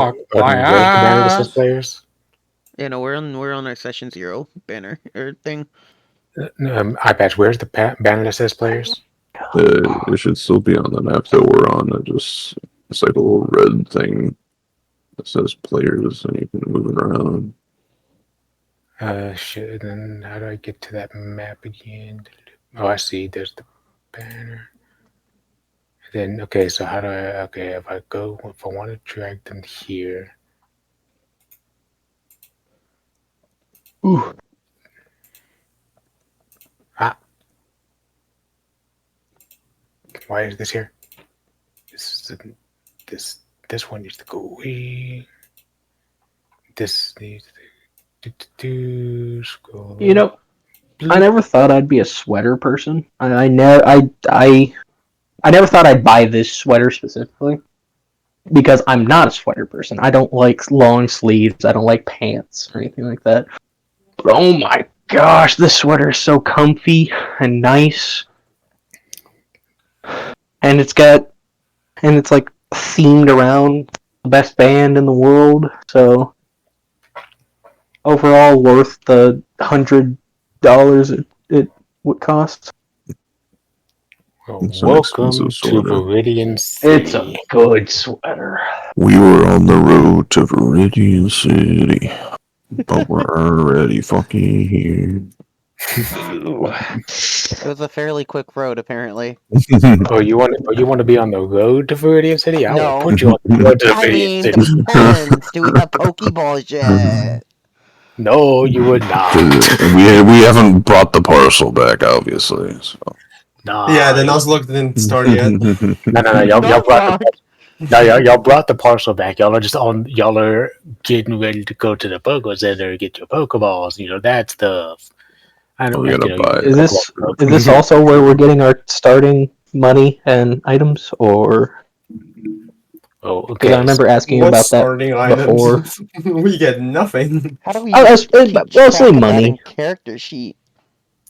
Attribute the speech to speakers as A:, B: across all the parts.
A: Where's the banner that says players?
B: Yeah, no, we're on our session 0 banner or thing.
A: Eye patch. Where's the banner that says players?
C: It should still be on the map that we're on. It's like a little red thing that says players, and you can move it around.
A: Shit. Then how do I get to that map again? Oh, I see. There's the banner. Then okay. So how do I? Okay, if I want to drag them here.
D: Ooh.
A: Why is this here? This one needs to go away. This needs to scroll.
D: You know, I never thought I'd be a sweater person. I never thought I'd buy this sweater specifically because I'm not a sweater person. I don't like long sleeves. I don't like pants or anything like that. But oh my gosh, this sweater is so comfy and nice. And it's like themed around the best band in the world. So overall, worth the $100 it would cost.
C: It's an
A: Welcome
C: expensive
A: to
C: sweater.
A: Viridian City.
D: It's a good sweater.
C: We were on the road to Viridian City, but we're already fucking here.
B: It was a fairly quick road, apparently.
A: Oh, you want to be on the road to Viridian City? I
B: No.
A: will put you on the road to
B: I
A: Viridian
B: mean,
A: City.
B: depends. Do we have Pokeball yet?
A: No, you would not.
C: we haven't brought the parcel back, obviously. So.
A: Nah.
E: Yeah, the Nuzlocke didn't start yet.
A: No. Y'all brought the parcel back. Y'all are getting ready to go to the Poké Center and get your Pokeballs. You know that stuff. I don't
C: We're gonna buy
D: Is this also where we're getting our starting money and items, or?
A: Oh,
D: Because
A: okay.
D: I remember asking you
E: What's
D: about that before.
E: items? We get nothing.
B: How do we
D: Mostly
B: track of that
D: money.
B: in character sheet?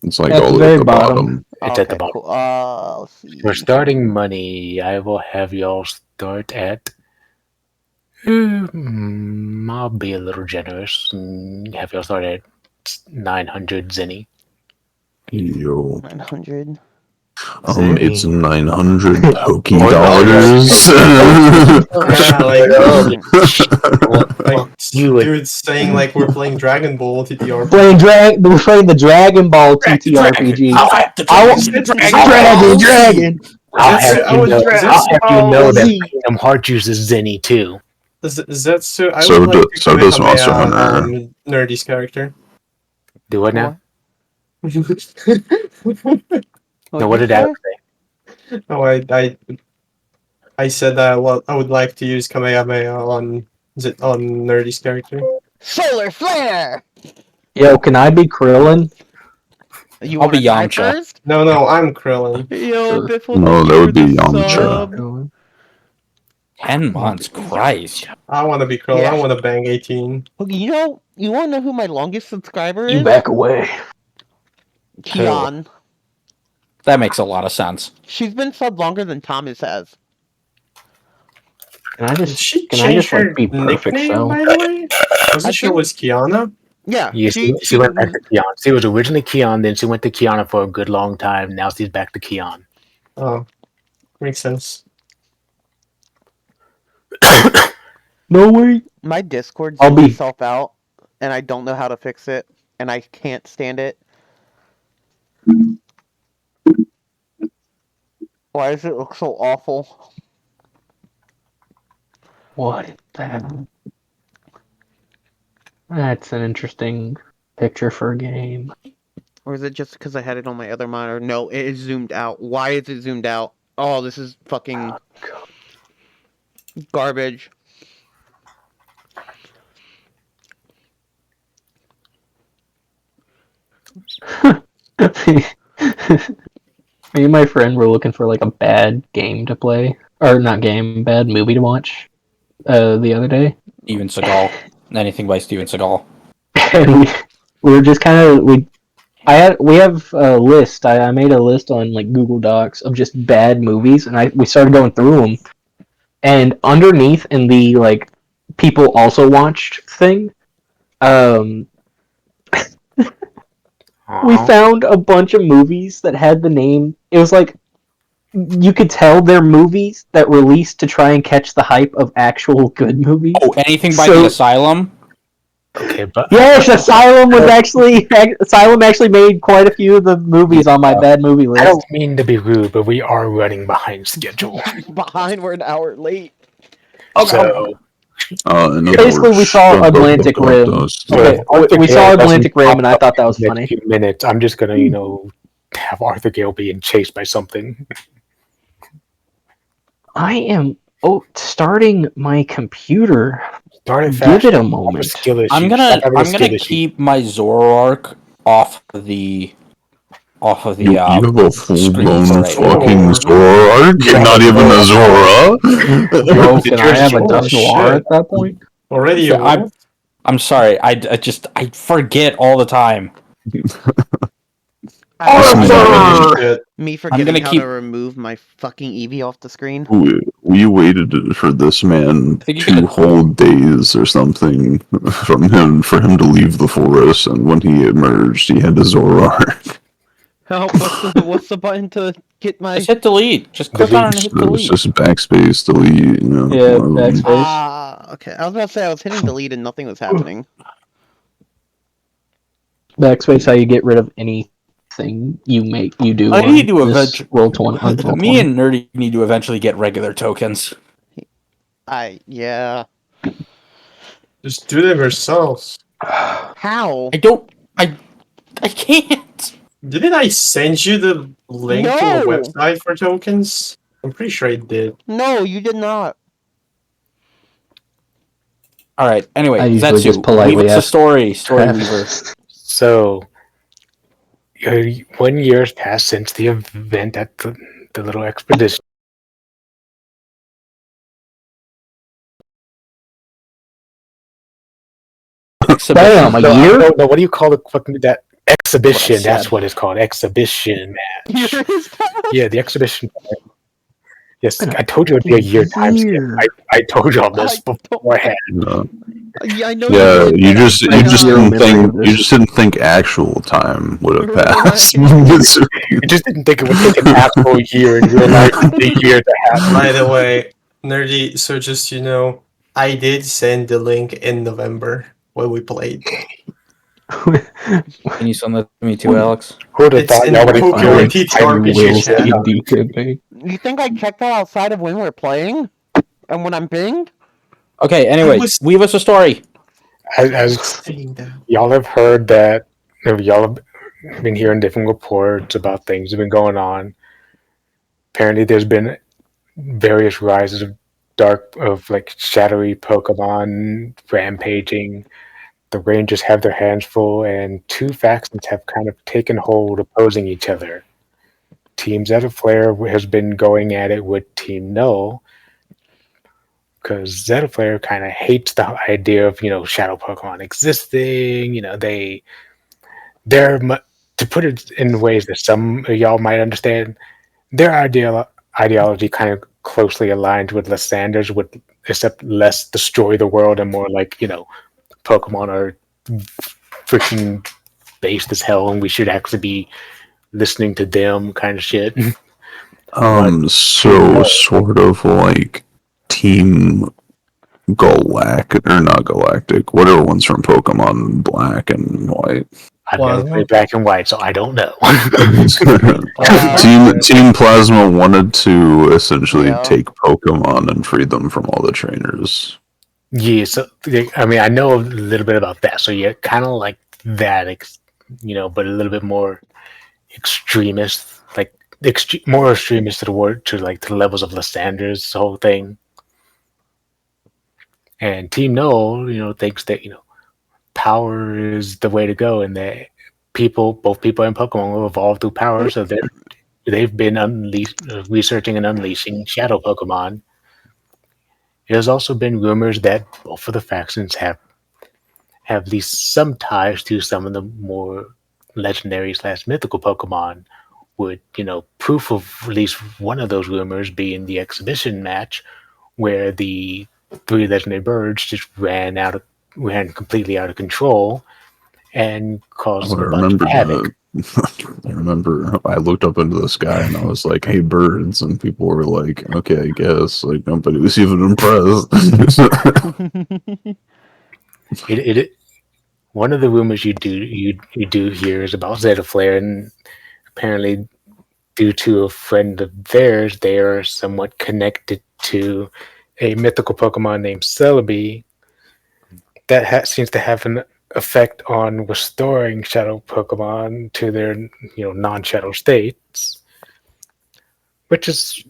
C: It's like
D: At
C: all
D: the
C: the way
D: very
C: at the
D: bottom.
C: bottom.
A: It's at the bottom.
B: Cool. Let's see.
A: For starting money, I will have y'all start at. I'll be a little generous and have y'all start at 900 Zenny.
C: Yo.
B: 900.
C: It's 900 Poke
A: Oh,
C: dollars.
E: Dude saying like we're playing Dragon Ball TTRPG.
D: We're playing the Dragon Ball TTRPG. Dragon.
A: I'll have you know that
D: Z.
A: Kingdom Hearts uses Zenny too.
E: Is that so? I
C: So
E: would like
C: do-
E: to
C: so does
E: Kamehameha
C: Monster Hunter.
E: on Nerdy's character.
A: Do what now?
B: Oh,
A: No, what did Alex say?
E: Oh, I said that I would like to use Kamehameha on Nerdy's character.
B: Solar Flare!
D: Yo, can I be Krillin?
B: You
F: I'll
B: want
F: be
B: to die
F: Yamcha.
B: first?
E: No, I'm Krillin.
B: Yo, Biffle,
C: No,
B: thank
C: that
B: you
C: would
B: for
C: be
B: the
C: Yamcha.
B: sub.
F: 10 months, Christ.
E: I want to be Krillin.
B: Yeah.
E: I want to bang 18.
B: Okay, you want to know who my longest subscriber is?
D: You back away.
B: Kian.
F: That makes a lot of sense.
B: She's been sub longer than Thomas has.
D: Can I
E: Did
D: just
E: she
D: can I
E: change
D: just
E: her
D: like be perfect?
E: nickname,
D: So
E: by the way? Wasn't she
B: think-
E: was Kiana?
B: Yeah,
A: Yeah, she went back to Kion. She was originally Kion, then she went to Kiana for a good long time. Now she's back to Kion.
E: Oh, makes sense.
D: no way.
B: my Discord
D: I'll
B: zoomed
D: be-
B: itself out, and I don't know how to fix it, and I can't stand it. Why does it look so awful?
D: What is that? That's an interesting picture for a game.
B: Or is it just because I had it on my other monitor? No, it is zoomed out. Why is it zoomed out? Oh, this is fucking garbage.
D: Me and my friend were looking for like a bad game to play, or not game, bad movie to watch. The other day,
F: Steven Seagal. Anything by Steven Seagal.
D: and we were just kind of we have a list. I made a list on like Google Docs of just bad movies, and we started going through them. And underneath in the like people also watched thing. We
A: Aw.
D: found a bunch of movies that had the name. It was like you could tell they're movies that released to try and catch the hype of actual good movies.
F: Oh, anything by
D: So-
F: the Asylum?
A: Okay, but
D: Yes, Asylum actually made quite a few of the movies on my bad movie
A: I
D: list.
A: don't mean to be rude, but we are running behind schedule.
B: Behind, we're an hour late.
A: So
C: In other
D: Basically, we
C: words,
D: saw
C: dot, dot,
D: Atlantic
C: dot, dot,
D: Rim.
C: dot,
D: Okay,
C: dot.
D: we saw Atlantic Rim, and I thought that was
A: in the
D: funny.
A: next few minutes, I'm just gonna, have Arthur Gale being chased by something.
D: I am starting my computer.
A: Start it
D: Give
A: fast.
D: it a
A: Have
D: moment.
A: skill issue.
F: I'm
A: Stop
F: gonna
A: having a skill issue.
F: keep my Zoroark off of the
C: You have a full blown
F: screen for right
C: fucking
A: now.
C: Zoroark?
A: Yeah,
C: Not even a Zora?
D: Yo,
A: Did
D: can I
A: yours
D: have a
A: show?
D: Dusk
E: Oh,
D: Noir
E: shit.
D: at that point?
E: Already
F: Yeah,
E: evolved?
F: I'm sorry. I forget all the time.
D: Arthur!
E: Shit.
B: Me forgetting
F: gonna
B: how
F: keep-
B: to remove my fucking Eevee off the screen.
C: We waited for this man
F: think you
C: 2
F: could-
C: whole days or something for him to leave the forest, and when he emerged, he had a Zoroark.
B: Help! What's the button to get my?
F: Just hit delete. Just click on it and hit
C: It was
F: delete.
C: just backspace, delete,
D: Yeah, backspace.
B: Ah, okay. I was about to say I was hitting delete and nothing was happening.
D: Backspace, how you get rid of anything you do.
F: I
D: on
F: need to
D: this
F: eventually.
D: Roll20.
F: Me and Nerdy need to eventually get regular tokens.
B: Yeah.
E: Just do them yourselves.
B: How?
F: I can't.
E: Didn't I send you the link to a
B: No.
E: website for tokens? I'm pretty sure I did.
B: No, you did not.
F: All right. Anyway,
D: I usually
F: Zetsu,
D: just politely
F: leave us a
D: ask.
F: story weaver.
A: So, 1 year has passed since the event at the little expedition.
D: Damn, a
A: No,
D: year?
A: No, what do you call the fucking that exhibition?
F: What I
A: That's
F: said.
A: what it's called. Exhibition, man.
B: Years passed?
A: Yeah, the exhibition. Yes, I told you it'd be a year time skip.
D: Year.
A: I told you all this
B: I don't-
A: beforehand.
B: Yeah, I know.
C: Yeah,
B: did,
C: you
B: but
C: just
B: I
C: didn't think
D: this.
C: you just didn't think actual time would have
B: Right.
C: passed.
A: You just didn't think it would take an actual year in real life. A year to happen.
E: By the way, Nerdy, so just I did send the link in November when we played.
F: Can you send that to me too, Alex?
A: Who would have
E: It's
A: thought
E: in
A: nobody
E: Pokemon
A: found
E: TTRPG chat.
B: You think I checked that outside of when we're playing? And when I'm pinged?
F: Okay. Anyway,
E: was-
F: weave us a story.
A: As
E: Saying that.
A: y'all have heard that, y'all have been hearing different reports about things that have been going on. Apparently, there's been various rises of like shadowy Pokemon rampaging. The Rangers have their hands full, and 2 factions have kind of taken hold, opposing each other. Team Zetaflare has been going at it with Team Null, because Zetaflare kind of hates the idea of shadow Pokemon existing. They're to put it in ways that some of y'all might understand. Their ideology kind of closely aligns with Lysander's, except less destroy the world and more like Pokemon are freaking based as hell, and we should actually be listening to them, kind of shit.
C: So sort of like Team Galactic or not Galactic, whatever one's from Pokemon Black and White.
A: I've never played Black and White, so I don't know.
C: Team Plasma wanted to essentially
B: Yeah.
C: take Pokemon and free them from all the trainers.
A: Yeah, so I mean, I know a little bit about that. So yeah, kind of like that, but a little bit more extremist, like more extremist to the levels of Lysander's whole thing. And Team Null, thinks that power is the way to go, and that both people and Pokemon will evolve through power. So they've been researching and unleashing shadow Pokemon. There's also been rumors that both of the factions have at least some ties to some of the more legendary / mythical Pokemon, with proof of at least one of those rumors being the exhibition match, where the three legendary birds just ran completely out of control and caused
C: Oh, I
A: a bunch of
C: remember
A: havoc.
C: I remember I looked up into the sky and I was like, "Hey, birds!" And people were like, "Okay, I guess." Like nobody was even impressed.
A: It one of the rumors you do hear is about Zeta Flare, and apparently, due to a friend of theirs, they are somewhat connected to a mythical Pokemon named Celebi that seems to have an effect on restoring Shadow Pokemon to their non-Shadow states, which is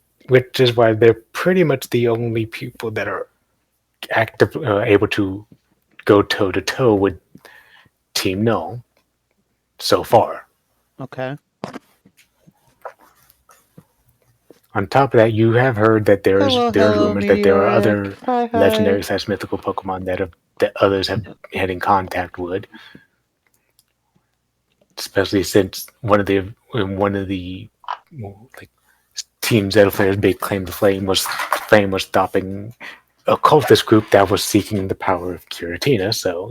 A: why they're pretty much the only people that are active able to go toe to toe with Team Null so far.
B: Okay.
A: On top of that, you have heard that there's rumors that there are other
B: Hi, hi.
A: legendary / mythical Pokemon that others have had in contact with. Especially since one of the like Team Zeta Flare's big claim to fame was stopping a cultist group that was seeking the power of Giratina. So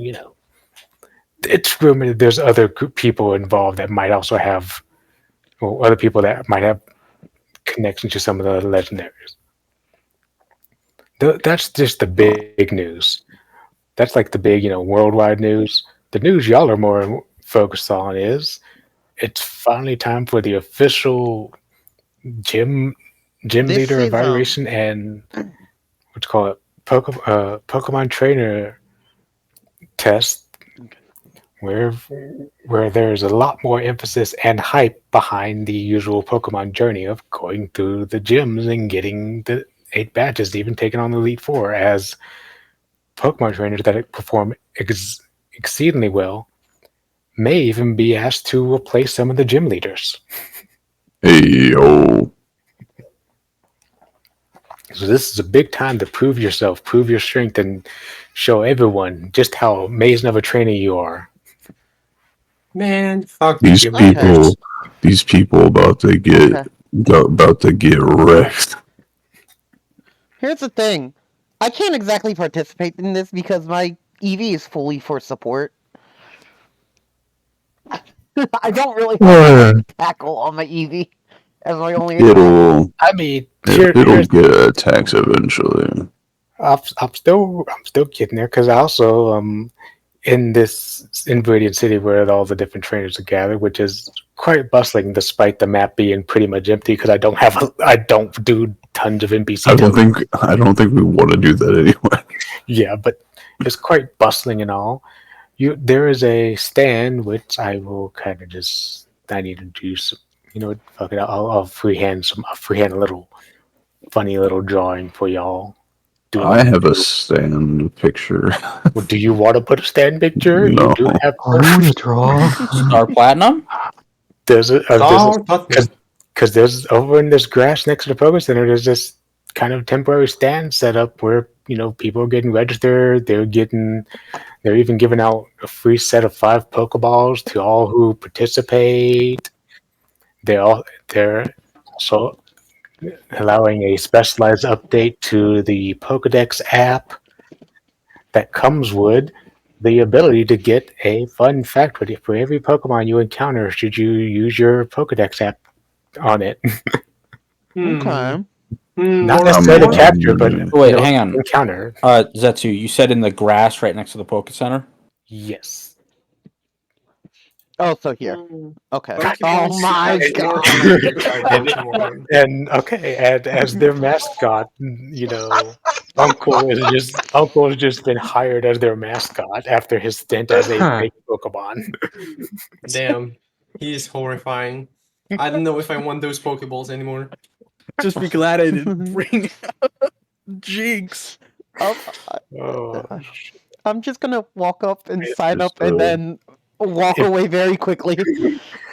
A: it's rumored that there's other people involved that might also have, other people that might have connection to some of the legendaries. That's just the big news. That's like the big, worldwide news. The news y'all are more focused on is it's finally time for the official gym
B: This
A: leader
B: is,
A: evaluation and what's called Pokemon trainer test, where there's a lot more emphasis and hype behind the usual Pokemon journey of going through the gyms and getting the 8 badges, even taking on the Elite Four as Pokemon trainers that perform exceedingly well may even be asked to replace some of the gym leaders.
C: Hey yo.
A: So this is a big time to prove yourself, prove your strength, and show everyone just how amazing of a trainer you are.
E: Man, fuck
C: These
E: you,
C: people, these people about to get wrecked.
B: Here's the thing. I can't exactly participate in this because my EV is fully for support. I don't really have tackle on my EV as my only attack.
A: I mean,
C: It'll get attacks eventually.
A: I'm still getting there because I also in this Viridian City where all the different trainers are gathered, which is quite bustling despite the map being pretty much empty because I don't do tons of NPC.
C: I don't think we want to do that anyway.
A: Yeah, but it's quite bustling and all. There is a stand which I will kind of I need to do some, fuck it, I'll freehand a little funny little drawing for y'all.
C: I have a stand picture.
A: Well, do you want to put a stand picture?
C: No.
A: You do have.
D: I want to draw.
F: Star Platinum?
A: There's
E: Oh, fuck me.
A: because there's over in this grass next to the Poké Center. There's this kind of temporary stand set up where people are getting registered. They're even giving out a free set of 5 Pokeballs to all who participate. They're also allowing a specialized update to the Pokedex app that comes with the ability to get a fun fact for every Pokemon you encounter should you use your Pokedex app on it.
B: Okay.
A: Not necessarily to capture, but
F: Wait, hang on.
A: encounter.
F: Zetsu, you said in the grass right next to the Poké Center?
A: Yes.
B: Oh, so here. Okay.
E: Pokemon
B: Oh my
E: has more
B: god.
E: identity.
A: And as their mascot, Uncle has just been hired as their mascot after his stint as a fake Pokemon.
E: Damn, he's horrifying. I don't know if I want those Pokeballs anymore.
G: Just be glad I didn't bring Jinx.
A: Oh,
B: I'm just gonna walk up and
C: It's
B: sign up
C: just,
B: and then walk away very quickly.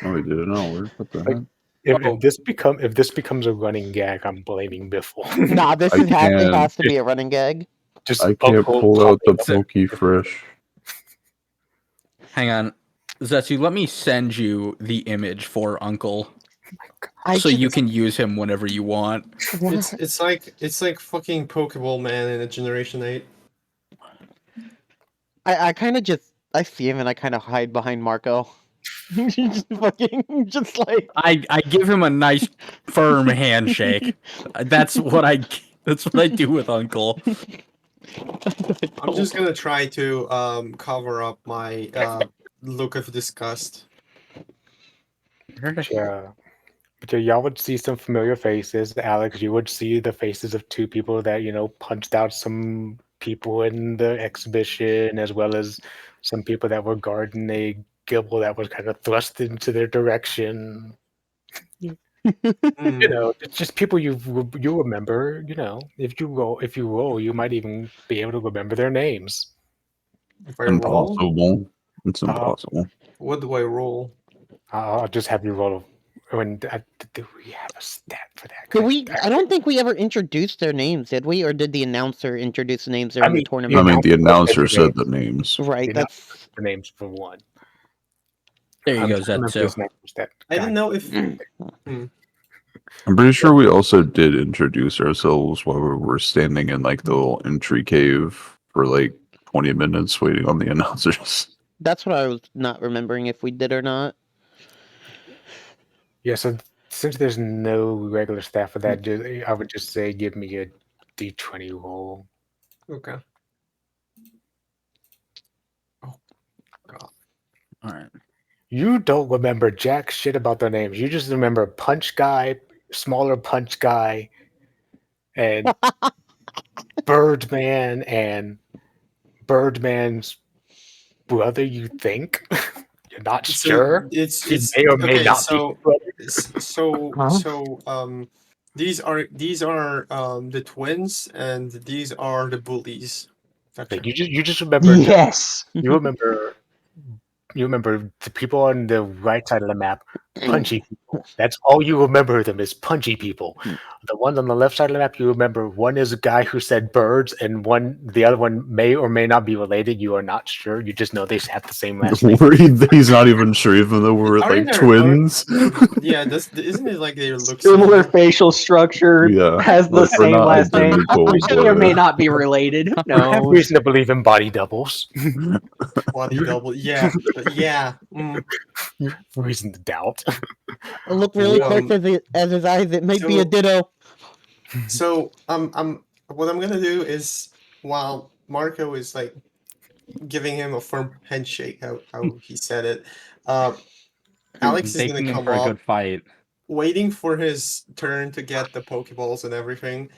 C: Oh, we did an hour. What the heck?
A: if this becomes a running gag, I'm blaming Biffle.
B: Nah, this
C: I
B: is it
C: can't.
B: has to be a running gag.
A: Just
C: I can't
A: Uncle
C: pull out the
A: popping up.
C: Poke Fresh.
G: Hang on. Zetsu, let me send you the image for Uncle. So you can use him whenever you want.
E: It's like fucking Pokeball Man in a Generation 8.
B: I kind of just I see him and I kind of hide behind Marco. Just fucking just like
G: I give him a nice firm handshake. That's what I do with Uncle.
E: I'm just gonna try to cover up my look of disgust.
A: Yeah. But yeah, y'all would see some familiar faces. Alex, you would see the faces of two people that, punched out some people in the exhibition, as well as some people that were guarding a Gibble that was kind of thrust into their direction. It's just people you remember. If you roll, you might even be able to remember their names.
E: If I roll,
C: Impossible. It's impossible.
E: what do I roll?
A: I'll just have you roll. Do we have a stat for that?
B: did we? I don't think we ever introduced their names, did we? Or did the announcer introduce the names during the tournament?
C: I mean, the announcer
A: names.
C: said the names.
B: Right, that's
A: the names for one.
G: There you go,
A: trying to
G: Zetsu.
A: remember his name.
E: I didn't know if
C: I'm pretty sure we also did introduce ourselves while we were standing in like the little entry cave for like 20 minutes waiting on the announcers.
B: that's what I was not remembering if we did or not.
A: Yeah, so since there's no regular stat for that, I would just say give me a D20 roll.
E: okay. Oh god.
G: All right.
A: You don't remember jack shit about their names. You just remember Punch Guy, Smaller Punch Guy, and Birdman, and Birdman's brother, you think? You're not sure?
E: It's
A: He may or may
E: okay,
A: not
E: so
A: be brother.
E: these are the twins and these are the bullies. Gotcha.
A: Like, you just remember
D: Yes.
A: you remember the people on the right side of the map, punchy people. That's all you remember them is punchy people. The ones on the left side of the map, you remember one is a guy who said birds, and the other one may or may not be related. You are not sure. You just know they have the same last name.
C: He's not even sure, even though we're
E: Are
C: like
E: there-
C: twins.
E: Yeah, isn't it like they look
D: Similar facial structure,
C: Yeah,
D: has the
C: but we're
D: same
C: not
D: last name.
C: identical,
D: May or may
C: but-
D: not be related. Who
A: I have
D: knows?
A: reason to believe in body doubles.
E: body double? Yeah, yeah.
A: Reason to doubt.
B: Look really
E: Um,
B: close as his eyes. It might be a
E: so-
B: ditto.
E: So what I'm gonna do is while Marco is like giving him a firm handshake, how he said it, Alex is
F: Taking
E: gonna
F: him
E: come
F: for a
E: up,
F: good fight.
E: waiting for his turn to get the Pokeballs and everything,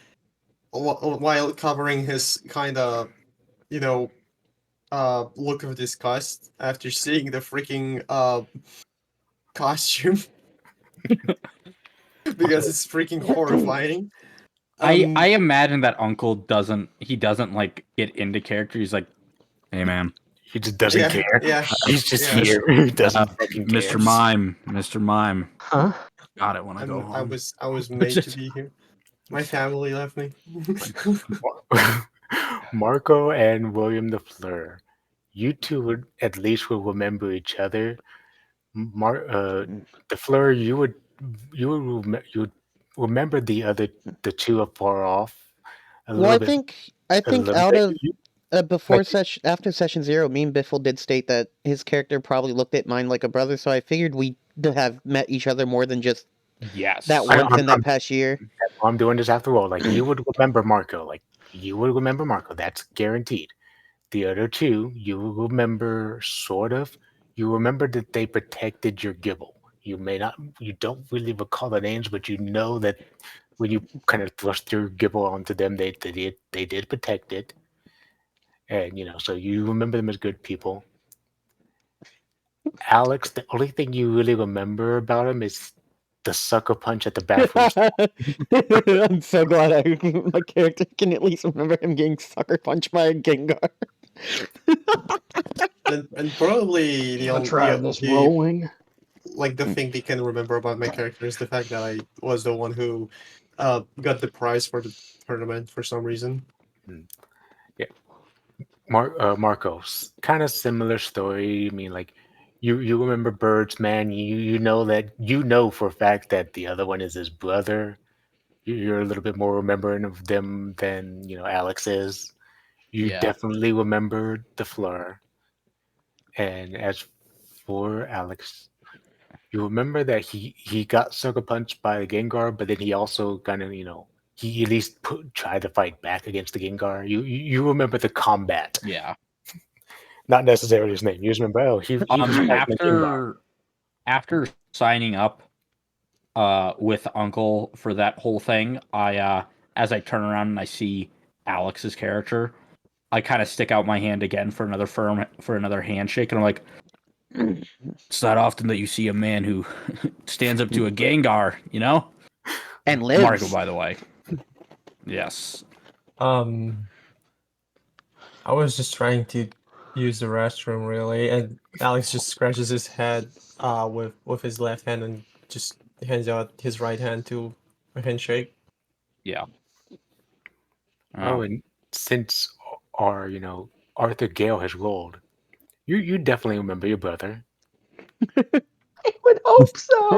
E: while covering his kind of, look of disgust after seeing the freaking costume. Because it's freaking horrifying.
F: I imagine that Uncle doesn't like get into character. He's like, hey man,
A: He just doesn't
E: yeah,
A: care.
E: Yeah,
A: He's just
E: yeah.
A: here. He doesn't fucking care.
F: Mr. Mime.
D: Huh?
F: Got it when I go
E: I
F: home.
E: was made to be here. My family left me.
A: Marco and William the Fleur, you two would at least will remember each other. The Fleur, you would remember the two afar off.
B: Well, I think out of before
A: like-
B: after session 0, me and Biffle did state that his character probably looked at mine like a brother, so I figured we would have met each other more than just
F: Yes.
B: that once in that past year.
A: I'm doing this after all. Like you would remember Marco. That's guaranteed. The other two, you will remember sort of. You remember that they protected your Gibble. You don't really recall the names, but you know that when you kind of thrust your Gibble onto them, they did protect it. And so you remember them as good people. Alex, the only thing you really remember about him is the sucker punch at the bathroom.
B: I'm so glad my character can at least remember him getting sucker punched by a Gengar.
E: and probably the
D: I'll
E: only
D: try this rolling.
E: like the thing they can remember about my character is the fact that I was the one who got the prize for the tournament for some reason.
A: Yeah. Marcos, kind of similar story. I mean, like you remember Birds, man. You know that you know for a fact that the other one is his brother. You're a little bit more remembering of them than Alex is. You
G: Yeah.
A: definitely remember the Fleur. And as for Alex, you remember that he got sucker punched by the Gengar, but then he also kind of he at least tried to fight back against the Gengar. You remember the combat,
G: Yeah.
A: not necessarily his name. You just remember, oh, he was fighting the Gengar.
G: After signing up with Uncle for that whole thing, I as I turn around and I see Alex's character, I kind of stick out my hand again for another handshake, and I'm like, it's not often that you see a man who stands up to a Gengar,
B: And lives.
G: Marco, by the way. Yes.
H: I was just trying to use the restroom really, and Alex just scratches his head with his left hand and just hands out his right hand to a handshake.
G: Yeah.
A: Oh, and since our Arthur Gale has rolled, you definitely remember your brother.
D: I would hope so.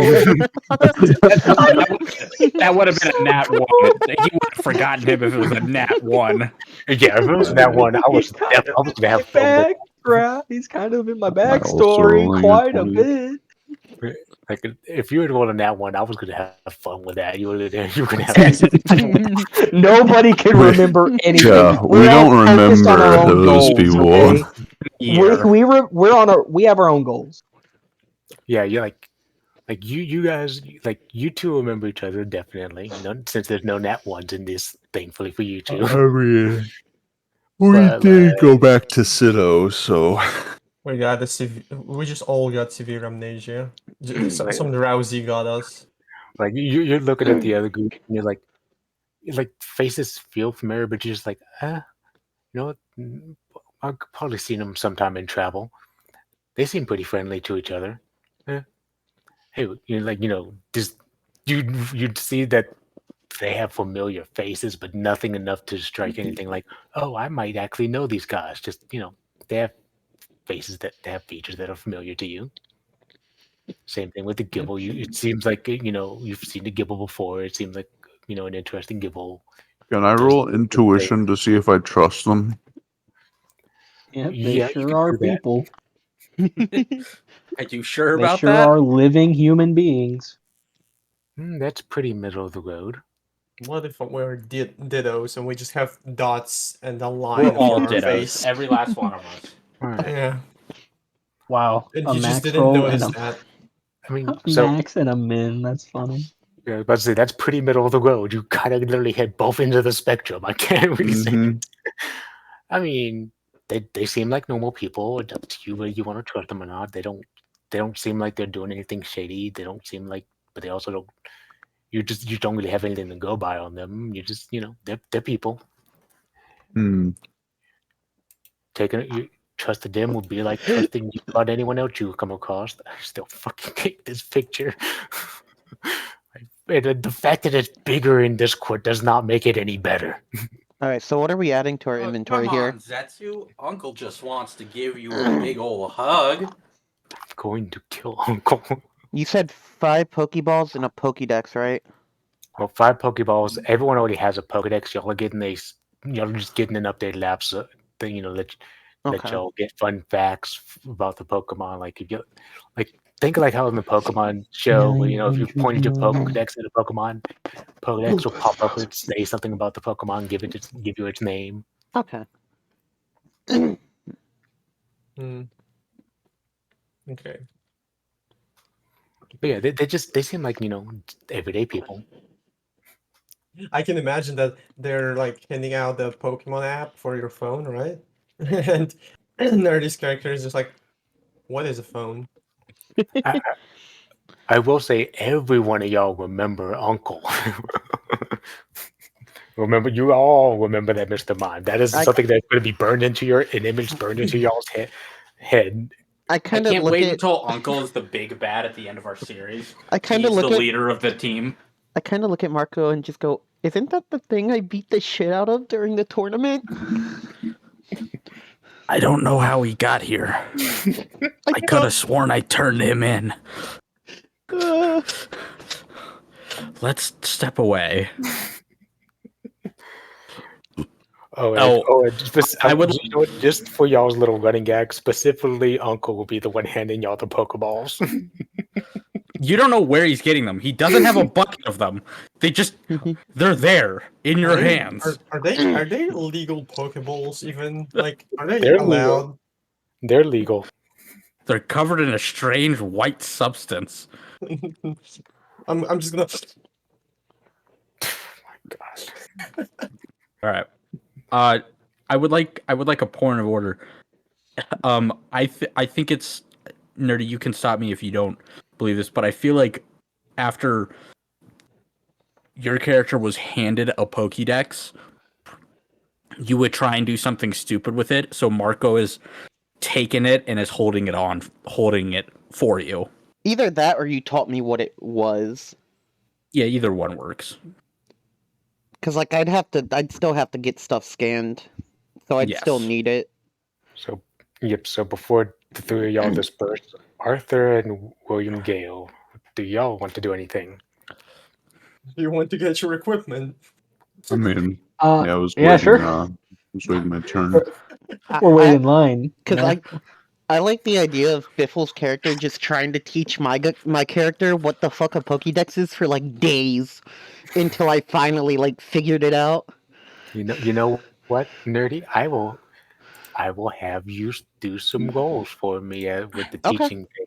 G: That would have been a nat 1. He would have forgotten him if it was a nat 1.
A: Yeah, if it was that one, I was gonna have fun with.
D: He's kind of in my
C: also
D: backstory
C: rolling a
D: quite a
C: 20.
D: bit.
A: Like if you had rolled on that one, I was gonna have fun with that. You were gonna have.
D: Nobody can remember anything.
C: Yeah, we
D: We're all
C: don't
D: focused on our
C: remember
D: own
C: those
D: goals,
C: people.
D: okay?
G: Year.
D: We have our own goals.
A: Yeah, you're like you guys, like you two remember each other definitely. Since there's no nat ones in this, thankfully for you two.
C: mean, we
A: But,
C: did go back to Sito, so
H: We got we just all got severe amnesia. Some drowsy got us.
A: like you're looking at the other group, and you're like faces feel familiar, but you're just like, what? I've probably seen them sometime in travel. They seem pretty friendly to each other. Hey, just you'd see that they have familiar faces, but nothing enough to strike anything like, oh, I might actually know these guys. Just they have faces that they have features that are familiar to you. Same thing with the Gibble. It seems like you've seen the Gibble before. It seems like an interesting Gibble.
C: can I roll intuition to see if I trust them?
D: Yeah, they
A: Yeah, you
D: sure
A: can
D: are
A: do that.
D: people.
G: Are you sure
D: They
G: about
D: sure
G: that?
D: are living human beings.
A: That's pretty middle of the road.
H: What if we're dittos and we just have dots and a line
G: We're
H: on
G: all
H: our
G: dittos.
H: face?
G: Every last one of us.
A: All right.
H: Yeah,
D: Wow,
H: and
D: a
H: you just
D: max
H: didn't
D: roll
H: notice
D: and
H: that.
A: I mean,
D: a
A: so
D: max and a min. That's funny.
A: yeah, I was about to say that's pretty middle of the road. You kind of literally hit both ends of the spectrum. I can't really say.
C: Mhm.
A: I mean, they seem like normal people. It's up to you whether you want to trust them or not. They don't seem like they're doing anything shady. They don't seem like, but they also don't. You don't really have anything to go by on them. You just they're people.
C: Hmm.
A: Trusting them would be like trusting you about anyone else you come across. I still fucking hate this picture. And the fact that it's bigger in Discord does not make it any better.
B: All right, so what are we adding to our inventory here?
G: Zetsu. Uncle just wants to give you a big ol' hug.
A: I'm going to kill Uncle.
B: You said 5 Pokeballs and a Pokédex, right?
A: Well, 5 Pokeballs. Everyone already has a Pokedex. Y'all are just getting an updated apps thing. Let
B: Okay.
A: y'all get fun facts about the Pokemon. Like if you think like how in the Pokemon show, where, if you pointed your Pokedex at a Pokemon, Pokedex will pop up and say something about the Pokemon, give you its name.
B: Okay.
H: Okay.
A: But yeah, they seem like everyday people.
H: I can imagine that they're like handing out the Pokemon app for your phone, right? and Nerdy's character is just like, what is a phone?
A: I will say every one of y'all remember Uncle. You all remember that Mr. Mime. That is something that's going to be burned into an image burned into y'all's head.
B: I
G: I
B: kind of
G: can't
B: look
G: wait
B: at
G: until Uncle is the big bad at the end of our series.
B: I kind of
G: He's
B: look
G: the
B: at
G: leader of the team.
B: I kind of look at Marco and just go, "Isn't that the thing I beat the shit out of during the tournament?"
G: I don't know how he got here. I could have sworn I turned him in. Let's step away.
A: I would. You know what, just for y'all's little running gag, specifically, Uncle will be the one handing y'all the Pokeballs.
G: You don't know where he's getting them. He doesn't have a bucket of them. They're there in your hands.
E: Are they legal Pokeballs even? Like, are they
A: They're
E: allowed?
A: legal. They're legal.
G: They're covered in a strange white substance.
E: I'm just gonna.
A: Gosh.
G: All right. I would like a point of order. I think it's Nerdy. You can stop me if you don't believe this, but I feel like after your character was handed a Pokédex, you would try and do something stupid with it. So Marco is taking it and is holding it for you.
B: Either that or you taught me what it was.
G: Yeah, either one works.
B: Because, like, I'd still have to get stuff scanned. So I'd still
G: Yes.
B: need it.
A: So, yep. So before the three of y'all disperse, Arthur and William Gale, do y'all want to do anything?
E: Do you want to get your equipment?
C: I mean,
D: Uh,
C: yeah, I was
D: yeah,
C: waiting,
D: sure.
C: I was waiting my turn.
D: We're waiting in line.
B: Because I like the idea of Biffle's character just trying to teach my character what the fuck a Pokédex is for, like, days. Until I finally, like, figured it out.
A: You know what, Nerdy? I will have you do some goals for me with the
B: Okay.
A: teaching thing.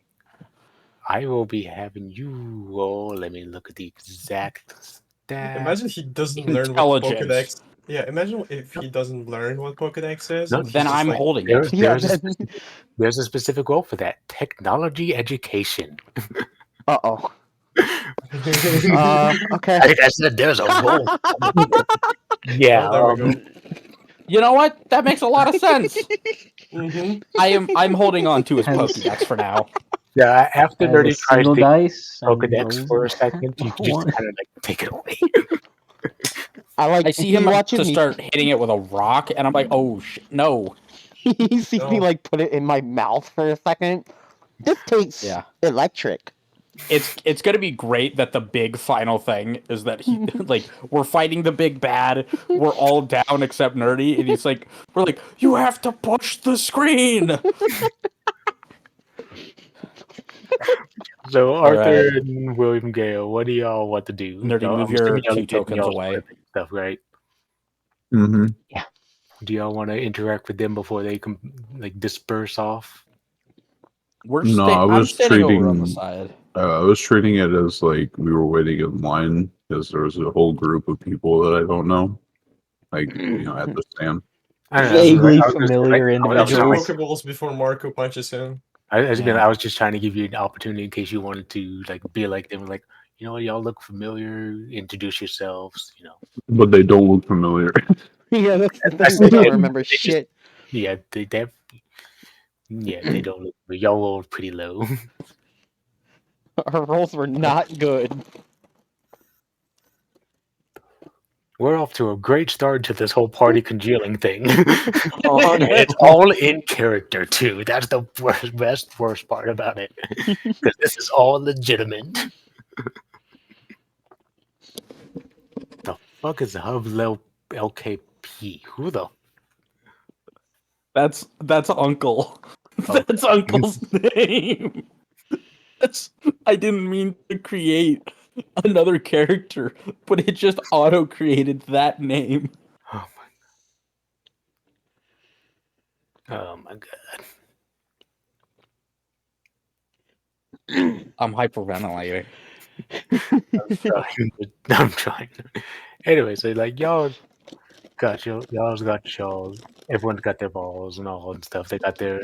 A: I will be having you roll. Let me look at the exact stat.
E: Imagine he doesn't learn what Pokedex. Yeah, imagine if he doesn't learn what Pokedex is.
A: No,
E: and he's
G: Then
E: just
G: I'm
E: like,
G: holding
A: There,
G: it.
B: Yeah,
A: there's a specific role for that. Technology education.
B: Uh-oh. Okay.
A: Like I said, there's a role. Yeah.
E: Oh, there we go.
G: You know what? That makes a lot of sense.
E: Mm-hmm.
G: I'm holding on to his
D: Has-
G: Pokédex for now.
A: Yeah, after
D: As a
A: Nerdy tries
D: single
A: to
D: dice. and
A: Pokedex
D: rolls
A: for a
D: a
A: second, you just
D: one.
A: kind of like take it away.
B: I
G: I see him
B: watching
G: to
B: me.
G: start hitting it with a rock, and I'm like, oh shit, no.
B: He sees me,
E: No.
B: like, put it in my mouth for a second. This tastes
G: Yeah.
B: electric.
G: It's gonna be great that the big final thing is that he like we're fighting the big bad, we're all down except Nerdy, and he's like, we're like, you have to push the screen.
A: So
G: All
A: Arthur
G: right.
A: and William Gale, what do y'all want to do?
G: Nerdy,
A: Y'all-
G: move
A: I'm assuming
G: your
A: y'all
G: 2
A: are getting
G: tokens
A: y'all's
G: away.
A: equipment stuff, right?
C: Mm-hmm.
A: Do y'all want to interact with them before they can like disperse off?
C: No, I
G: I'm
C: was
G: standing over on the
C: treating-
G: side.
C: I was treating it as like we were waiting in line because there was a whole group of people that I don't know, like at the stand.
A: I don't know.
D: Vaguely
A: I was just-
D: familiar
A: I was
E: Punch your
A: trying-
D: individuals.
E: Pokeballs before Marco punches him.
A: I was just trying to give you an opportunity in case you wanted to like be like them, like, you know what, y'all look familiar. Introduce yourselves. You know.
C: But they don't look familiar.
B: Yeah, that's the
A: I
B: thing.
A: said
B: I don't
A: it-
B: remember
A: they just-
B: shit.
A: Yeah, they have. Yeah, they don't look. Y'all rolled pretty low.
B: Our rolls were not good.
A: We're off to a great start to this whole party congealing thing. And it's all in character too. That's the worst part about it. Because this is all legitimate. The fuck is Hublo LKP? Who the
G: That's Uncle.
A: Oh.
G: That's Uncle's name. I didn't mean to create another character, but it just auto created that name.
A: Oh my. Oh my god.
G: I'm hyperventilating.
A: I'm trying. Anyway, so like y'all's got y'all's. Everyone's got their balls and all and stuff. They got their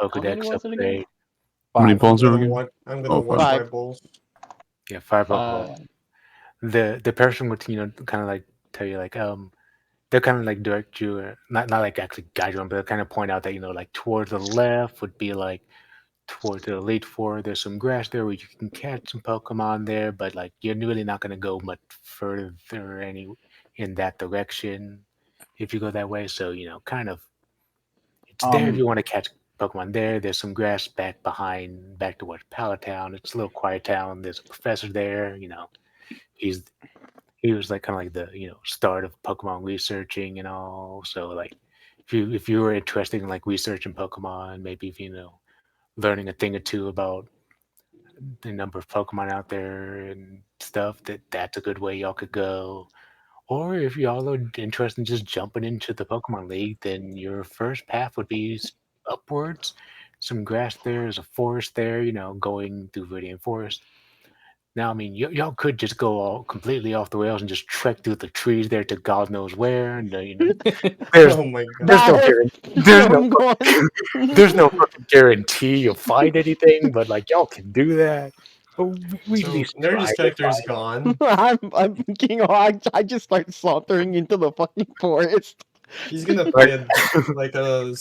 A: Pokedex
G: was
A: up
G: it
A: there.
G: again?
C: How many
G: Five.
C: balls are we
E: I'm gonna
C: Oh,
E: watch
B: five.
E: my balls.
A: Yeah, 5 Pokeballs. The person would kind of like tell you like they'll kind of like direct you, not like actually guide you on, but they'll kind of point out that like towards the left would be like towards the Elite Four. There's some grass there where you can catch some Pokemon there, but like you're really not gonna go much further in that direction if you go that way. So kind of it's there if you want to catch Pokemon there. There's some grass back towards Palatown. It's a little quiet town. There's a professor there. He's he was like kind of like the start of Pokemon researching and all. So like if you were interested in like researching Pokemon, maybe if learning a thing or two about the number of Pokemon out there and stuff, that's a good way y'all could go. Or if y'all are interested in just jumping into the Pokemon League, then your first path would be upwards. Some grass there, there's a forest there, going through Viridian Forest. Now, I mean, y'all could just go all completely off the rails and just trek through the trees there to God knows where. And, there's,
E: Oh my god.
A: there's no
B: Nah,
A: guarantee.
B: where I'm going.
A: There's no fucking guarantee you'll find anything, but like y'all can do that. But we at
E: So
A: least
E: Nerdy's
A: try.
E: character is gone.
B: I'm thinking, I just start sauntering into the fucking forest.
E: He's gonna play a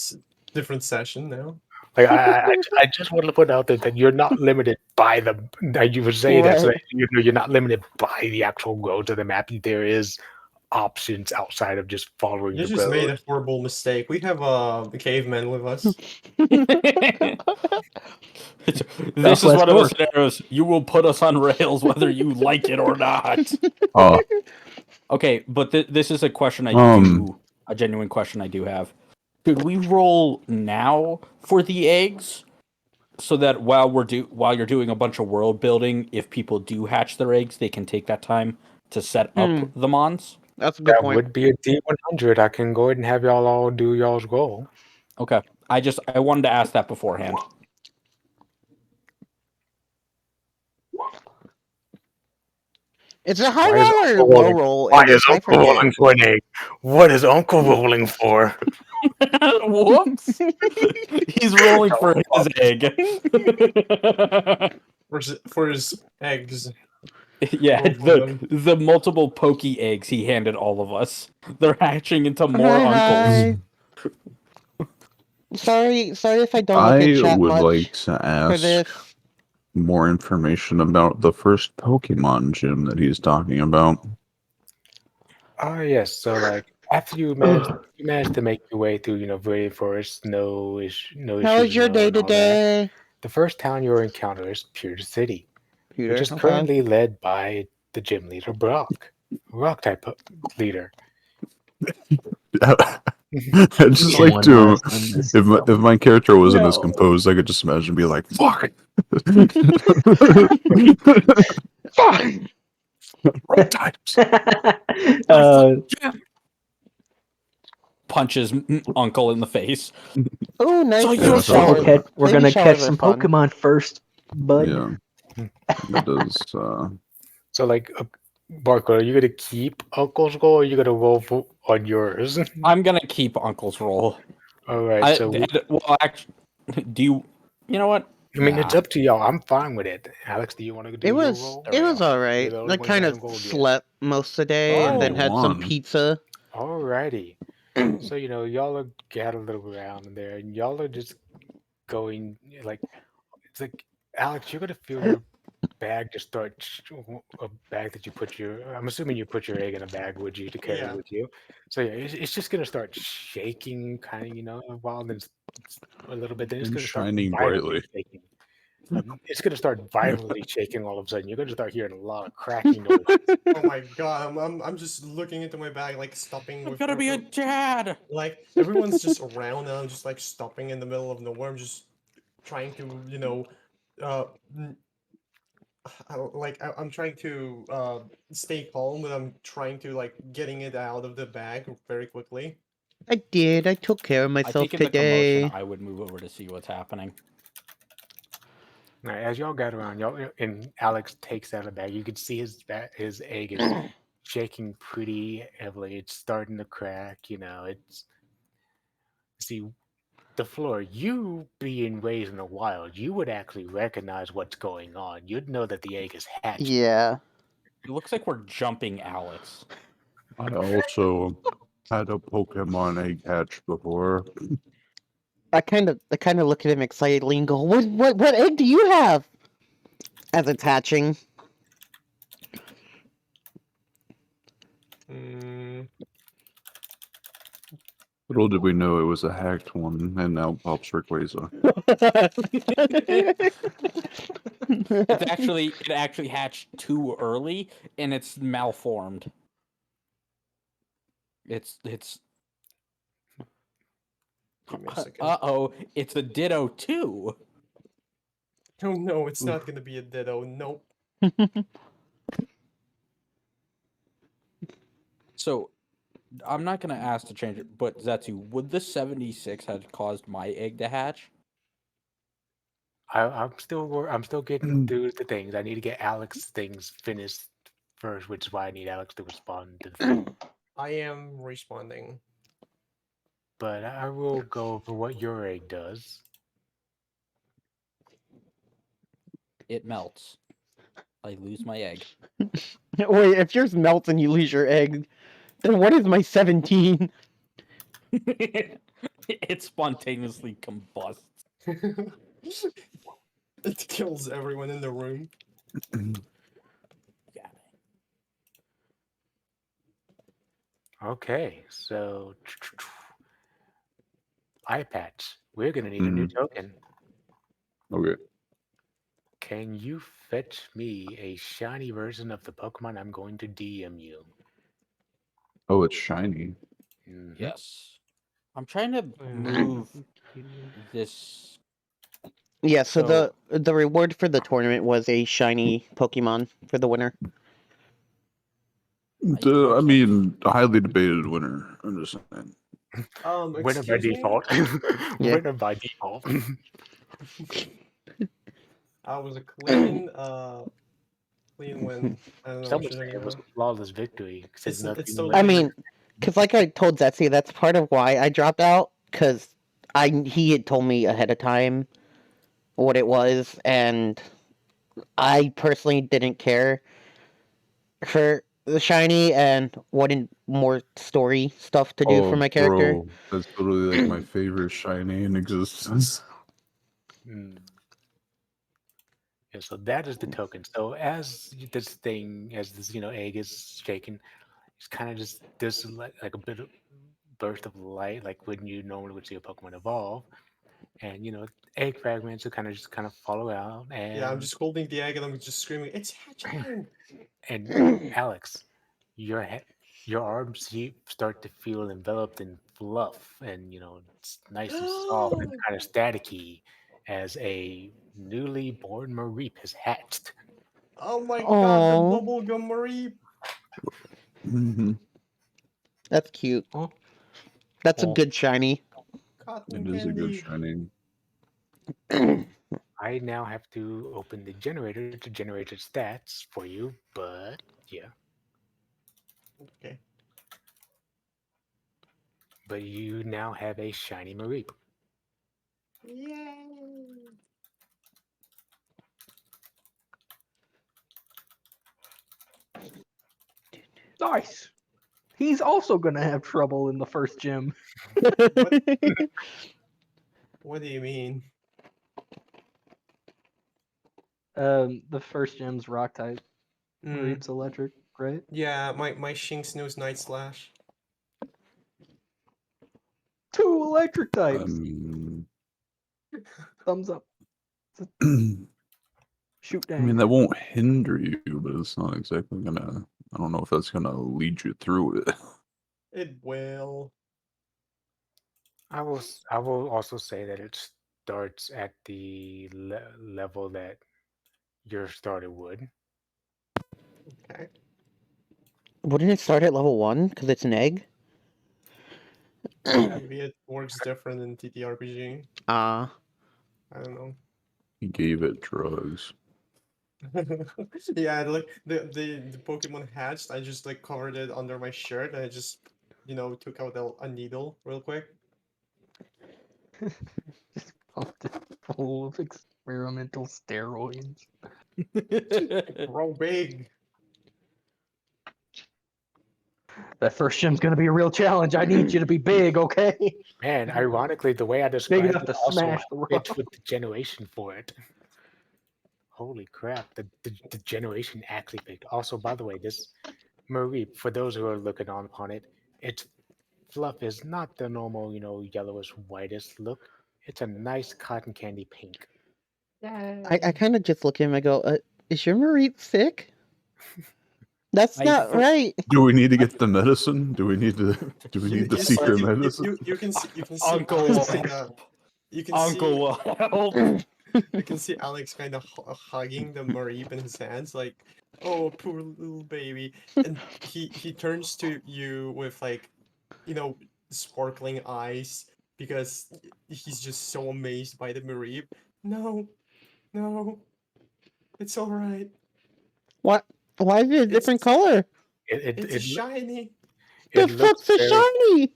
E: different session now.
A: Like I just want to put out there that you're not limited by that you would say that so
B: Right.
A: that you're not limited by the actual roads of the map. There is options outside of just following
E: You
A: the
E: just made a
A: road.
E: horrible mistake. We have a caveman with us.
G: This is
D: Southwest
G: one of the
D: North.
G: scenarios. You will put us on rails whether you like it or not.
C: Oh,
G: Okay, but this is a question a genuine question I do have. Should we roll now for the eggs, so that while you're doing a bunch of world building, if people do hatch their eggs, they can take that time to set up the mons?
B: That's a good
A: That
B: point.
A: would be a D100. I can go ahead and have y'all all do y'all's goal.
G: Okay, I wanted to ask that beforehand.
B: It's a high
A: Why is
B: roll or
A: Uncle
B: low
A: rolling?
B: roll.
A: Why
B: in
A: is
B: I
A: Uncle
B: forget.
A: rolling for an egg? What is Uncle rolling for?
G: Whoops! He's rolling for his egg.
E: For his eggs.
G: Yeah,
E: Roll for them.
G: the multiple pokey eggs he handed all of us. They're hatching into more
B: Hi,
G: uncles.
B: Sorry if I don't look
C: I
B: at chat
C: would
B: much
C: like to
B: for
C: ask
B: this.
C: more information about the first Pokemon gym that he's talking about.
A: Oh yes, so like after you managed to make your way through, Viridian Forest, no issues.
B: How was your day
A: and all that.
B: today,
A: The first town you'll encounter is Pewter City,
B: Peter?
A: which is currently led by the gym leader Brock, rock type leader.
C: I'd just like to, if my character wasn't as composed, I could just imagine be like, "Fuck, rock types."
G: Punches Uncle in the face.
B: Oh, nice.
G: So
B: baby
G: you're
B: showers.
D: We're
B: Baby
D: gonna catch
B: showers are
D: some
B: fun.
D: Pokemon first, bud.
C: Yeah, it does.
A: So like, Barco, are you gonna keep Uncle's goal, or are you gonna roll on yours?
G: I'm gonna keep Uncle's roll.
A: All right. So
G: well, actually, do you? You know what?
A: I mean, it's up to y'all. I'm fine with it. Alex, do you want to do
B: It
A: your
B: was
A: roll?
B: it was all right.
A: You're the only
B: I
A: one
B: kind
A: who
B: of
A: hasn't rolled yet.
B: slept most of the day and then had some
C: 31.
B: pizza.
A: Alrighty. So y'all are gathered around there, and y'all are just going like it's like Alex, you're gonna feel your bag just start a bag that you put your. I'm assuming you put your egg in a bag, would you, to carry
E: Yeah.
A: with you? So yeah, it's just gonna start shaking, kind of, a while, then a little bit, then it's
C: And
A: gonna start
C: shining
A: violently
C: brightly.
A: shaking. It's gonna start violently shaking all of a sudden. You're gonna start hearing a lot of cracking noises.
E: Oh my god, I'm just looking into my bag, like stopping
G: I'm
E: with
G: gonna be a dad.
E: like everyone's just around and I'm just like stopping in the middle of nowhere. I'm just trying to, I'm trying to stay calm, but I'm trying to like getting it out of the bag very quickly.
B: I did. I took care of
G: I
B: myself
G: think in the
B: today.
G: commotion, I would move over to see what's happening.
A: Now, as y'all got around, and Alex takes out a bag, you can see his egg is shaking pretty heavily. It's starting to crack. It's see the floor. You being raised in the wild, you would actually recognize what's going on. You'd know that the egg is hatched.
B: Yeah.
G: It looks like we're jumping Alex.
C: I also had a Pokemon egg hatch before.
B: I kind of look at him excitedly and go, "What egg do you have?" As it's hatching.
E: Mm,
C: Little did we know it was a hacked one, and now pops Rayquaza.
G: It actually hatched too early, and it's malformed. It's
E: Give me a second.
G: oh, it's a Ditto too.
E: Oh no, it's not gonna be a Ditto. Nope.
G: So, I'm not gonna ask to change it, but Zetsu, would the 76 have caused my egg to hatch?
A: I'm still getting through the things. I need to get Alex things finished first, which is why I need Alex to respond to the thing.
E: I am responding.
A: But I will go over what your egg does.
G: It melts. I lose my egg.
B: Wait, if yours melts and you lose your egg, then what is my 17?
G: It spontaneously combusts.
E: It kills everyone in the room.
G: Yeah.
A: Okay, so eye patch. We're gonna need a new token.
C: Okay.
A: Can you fetch me a shiny version of the Pokemon I'm going to DM you?
C: Oh, it's shiny.
A: Mhm.
G: Yes. I'm trying to move this.
B: Yeah, so
A: So-
B: the reward for the tournament was a shiny Pokemon for the winner.
C: I mean, a highly debated winner. I'm just saying.
A: Winner by
E: Excuse me?
A: default.
B: Yeah.
A: Winner by default.
E: I was a clean win. I don't know.
A: Some would
E: what
A: say
E: you're
A: it
E: talking
A: was a
E: about.
A: flawless victory. Says
E: It's
A: nothing
E: totally-
B: I
A: less.
B: mean, because like I told Zetsu, that's part of why I dropped out, because he had told me ahead of time what it was, and I personally didn't care for the shiny and wanted more story stuff to do for my character.
C: Bro, that's literally like my favorite shiny in existence.
A: Mm. Yeah, so that is the token. So as this egg is shaken, it's kind of just this like a bit of burst of light, like when you normally would see a Pokemon evolve, and egg fragments will kind of follow out, and
E: Yeah, I'm just holding the egg and I'm just screaming, "It's hatching!"
A: and Alex, your arms start to feel enveloped in fluff, and it's nice and soft and kind of staticky as a newly born Mareep has hatched.
E: Oh my god,
B: Aw.
E: the bubblegum Marie!
B: That's cute.
D: Oh.
B: That's a
A: Oh.
B: good shiny.
E: Cotton
C: It is a good
E: candy.
C: shiny.
A: I now have to open the generator to generate its stats for you, but yeah.
E: Okay.
A: But you now have a shiny Mareep.
E: Yay!
D: Nice. He's also gonna have trouble in the first gym.
E: What do you mean?
D: The first gym's rock type.
E: Mm,
D: Reap's electric, right?
E: yeah, my Shinx knows Night Slash.
D: 2 electric types. Thumbs up. Shoot
C: I
D: down.
C: mean, that won't hinder you, but it's not exactly gonna. I don't know if that's gonna lead you through it.
E: It will.
A: I will also say that it starts at the level that your starter would.
E: Okay.
B: Wouldn't it start at level 1 because it's an egg?
E: Maybe it works different in TTRPG.
B: Ah.
E: I don't know.
C: He gave it drugs.
E: Yeah, like the Pokemon hatched, I just like covered it under my shirt and I just took out a needle real quick.
D: Just pumped it full of experimental steroids.
E: Grow big.
D: That first gym's gonna be a real challenge. I need you to be big, okay?
A: Man, ironically, the way I
D: Big
A: described
D: enough
A: it
D: to
A: also
D: smash the
A: fits
D: rock.
A: with the generation for it. Holy crap, the generation actually picked. Also, by the way, this Mareep, for those who are looking on upon it, it's fluff is not the normal, yellowish whitish look. It's a nice cotton candy pink.
B: I kind of just look at him and go, is your Mareep sick? That's
G: I
B: not
G: thought-
B: right.
C: Do we need to get the medicine? Do we need to? Do we need the
E: You-
C: secret
E: you-
C: medicine?
E: You can see
G: Uncle
E: Alex
G: will
E: kinda, you can
G: Uncle
E: see
G: will help.
E: you can see Alex kind of hugging the Mareep in his hands, like, oh, poor little baby. And he turns to you with like, sparkling eyes because he's just so amazed by the Mareep. No, no, it's all right.
B: What? Why is it a different color?
E: It's shiny.
B: The
A: it looks
B: fuck's a
A: very,
B: shiny?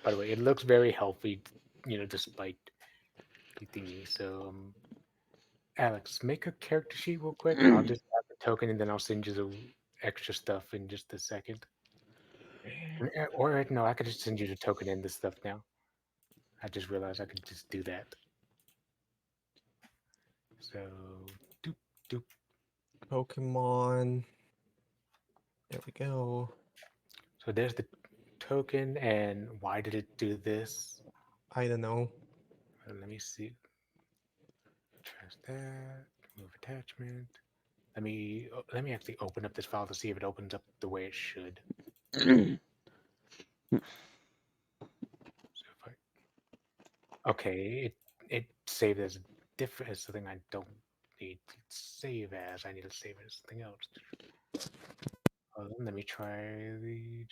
A: by the way, it looks very healthy, despite the thingy. So, Alex, make a character sheet real quick. I'll just have the token and then I'll send you the extra stuff in just a second. Or no, I could just send you the token and the stuff now. I just realized I could just do that. So, doop, doop.
E: Pokemon. There we go.
A: So there's the token, and why did it do this?
E: I don't know.
A: Let me see. Trash that. Move attachment. Let me actually open up this file to see if it opens up the way it should. So if okay, it saved as different as something I don't need to save as. I need to save it as something else. Hold on, let me try the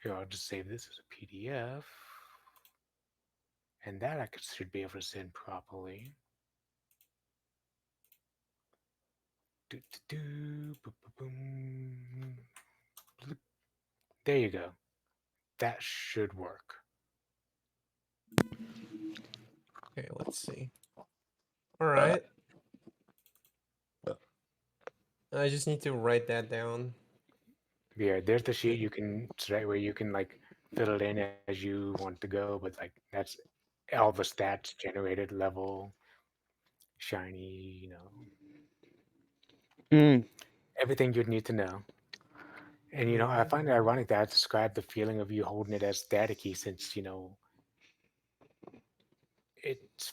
A: Here, I'll just save this as a PDF. And that should be able to send properly. Boom, boom, boom. There you go. That should work.
E: Okay, let's see. All right. I just need to write that down.
A: Yeah, there's the sheet you can right where you can like fill it in as you want to go, but like that's all the stats generated, level, shiny, everything you'd need to know. And I find it ironic that I described the feeling of you holding it as staticky since it's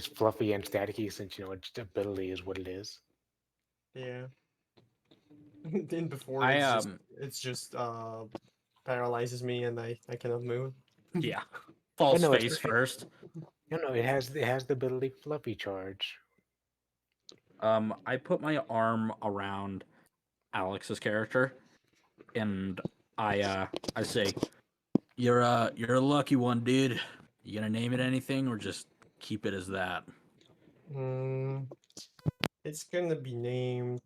A: fluffy and staticky since its ability is what it is.
E: Yeah. Then before
G: I
E: it's just paralyzes me and I cannot move.
G: yeah. False
A: no, it's
G: face
A: okay.
G: first.
A: No, it has the ability fluffy charge.
G: I put my arm around Alex's character, and I say, "You're a lucky one, dude. You gonna name it anything, or just keep it as that?"
E: It's gonna be named.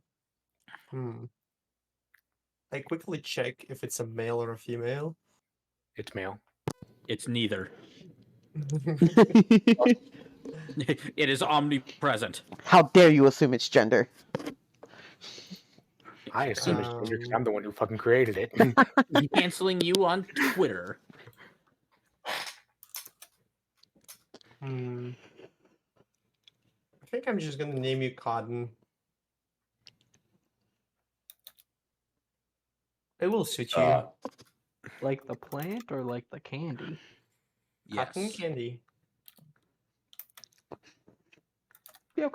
E: I quickly check if it's a male or a female.
A: It's male.
G: It's neither. It is omnipresent.
B: How dare you assume it's gender?
A: I assume it's gender because I'm the one who fucking created it.
G: Canceling you on Twitter.
E: I think I'm just gonna name you Cotton. It will suit you.
D: Like the plant or like the candy?
E: Cotton
G: Yes.
E: candy.
D: Yeah.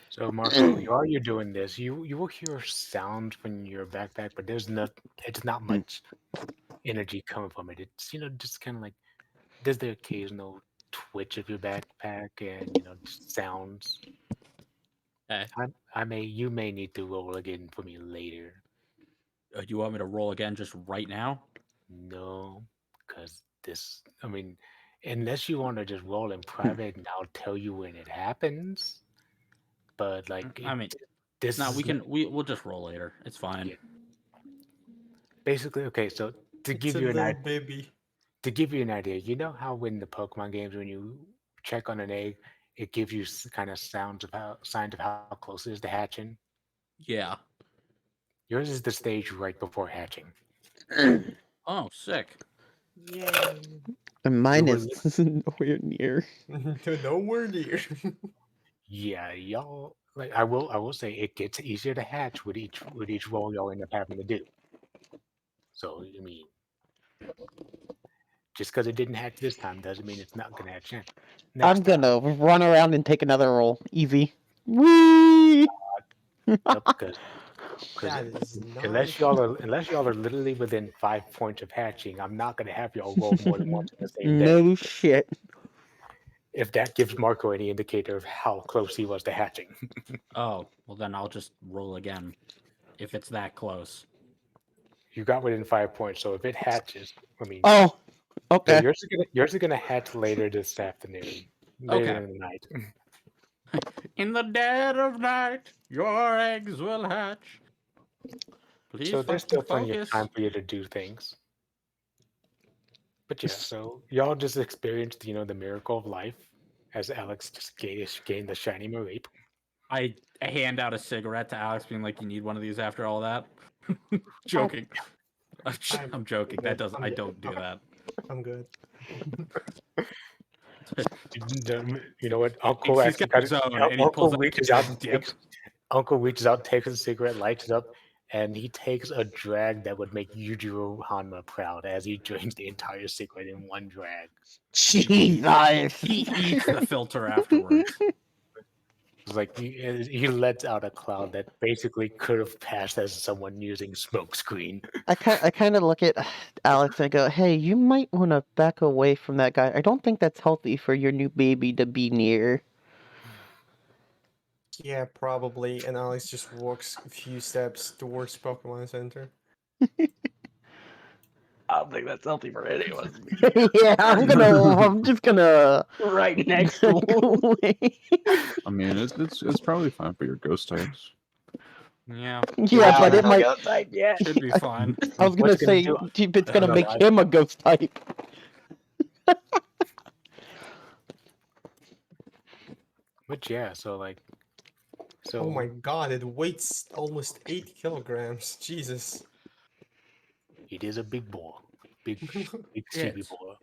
A: So Marco, while you're doing this, you will hear sounds from your backpack, but it's not much energy coming from it. It's just kind of like there's the occasional twitch of your backpack and just sounds.
G: Okay.
A: You may need to roll again for me later.
G: Do you want me to roll again just right now?
A: No, because unless you want to just roll in private and I'll tell you when it happens. But this
G: No,
A: is
G: we'll just roll later. It's fine.
A: Yeah. Basically, okay, so to
E: It's
A: give
E: a
A: you an
E: little
A: idea,
E: baby.
A: you know how in the Pokemon games when you check on an egg, it gives you kind of signs of how close it is to hatching.
G: Yeah.
A: Yours is the stage right before hatching.
G: Oh, sick.
E: Yay.
B: And mine
A: were
B: is nowhere near.
E: Nowhere near.
A: Yeah, y'all. Like I will say it gets easier to hatch with each roll y'all end up having to do. So I mean, just because it didn't hatch this time doesn't mean it's not gonna hatch next
B: I'm
A: time.
B: gonna run around and take another roll. Easy. Whee!
A: Yep, because
E: That is not.
A: unless y'all are literally within 5 points of hatching, I'm not gonna have y'all roll more than once in the same day.
B: No shit.
A: If that gives Marco any indicator of how close he was to hatching.
G: Oh, well then I'll just roll again. If it's that close.
A: You got within 5 points, so if it hatches, I mean,
B: Oh,
A: so
B: okay.
A: yours is gonna hatch later this afternoon, later
G: Okay.
A: in the night.
G: In the dead of night, your eggs will hatch. Please
A: So there's still
G: fucking
A: plenty of
G: focus.
A: time for you to do things. But yeah, so y'all just experienced, the miracle of life as Alex just gained the shiny Mareep.
G: I hand out a cigarette to Alex, being like, "You need one of these after all that." Joking. I'm joking. That doesn't. I don't do that.
E: I'm good.
A: You know what? Uncle
G: He's
A: actually
G: got his own, and he pulls
A: Uncle
G: out
A: reaches
G: a
A: out and
G: dip.
A: Uncle reaches out, takes a cigarette, lights it up, and he takes a drag that would make Yujiro Hanma proud as he drains the entire cigarette in one drag.
B: Jesus.
G: He eats the filter afterwards.
A: It's like he lets out a cloud that basically could have passed as someone using smokescreen.
B: I kind of look at Alex and I go, "Hey, you might want to back away from that guy. I don't think that's healthy for your new baby to be near."
E: Yeah, probably. And Alex just walks a few steps towards Pokemon Center.
D: I don't think that's healthy for anyone.
B: Yeah, I'm just gonna
D: Right next to
B: back
D: him.
B: away.
C: I mean, it's probably fine for your ghost types.
G: Yeah,
B: Yeah, but it might.
D: Outside yet.
G: should be fine.
B: I was gonna
A: What's it gonna
B: say
A: do?
B: it's gonna
A: No,
B: make
A: I-
B: him a ghost type.
A: But yeah, so
E: Oh my god, it weighs almost 8 kilograms. Jesus.
A: it is a big boy, big CB
G: Yes.
A: boy.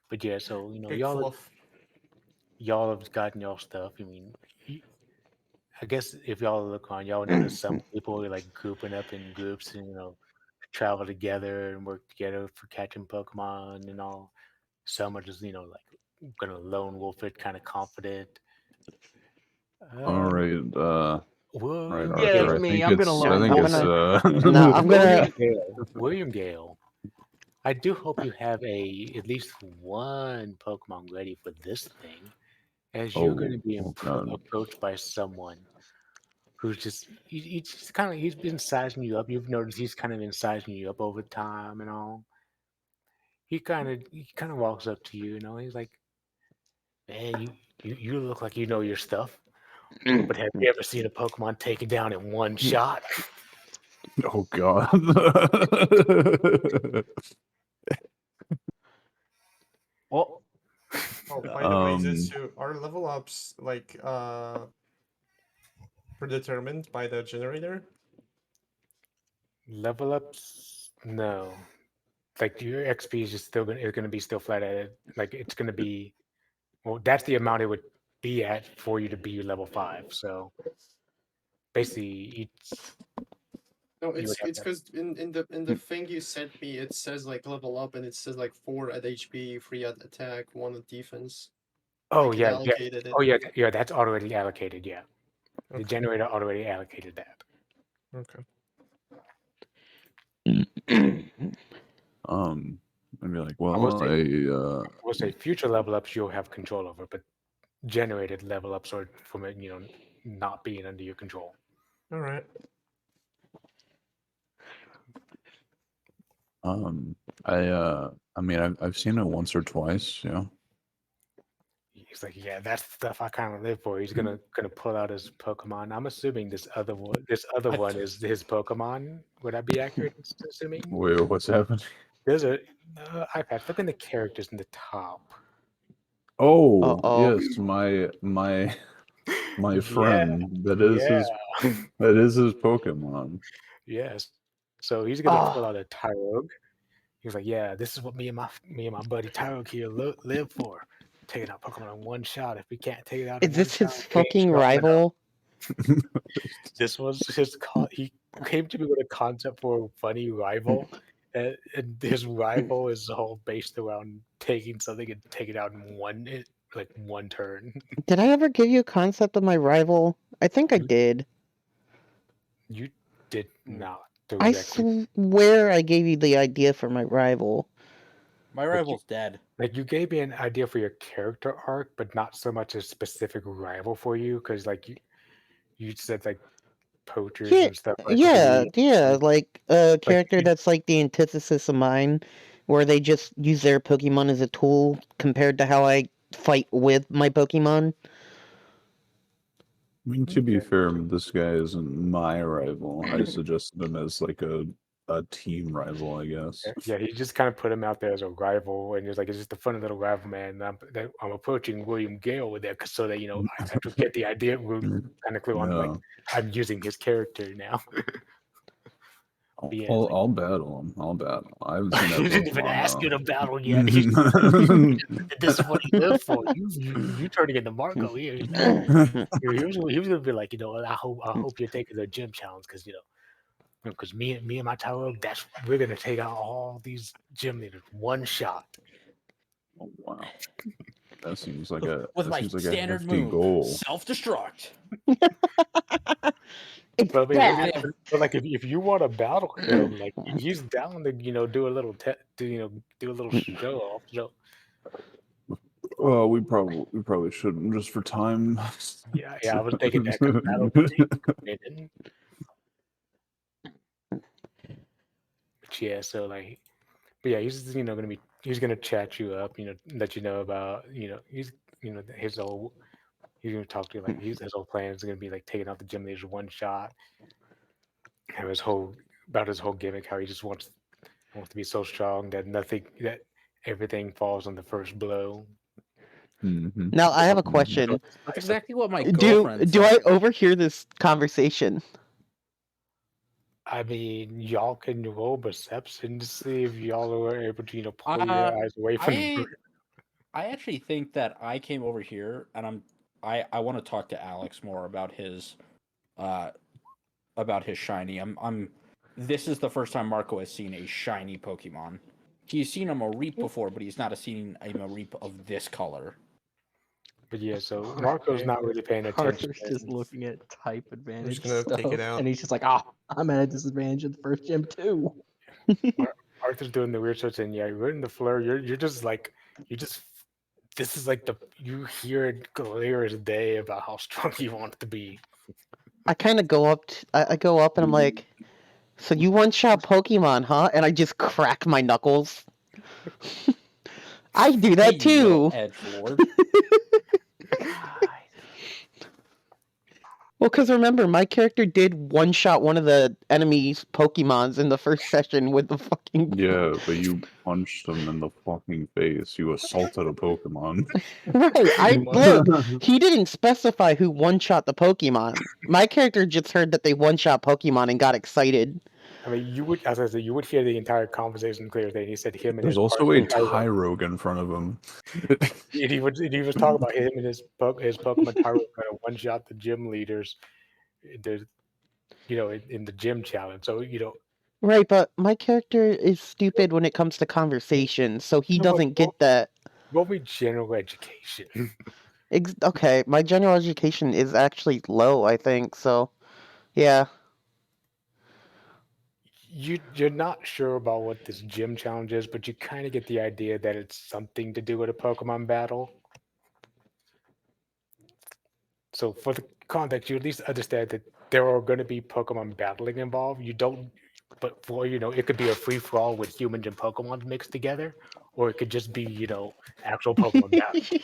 A: But yeah, so
E: Big fluff.
A: y'all have gotten y'all stuff. I mean, I guess if y'all look on, y'all notice some people are like grouping up in groups and travel together and work together for catching Pokemon and all. Some are just like gonna lone wolf it, kind of confident.
C: All right,
A: Whoa,
C: right,
D: Yeah,
C: Arthur.
D: that's
C: I
D: me.
C: think
D: I'm gonna
C: it's. I
D: lone
C: think
B: wolf.
C: it's.
B: No, I'm gonna.
A: William Gale. I do hope you have at least one Pokemon ready for this thing, as you're going to be
C: Oh, God.
A: approached by someone who's he's been sizing you up. You've noticed he's kind of been sizing you up over time and all. He kind of walks up to you, he's like, "Man, you look like you know your stuff. But have you ever seen a Pokemon taken down in one shot?"
C: Oh God.
D: Oh,
E: Oh, by the way, Zetsu, are level ups predetermined by the generator?
A: Level ups? No. Like your XP is just still gonna be still flat at it. Like it's gonna be that's the amount it would be at for you to be your level 5. So basically
E: No,
A: you would have
E: it's
A: to-
E: because in the thing you sent me, it says like level up, and it says like 4 at HP, 3 at attack, 1 at defense.
A: Oh
E: Like, it
A: yeah,
E: allocated it.
A: Oh yeah, that's already allocated, yeah. The
E: Okay.
A: generator already allocated that.
E: Okay.
C: I'd be like,
A: will
C: well,
A: We'll say future level ups you'll have control over, but generated level ups are from it, not being under your control.
E: All right.
C: I mean, I've seen it once or twice, yeah.
A: He's like, yeah, that's the stuff I kind of live for. He's gonna pull out his Pokemon. I'm assuming this other one is his Pokemon. Would I be accurate in assuming?
C: Wait, what's happening?
A: There's a iPad. Look in the characters in the top.
C: Oh,
B: Uh-oh.
C: yes, my
A: Yeah,
C: friend. That is his Pokemon.
A: Yes. So he's gonna pull out a Tyrogue. He was like, "Yeah, this is what me and my buddy Tyro here live for. Taking out Pokemon in one shot. If we can't take it out in
B: Is
A: one
B: this
A: shot,
B: his
A: we ain't
B: fucking
A: sharpening up."
B: rival?
A: This was his. He came to me with a concept for a funny rival, and his rival is all based around taking something and taking it out in one turn.
B: Did I ever give you a concept of my rival? I think I did.
A: You did not
B: I
A: directly.
B: swear I gave you the idea for my rival.
G: My rival's dead.
A: Like you gave me an idea for your character arc, but not so much a specific rival for you, because like you said like poachers
B: Yeah,
A: and stuff like
B: yeah,
A: would be
B: like a
A: like
B: character that's like the antithesis of mine, where they just use their Pokemon as a tool compared to how I fight with my Pokemon.
C: I mean, to be fair, this guy isn't my rival. I suggested him as like a team rival, I guess.
A: Yeah, he just kind of put him out there as a rival, and he was like, "It's just a funny little rival, man." I'm approaching William Gale with that, so that I actually get the idea. We're kind of clear on like
C: Yeah.
A: I'm using his character now.
C: I'll,
A: Yeah,
C: I'll,
A: it's like-
C: I'll battle him. I'll battle. I haven't seen that
A: He didn't even
C: Pokemon,
A: ask you
C: though.
A: to battle yet. This is what he lives for. You turning into Marco here. He was gonna be like, I hope you're taking the gym challenge because me and my Tyro, we're gonna take out all these gym leaders one shot.
C: Oh, wow. That seems like a
G: With
C: that
G: my
C: seems like a
G: standard
C: hefty
G: move,
C: goal.
G: self-destruct.
B: It's
A: But, I mean,
B: bad.
A: but like if you want to battle him, like he's down to do a little do a little show off.
C: Well, we probably shouldn't just for time.
A: Yeah, I was thinking that 'cause battle didn't. But yeah, so like, but yeah, he's he's gonna chat you up, let you know about he's his whole he's gonna talk to you like his whole plan is gonna be like taking out the gym leaders one shot. And his whole gimmick, how he just wants to be so strong that everything falls on the first blow.
C: Mhm.
B: Now I have a question.
G: That's exactly what my
B: Do
G: girlfriend
B: I
G: said.
B: overhear this conversation?
A: I mean, y'all can roll perception to see if y'all are able to, pull your eyes away from
G: I actually think that I came over here and I want to talk to Alex more about his shiny. This is the first time Marco has seen a shiny Pokemon. He's seen a Mareep before, but he's not seen a Mareep of this color.
A: But yeah, so Marco's not really paying attention.
D: Arthur's just looking at type advantage
E: gonna
D: stuff,
E: take it out.
D: and he's just like, I'm at a disadvantage in the first gym too.
A: Arthur's doing the weird search, and yeah, you're in the flare. You're just like this is like you hear it clear as day about how strong you want it to be.
B: I kind of go up. I go up and I'm like, "So you one-shot Pokemon, huh?" And I just crack my knuckles. I do that too.
G: Edgelord.
B: Well, because remember, my character did one-shot one of the enemy's Pokemons in the first session with the fucking...
C: Yeah, but you punched him in the fucking face. You assaulted a Pokemon.
B: Right, look, he didn't specify who one-shot the Pokemon. My character just heard that they one-shot Pokemon and got excited.
A: I mean, as I said, you would hear the entire conversation clear thing. He said him and
C: There's
A: his
C: also a
A: partner,
C: Tyrogue in front of him.
A: And he was talking about him and his Pokemon Tyro going to one shot the gym leaders, in the gym challenge. So
B: Right, but my character is stupid when it comes to conversation, so he doesn't get that.
A: roll me general education.
B: Okay, my general education is actually low, I think. So, yeah.
A: You're not sure about what this gym challenge is, but you kind of get the idea that it's something to do with a Pokemon battle. So for the context, you at least understand that there are going to be Pokemon battling involved. You don't, but it could be a free for all with humans and Pokemon mixed together, or it could just be actual Pokemon battle.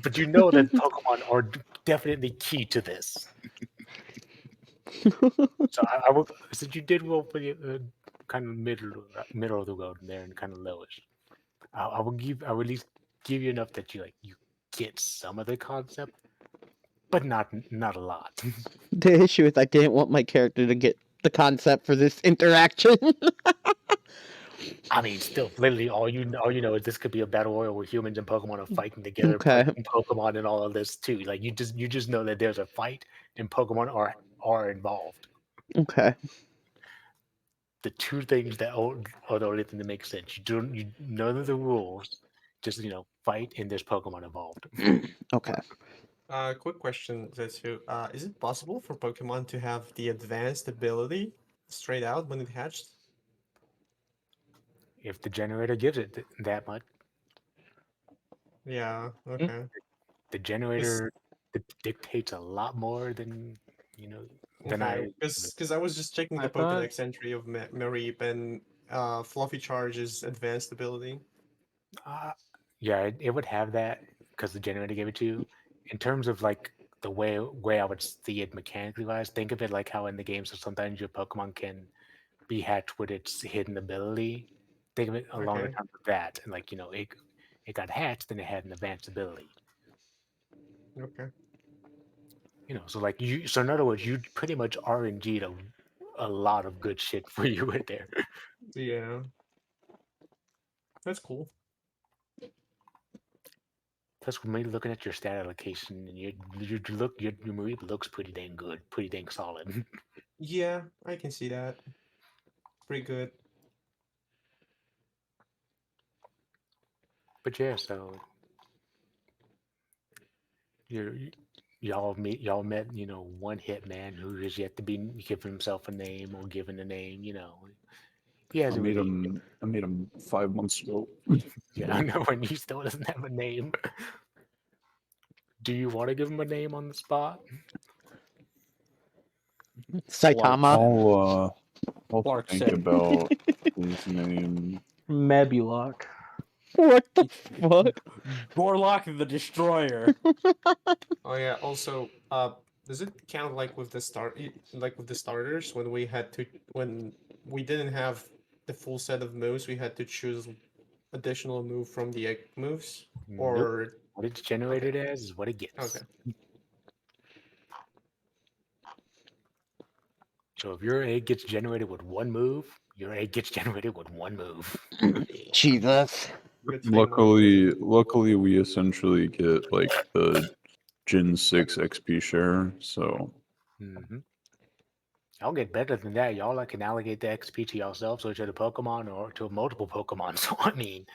A: But you know that Pokemon are definitely key to this. So I will, since you did roll for the kind of middle of the road there and kind of lowish, I will at least give you enough that you get some of the concept, but not a lot.
B: The issue is I didn't want my character to get the concept for this interaction.
A: I mean, still, literally, all you know is this could be a battle royal where humans and Pokemon are fighting together,
B: Okay.
A: fighting Pokemon and all of this too. Like you just know that there's a fight and Pokemon are involved.
B: Okay.
A: The two things that are the only thing that makes sense. You none of the rules, just fight and there's Pokemon involved.
B: Okay.
E: Quick question, Zetsu. Is it possible for Pokemon to have the advanced ability straight out when it hatched?
A: If the generator gives it that much,
E: Yeah. Okay.
A: the generator dictates a lot more than than
E: Okay. Because I was just checking the
H: I thought-
E: Pokedex entry of Mareep and Fluffy Charge's advanced ability.
A: Yeah, it would have that because the generator gave it to you. In terms of like the way I would see it mechanically wise, think of it like how in the game, so sometimes your Pokemon can be hatched with its hidden ability. Think of it along the
E: Okay.
A: terms of that, and like it got hatched and it had an advanced ability.
E: Okay.
A: So like so in other words, you pretty much RNG'd a lot of good shit for you right there.
E: Yeah. That's cool.
A: Plus, when you're looking at your stat allocation, and your Mareep looks pretty dang good, pretty dang solid.
E: Yeah, I can see that. Pretty good.
A: But yeah, so y'all met one hitman who has yet to be given himself a name or given a name. He
C: I
A: hasn't
C: made
A: really.
C: him 5 months ago.
A: Yeah, I know, and he still doesn't have a name. Do you want to give him a name on the spot?
B: Saitama.
C: I'll
G: Clark
C: think
G: said.
C: about his name.
D: Mebulok.
B: What the fuck?
G: Gorlock the Destroyer.
E: Oh yeah. Also, does it count like with the starters when we didn't have the full set of moves, we had to choose additional move from the egg moves,
A: Nope.
E: or
A: What it's generated as is what it gets.
E: okay.
A: So if your egg gets generated with one move, your egg gets generated with one move.
B: Jesus.
E: Good thing, Mark.
C: Luckily, we essentially get like the Gen 6 XP share. So
A: Mm-hmm. Y'all get better than that. Y'all like can allocate the XP to yourselves or to the Pokemon or to multiple Pokemon. So I mean,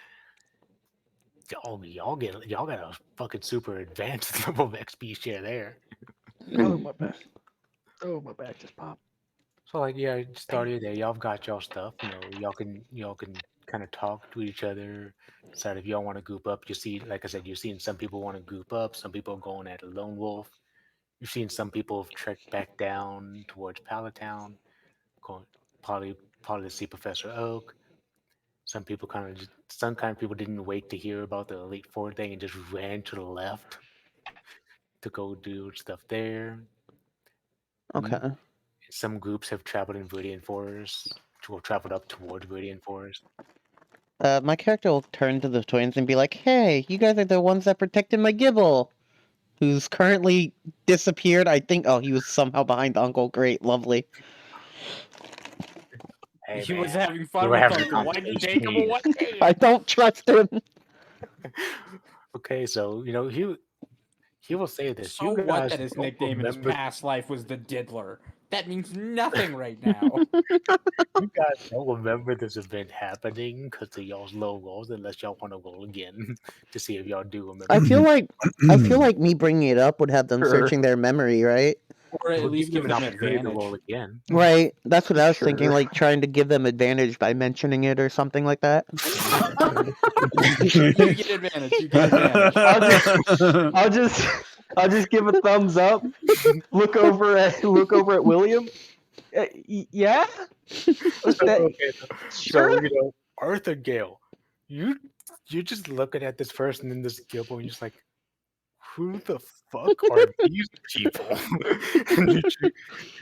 A: y'all got a fucking super advanced level of XP share there.
D: Oh my back. Oh my back just popped.
A: So like yeah, started there. Y'all got y'all stuff. Y'all can kind of talk to each other. Decide if y'all want to group up. You see, like I said, you're seeing some people want to group up. Some people are going at a lone wolf. You're seeing some people have trekked back down towards Palatown, going probably to see Professor Oak. Some people some kind of people didn't wait to hear about the Elite Four thing and just ran to the left to go do stuff there.
B: Okay.
A: Some groups have traveled in Viridian Forest, traveled up towards Viridian Forest.
B: My character will turn to the twins and be like, "Hey, you guys are the ones that protected my Gibble, who's currently disappeared. I think. Oh, he was somehow behind Uncle. Great, lovely.
A: Hey,
G: He
A: man,
G: was having fun
A: we were
G: with
A: having a
G: Uncle. Why'd you
A: conversation,
G: take him away?
B: I don't trust him."
A: Okay, so he will say this.
G: So
A: you
G: what
A: guys
G: that his
A: don't
G: nickname in his
A: remember-
G: past life was the Diddler? That means nothing right now.
A: You guys don't remember this event happening because of y'all's low rolls, unless y'all want to roll again to see if y'all do remember.
B: I feel like me bringing it up would have them
D: Sure.
B: searching their memory, right?
G: Or at
A: We'll
G: least give
A: an
G: them
A: opportunity to
G: advantage.
A: roll again.
B: Right. That's what I was thinking.
D: Sure.
B: Like trying to give them advantage by mentioning it or something like that.
G: You get advantage. You get advantage.
D: I'll just give a thumbs up. Look over at William. Yeah. Was that
A: Okay,
D: sure?
A: so Arthur Gale, you're just looking at this person in this Gibble and you're just like, who the fuck are these people? And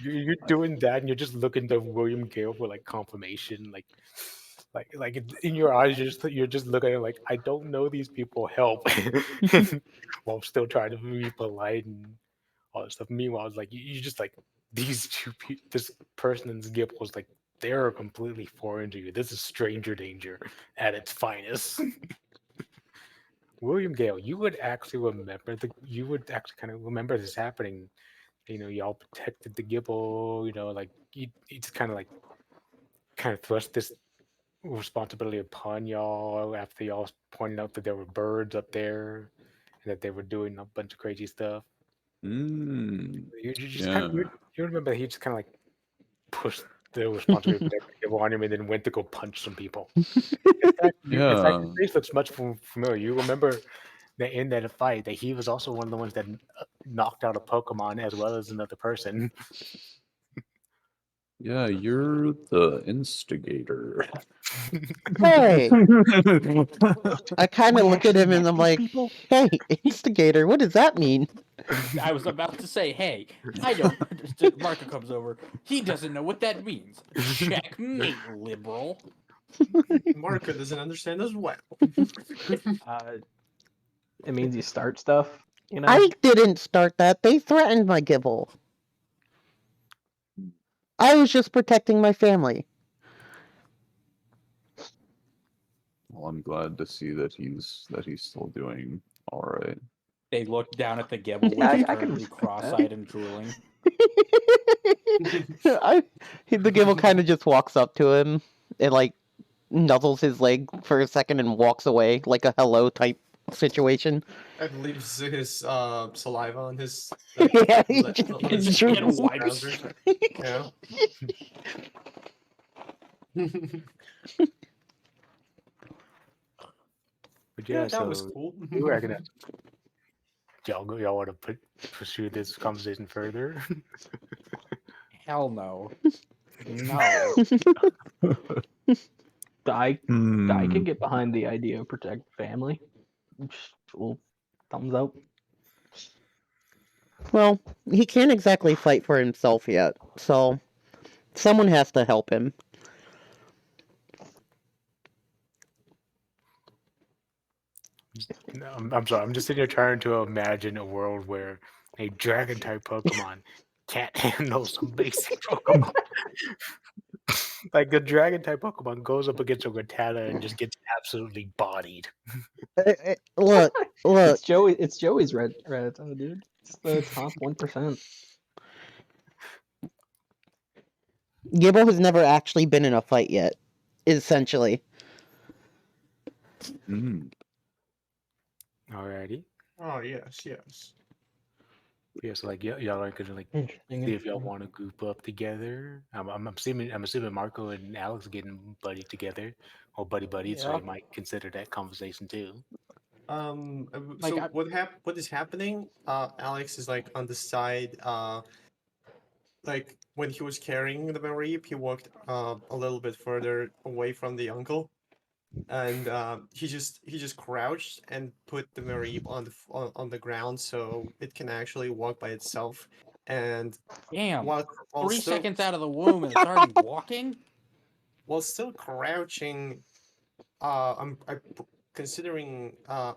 A: you're doing that and you're just looking to William Gale for like confirmation, like in your eyes you're just looking at it like, I don't know these people, help. While still trying to be polite and all that stuff. Meanwhile, it's like you just like these two people, this person in this Gibble was like they're completely foreign to you. This is stranger danger at its finest. William Gale, you would actually remember you would actually kind of remember this happening. Y'all protected the Gibble. Like you just kind of thrust this responsibility upon y'all after y'all pointed out that there were birds up there and that they were doing a bunch of crazy stuff.
C: Mm,
A: You just
C: yeah.
A: you remember he just kind of like pushed the responsibility for the Gibble on him and then went to go punch some people. In fact,
C: Yeah.
A: your face looks much familiar. You remember that in that fight that he was also one of the ones that knocked out a Pokemon as well as another person.
C: Yeah, you're the instigator.
B: Hey, I kind of look at him and I'm like, hey, instigator, what does that mean?
G: I was about to say, hey, I don't understand. Marco comes over. He doesn't know what that means. Checkmate, liberal.
E: Marco doesn't understand as well.
D: It means you start stuff, you know.
B: I didn't start that. They threatened my Gibble. I was just protecting my family.
C: Well, I'm glad to see that he's still doing all right.
G: They look down at the Gibble, which
D: Yeah,
G: is
D: I can
G: currently
D: respect that.
G: cross-eyed and drooling.
B: The Gibble kind of just walks up to him and like nuzzles his leg for a second and walks away like a hello type situation.
E: And leaves his saliva on his
B: Yeah, he
E: on
B: just
E: his
B: drools.
E: trousers. Yeah.
A: But
E: Yeah,
A: yeah,
E: that was
A: so
E: cool.
A: you reckon that y'all want to pursue this conversation further?
G: Hell no. No.
D: I
C: Hmm.
D: can get behind the idea of protect family. Just a little thumbs up.
B: Well, he can't exactly fight for himself yet, so someone has to help him.
A: No, I'm sorry. I'm just sitting here trying to imagine a world where a dragon type Pokemon can't handle some basic Pokemon. Like the dragon type Pokemon goes up against a Rattata and just gets absolutely bodied.
B: Look,
D: It's Joey's Rattata, dude. It's the top 1%.
B: Gibble has never actually been in a fight yet, essentially.
C: Mm.
A: Alrighty.
E: Oh yes, yes.
A: Yeah, so like y'all are gonna like
D: Interesting.
A: see if y'all want to group up together. I'm assuming Marco and Alex are getting buddy together or buddy, so
G: Yeah.
A: you might consider that conversation too.
G: Like,
E: So what is happening? Alex is like on the side. Like when he was carrying the Mareep, he walked a little bit further away from the uncle, and he just crouched and put the Mareep on the ground so it can actually walk by itself. And
G: damn.
E: while
G: 3
E: still
G: seconds out of the womb and it's already walking?
E: while still crouching, considering I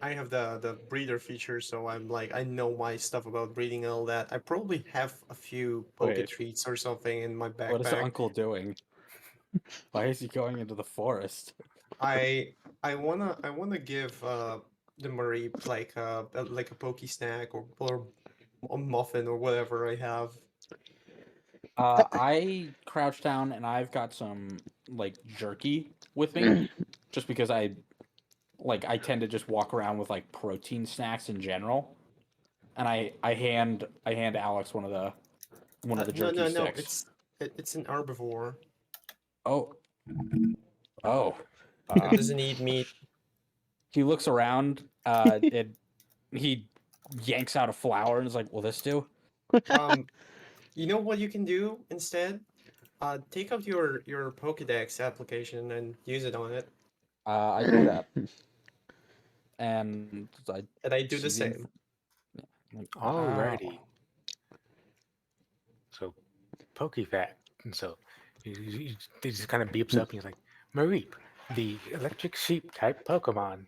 E: have the breeder feature, so I'm like I know my stuff about breeding and all that. I probably have a few poke
G: Wait.
E: treats or something in my
G: What is
E: backpack.
G: Uncle doing? Why is he going into the forest?
E: I wanna give the Marie like a pokey snack or a muffin or whatever I have.
G: I crouch down and I've got some like jerky with me, just because I tend to just walk around with like protein snacks in general, and I hand Alex one of the
E: No,
G: jerky
E: no,
G: sticks.
E: it's an herbivore.
G: Oh, oh.
E: It doesn't eat meat.
G: He looks around. And he yanks out a flower and is like, "Will this do?"
E: You know what you can do instead? Take out your Pokédex application and use it on it.
G: I do that, and
E: I do the
G: see the
E: same.
A: Alrighty. So, PokeFact. And so, he just kind of beeps up and he's like, Mareep, the electric sheep type Pokemon.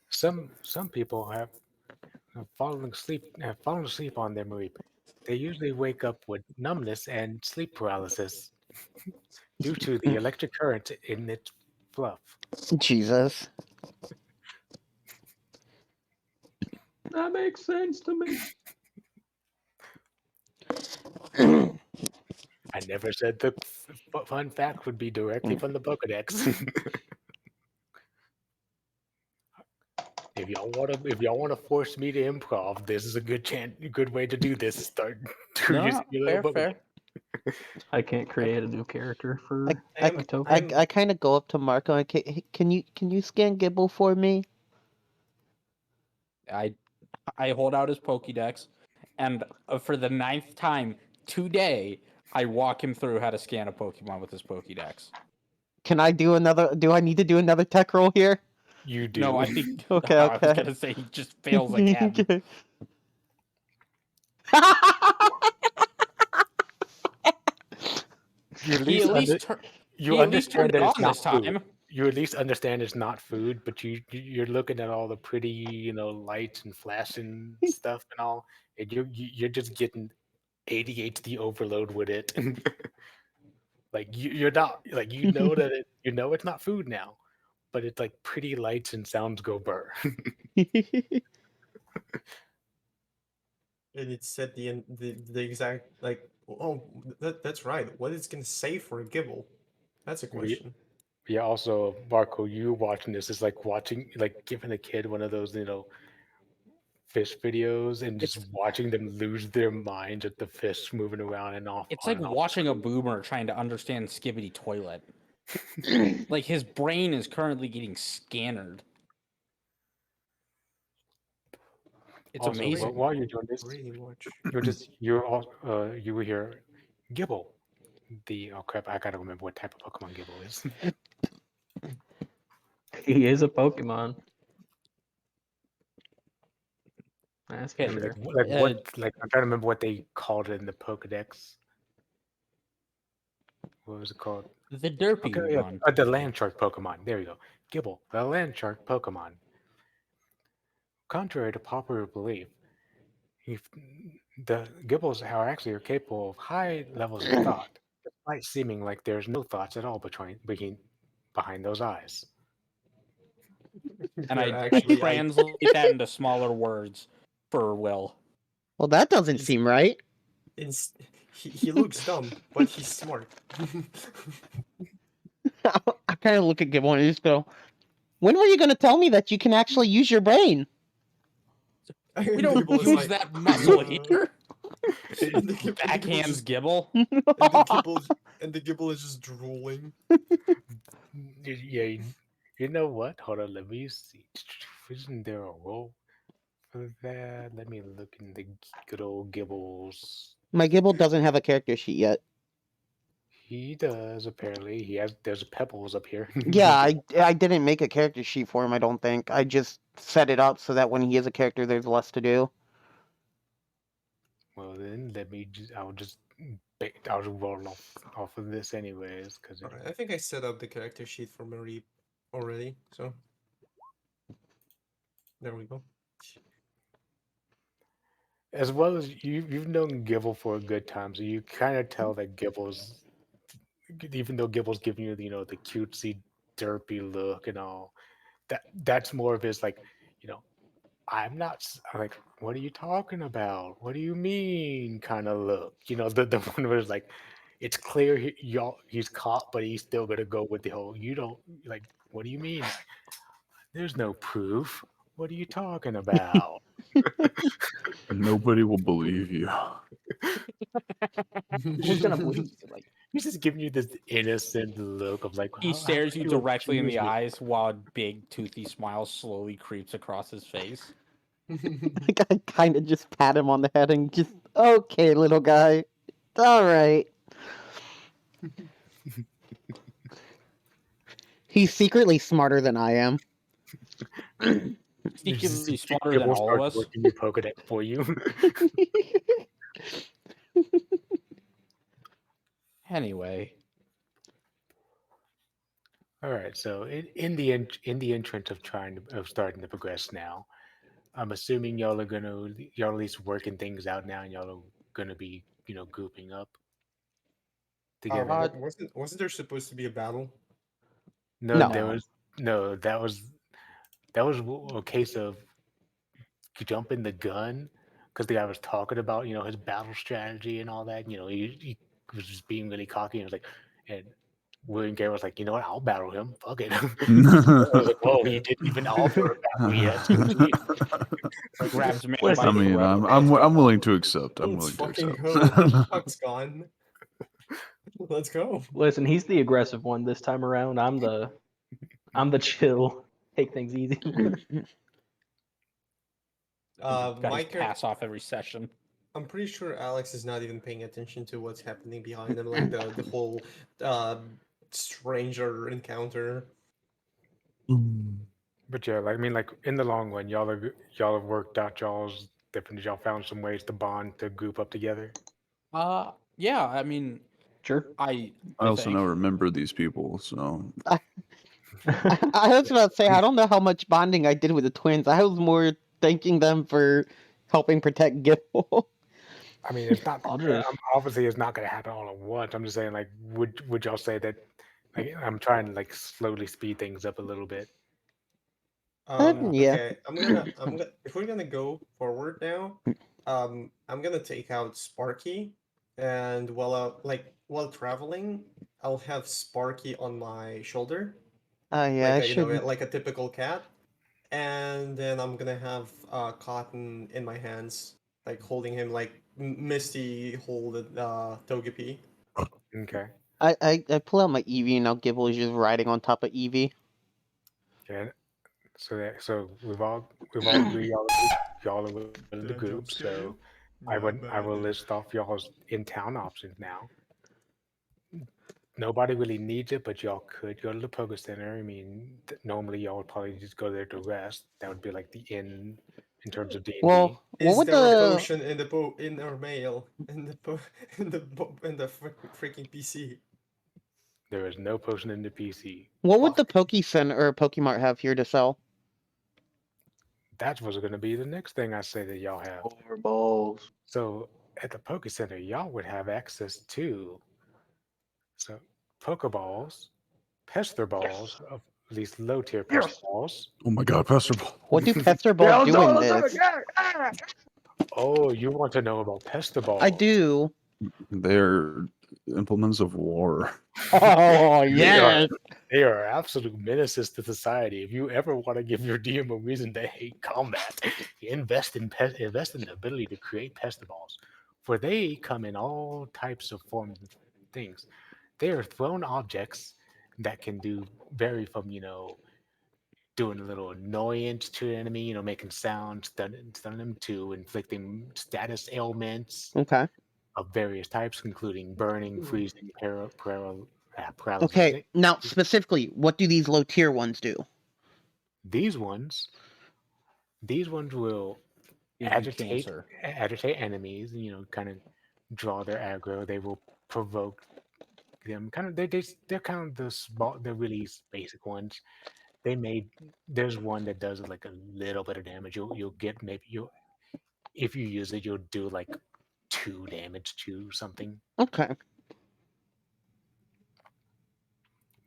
A: Some people have fallen asleep on their Mareep. They usually wake up with numbness and sleep paralysis due to the electric current in its fluff.
B: Jesus.
D: That makes sense to me.
A: I never said the fun fact would be directly from the Pokedex. If y'all wanna force me to improv, this is a good way to do this. Start
G: No,
A: using your little
G: fair,
A: Pokedex.
G: fair.
D: I can't create a new character for
B: I,
E: am-
D: my token.
B: I kind of go up to Marco and can you scan Gibble for me?
G: I hold out his Pokédex, and for the 9th time today, I walk him through how to scan a Pokemon with his Pokédex.
B: Can I do another? Do I need to do another tech roll here?
A: You do.
G: No, I think
B: Okay,
G: I was
B: okay.
G: gonna say he just fails again.
B: Okay.
A: You at
G: He
A: least
G: at least
A: you
G: he at least
A: understand
G: turned
A: that
G: it
A: it's
G: on
A: not
G: this
A: food.
G: time.
A: You at least understand it's not food, but you're looking at all the pretty, lights and flashing stuff and all, and you're just getting ADHD overload with it. Like you're not like that it's not food now, but it's like pretty lights and sounds go burr.
E: And it said the exact like. Oh, that's right. What is gonna say for a Gibble? That's a question.
A: Yeah, also Marco, you watching this is like giving a kid one of those, fish videos and just watching them lose their minds at the fish moving around and off.
G: It's
A: on
G: like
A: and off
G: watching a
A: screen.
G: boomer trying to understand Skibbity Toilet. Like his brain is currently getting scanned. It's
A: Also,
G: amazing.
A: while you're doing this,
E: Really much.
A: you were here, Gibble. Oh crap! I gotta remember what type of Pokemon Gibble is.
D: He is a Pokemon. That's for
G: Okay,
D: sure.
A: I'm trying to remember what they called it in the Pokedex. What was it called?
G: the Derpy
A: Okay, yeah,
G: one.
A: the land shark Pokemon. There you go. Gibble, the land shark Pokemon. Contrary to popular belief, the Gibbles are capable of high levels of thought, despite seeming like there's no thoughts at all behind those eyes.
G: And
E: They're
G: I
E: actually
G: translate that into smaller words for Will.
B: Well, that doesn't seem right.
E: he looks dumb, but he's smart.
B: I kind of look at Gibble and just go, "When were you going to tell me that you can actually use your brain?"
G: We don't
E: Gibble is
G: use
E: like,
G: that muscle
E: "Uh,"
G: here.
E: and the Gibble
G: Backhands
E: just-
G: Gibble.
E: and the Gibble is just drooling.
A: Yeah, you know what? Hold on, let me see. Isn't there a role for that? Let me look in the good old Gibbles.
B: My Gibble doesn't have a character sheet yet.
A: He does apparently. There's pebbles up here.
B: Yeah, I didn't make a character sheet for him, I don't think. I just set it up so that when he is a character, there's less to do.
A: Well then, I'll just roll off of this anyways, because
E: Alright, I think I set up the character sheet for Marie already, so there we go.
A: as well as you've known Gibble for a good time, so you kind of tell that Gibble's, even though Gibble's giving you the cutesy derpy look and all, that's more of his like, I'm not like, what are you talking about? What do you mean? Kind of look, the one where it's like, it's clear he's caught, but he's still gonna go with the whole, you don't like, what do you mean? There's no proof. What are you talking about?
C: Nobody will believe you.
B: Who's gonna believe you? Like,
A: He's just giving you this innocent look of like,
G: He
A: how
G: stares
A: could
G: you directly in
A: accuse
G: the
A: me?
G: eyes while a big toothy smile slowly creeps across his face.
B: I kind of just pat him on the head and just, okay, little guy. All right. He's secretly smarter than I am.
G: He can be smarter
A: Gibble
G: than all of
A: starts
G: us.
A: working your Pokedex for you.
G: Anyway,
A: All right, so in the entrance of starting to progress now, I'm assuming y'all at least working things out now, and y'all are gonna be grouping up. together.
E: Wasn't there supposed to be a battle?
A: No,
B: No.
A: there was no. That was a case of jumping the gun because the guy was talking about his battle strategy and all that. He was just being really cocky and was like, and William Gary was like, you know what, I'll battle him. Fuck it. I was like, whoa, you didn't even offer a battle yet.
G: Like grabs me.
D: Listen,
C: I mean, I'm willing to accept. I'm
E: Let's
C: willing to
E: fucking
C: accept.
E: go. The puck's gone. Let's go.
D: Listen, he's the aggressive one this time around. I'm the chill, take things easy.
G: Got his
E: Mike,
G: pass off every session.
E: I'm pretty sure Alex is not even paying attention to what's happening behind him, like the whole stranger encounter.
A: But yeah, like I mean, like in the long run, y'all have worked out y'all's different. Y'all found some ways to bond, to group up together.
G: Yeah, I mean,
D: Sure.
C: I also
G: think.
C: now remember these people, so
B: I was about to say, I don't know how much bonding I did with the twins. I was more thanking them for helping protect Gil.
A: I mean, it's not
D: I'll just-
A: obviously it's not going to happen all at once. I'm just saying, like, would y'all say that? Like, I'm trying to like slowly speed things up a little bit.
B: Yeah.
E: Okay, I'm gonna if we're gonna go forward now, I'm gonna take out Sparky, and while traveling, I'll have Sparky on my shoulder,
B: Yeah, I
E: like
B: should.
E: like a typical cat, and then I'm gonna have Cotton in my hands, like holding him like Misty hold Togepi.
A: Okay.
B: I pull out my Eevee and now Gibble is just riding on top of Eevee.
A: Yeah. So we've all agreed y'all are with the group. So I will list off y'all's in town options now. Nobody really needs it, but y'all could go to the Poké Center. I mean, normally y'all would probably just go there to rest. That would be like the inn in terms of D&D.
B: Well, what
E: Is
B: would
E: there a
B: the
E: potion in our mail in the freaking PC?
A: There is no potion in the PC.
B: what would the Poke Center or Pokemart have here to sell?
A: That was going to be the next thing I say that y'all have.
D: Balls.
A: So at the Poké Center, y'all would have access to Pokeballs, Pester Balls, of at least low tier Pester Balls.
C: oh my god, Pester Ball.
B: What do Pester Balls do in this?
A: Oh, you want to know about Pester Balls?
B: I do.
C: They're implements of war.
B: Oh yes.
A: They are absolute menaces to society. If you ever want to give your DM a reason to hate combat, invest in the ability to create Pester Balls, for they come in all types of forms and things. They are thrown objects that can vary from doing a little annoyance to an enemy, making sounds, stun them, to inflicting status ailments
B: Okay.
A: of various types, including burning, freezing, paralysis.
B: Okay. Now specifically, what do these low tier ones do?
A: These ones will agitate enemies, kind of draw their aggro. They will provoke them. They're kind of the really basic ones. There's one that does like a little bit of damage. You'll get if you use it, you'll do like 2 damage to something.
B: Okay.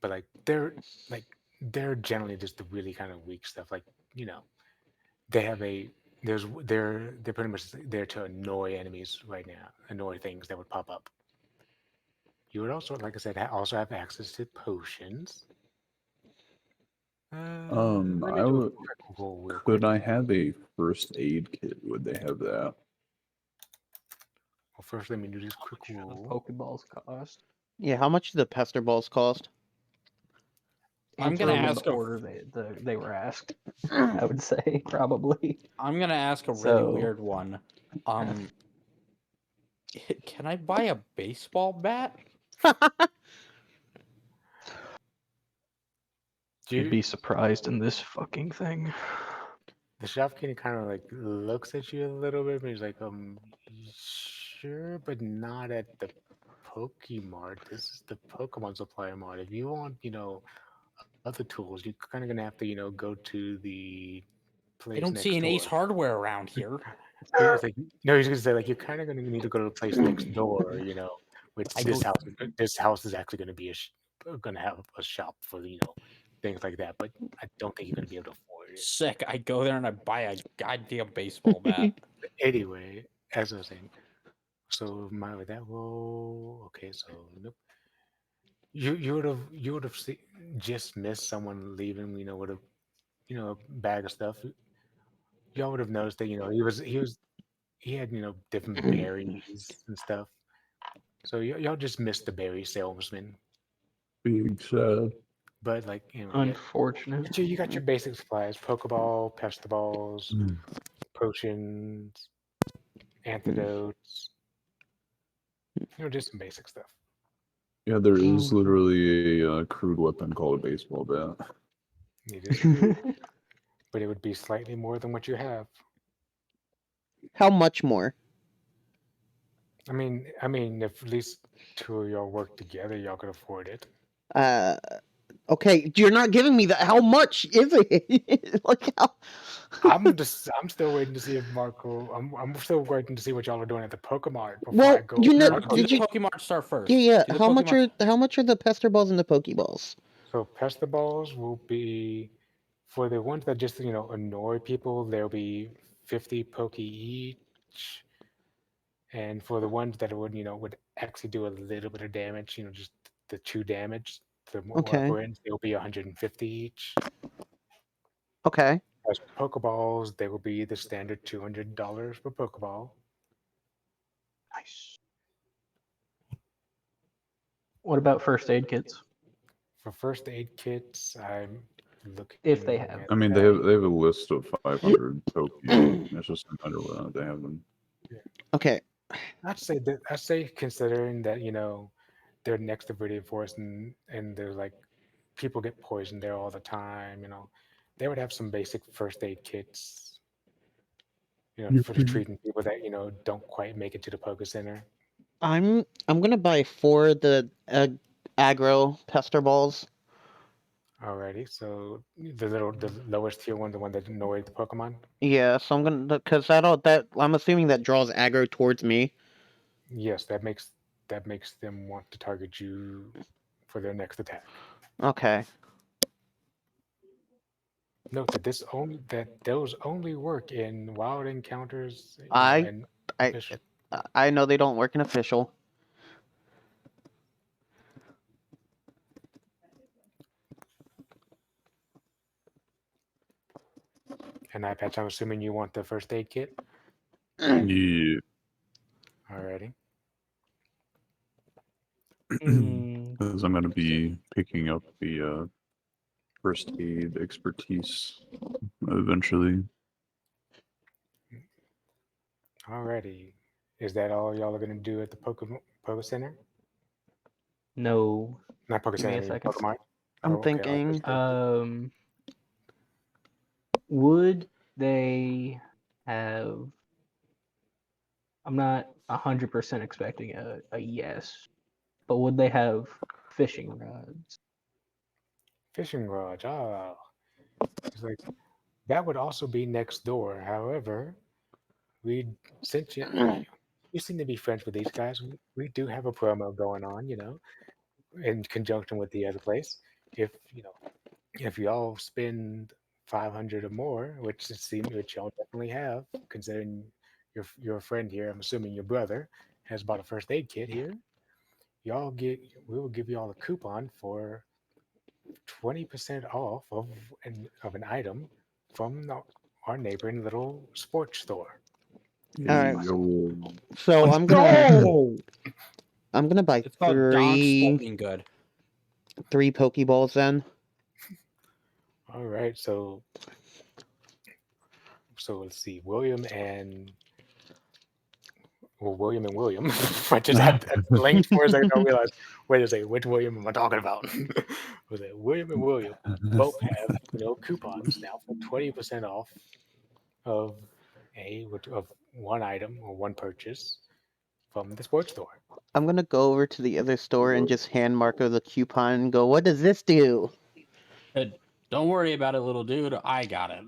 A: But they're generally just the really kind of weak stuff. Like, they have they're pretty much there to annoy enemies right now, annoy things that would pop up. You would also, like I said, also have access to potions. Let me
C: I
A: do a
C: would.
A: quick roll real
C: Could
A: quick.
C: I have a first aid kit? Would they have that?
A: Well, first, let me do this quick roll.
D: Pokeballs cost.
B: Yeah, how much do the Pester Balls cost?
G: I'm gonna
D: Answer them in
G: ask
D: the
G: a-
D: order they were asked. I would say probably.
G: I'm gonna ask a really
D: So-
G: weird one. Can I buy a baseball bat?
D: You'd be surprised in this fucking thing.
A: The shopkeeper kind of like looks at you a little bit, but he's like, sure, but not at the Pokemart. This is the Pokemon Supplier Mart. If you want, other tools, you're kind of gonna have to, go to the place.
G: I don't see an Ace Hardware around here.
A: He's like, no, he's gonna say like you're kind of gonna need to go to the place next door, Which
G: I
A: this house is actually going to be going to have a shop for things like that. But I don't think you're going to be able to afford it.
G: Sick. I go there and I buy a goddamn baseball bat.
A: Anyway, as I was saying, so my with that roll. Okay, so nope. You would have just missed someone leaving. With a bag of stuff. Y'all would have noticed that he had different berries and stuff. So y'all just missed the berry salesman.
C: Big sad.
A: But like
D: Unfortunate.
A: you got your basic supplies: Pokeball, Pestaballs, potions, antidotes. Just some basic stuff.
C: Yeah, there is
D: Okay.
C: literally a crude weapon called a baseball bat.
A: It is true, but it would be slightly more than what you have.
B: How much more?
A: I mean, if at least two of y'all work together, y'all could afford it.
B: Okay, you're not giving me that. How much is it? Like how?
A: I'm still waiting to see if Marco. I'm still waiting to see what y'all are doing at the Pokemon before
B: Well,
A: I go.
B: you know,
A: Marco.
G: Do
B: did
G: the
B: you?
G: Pokemon start first.
B: Yeah.
G: Do the
B: How much
G: Pokemon-
B: are the Pester Balls and the Pokeballs?
A: So Pestaballs will be for the ones that just annoy people. There'll be 50 Poke each, and for the ones that would actually do a little bit of damage, just the 2 damage, the more
B: Okay.
A: upper ends, they'll be 150 each.
B: Okay.
A: As for Pokeballs, they will be the standard $200 per Pokeball.
D: Nice. What about first aid kits?
A: For first aid kits, I'm looking
D: If they have.
A: at
C: I mean, they
A: that.
C: have a list of 500 Pokemon. It's just a matter of whether or not they have them.
B: Okay.
A: I'd say considering that they're next to Viridian Forest and there's like people get poisoned there all the time. They would have some basic first aid kits. For treating people that don't quite make it to the Poke Center.
B: I'm gonna buy 4 of the aggro Pester Balls.
A: Alrighty, so the lowest tier one, the one that annoyed the Pokemon.
B: Yeah, so I'm gonna because I'm assuming that draws aggro towards me.
A: Yes, that makes them want to target you for their next attack.
B: Okay.
A: Note that those only work in wild encounters,
B: I
A: and
B: I
A: official.
B: I know they don't work in official.
A: And I patch. I'm assuming you want the first aid kit.
C: Yeah.
A: Alrighty.
C: Because I'm going to be picking up the first aid expertise eventually.
A: Alrighty. Is that all y'all are gonna do at the Poke Center?
D: No.
A: Not Poke
D: Give me
A: Center.
D: a
A: I mean
D: second.
A: Pokemon.
B: I'm
A: Okay,
B: thinking.
D: Would they have? I'm not 100% expecting a yes, but would they have fishing rods?
A: Fishing rods. Oh, it's like that would also be next door. However, since you seem to be friends with these guys, we do have a promo going on. In conjunction with the other place. If y'all spend 500 or more, which y'all definitely have, considering your friend here, I'm assuming your brother has bought a first aid kit here. We will give you all a coupon for 20% off of an item from our neighboring little sports store.
B: All right.
C: Yo.
B: So I'm gonna buy
G: It's called Donk
B: 3
G: Sporting Good.
B: 3 Pokeballs then.
A: All right, so let's see, William and William. I just had blinked for a second. I realized, wait a second, which William am I talking about? Was it William and William both have coupons now for 20% off of one item or one purchase from the sports store.
B: I'm gonna go over to the other store and just hand Marco the coupon and go, "What does this do?"
G: Don't worry about it, little dude. I got it.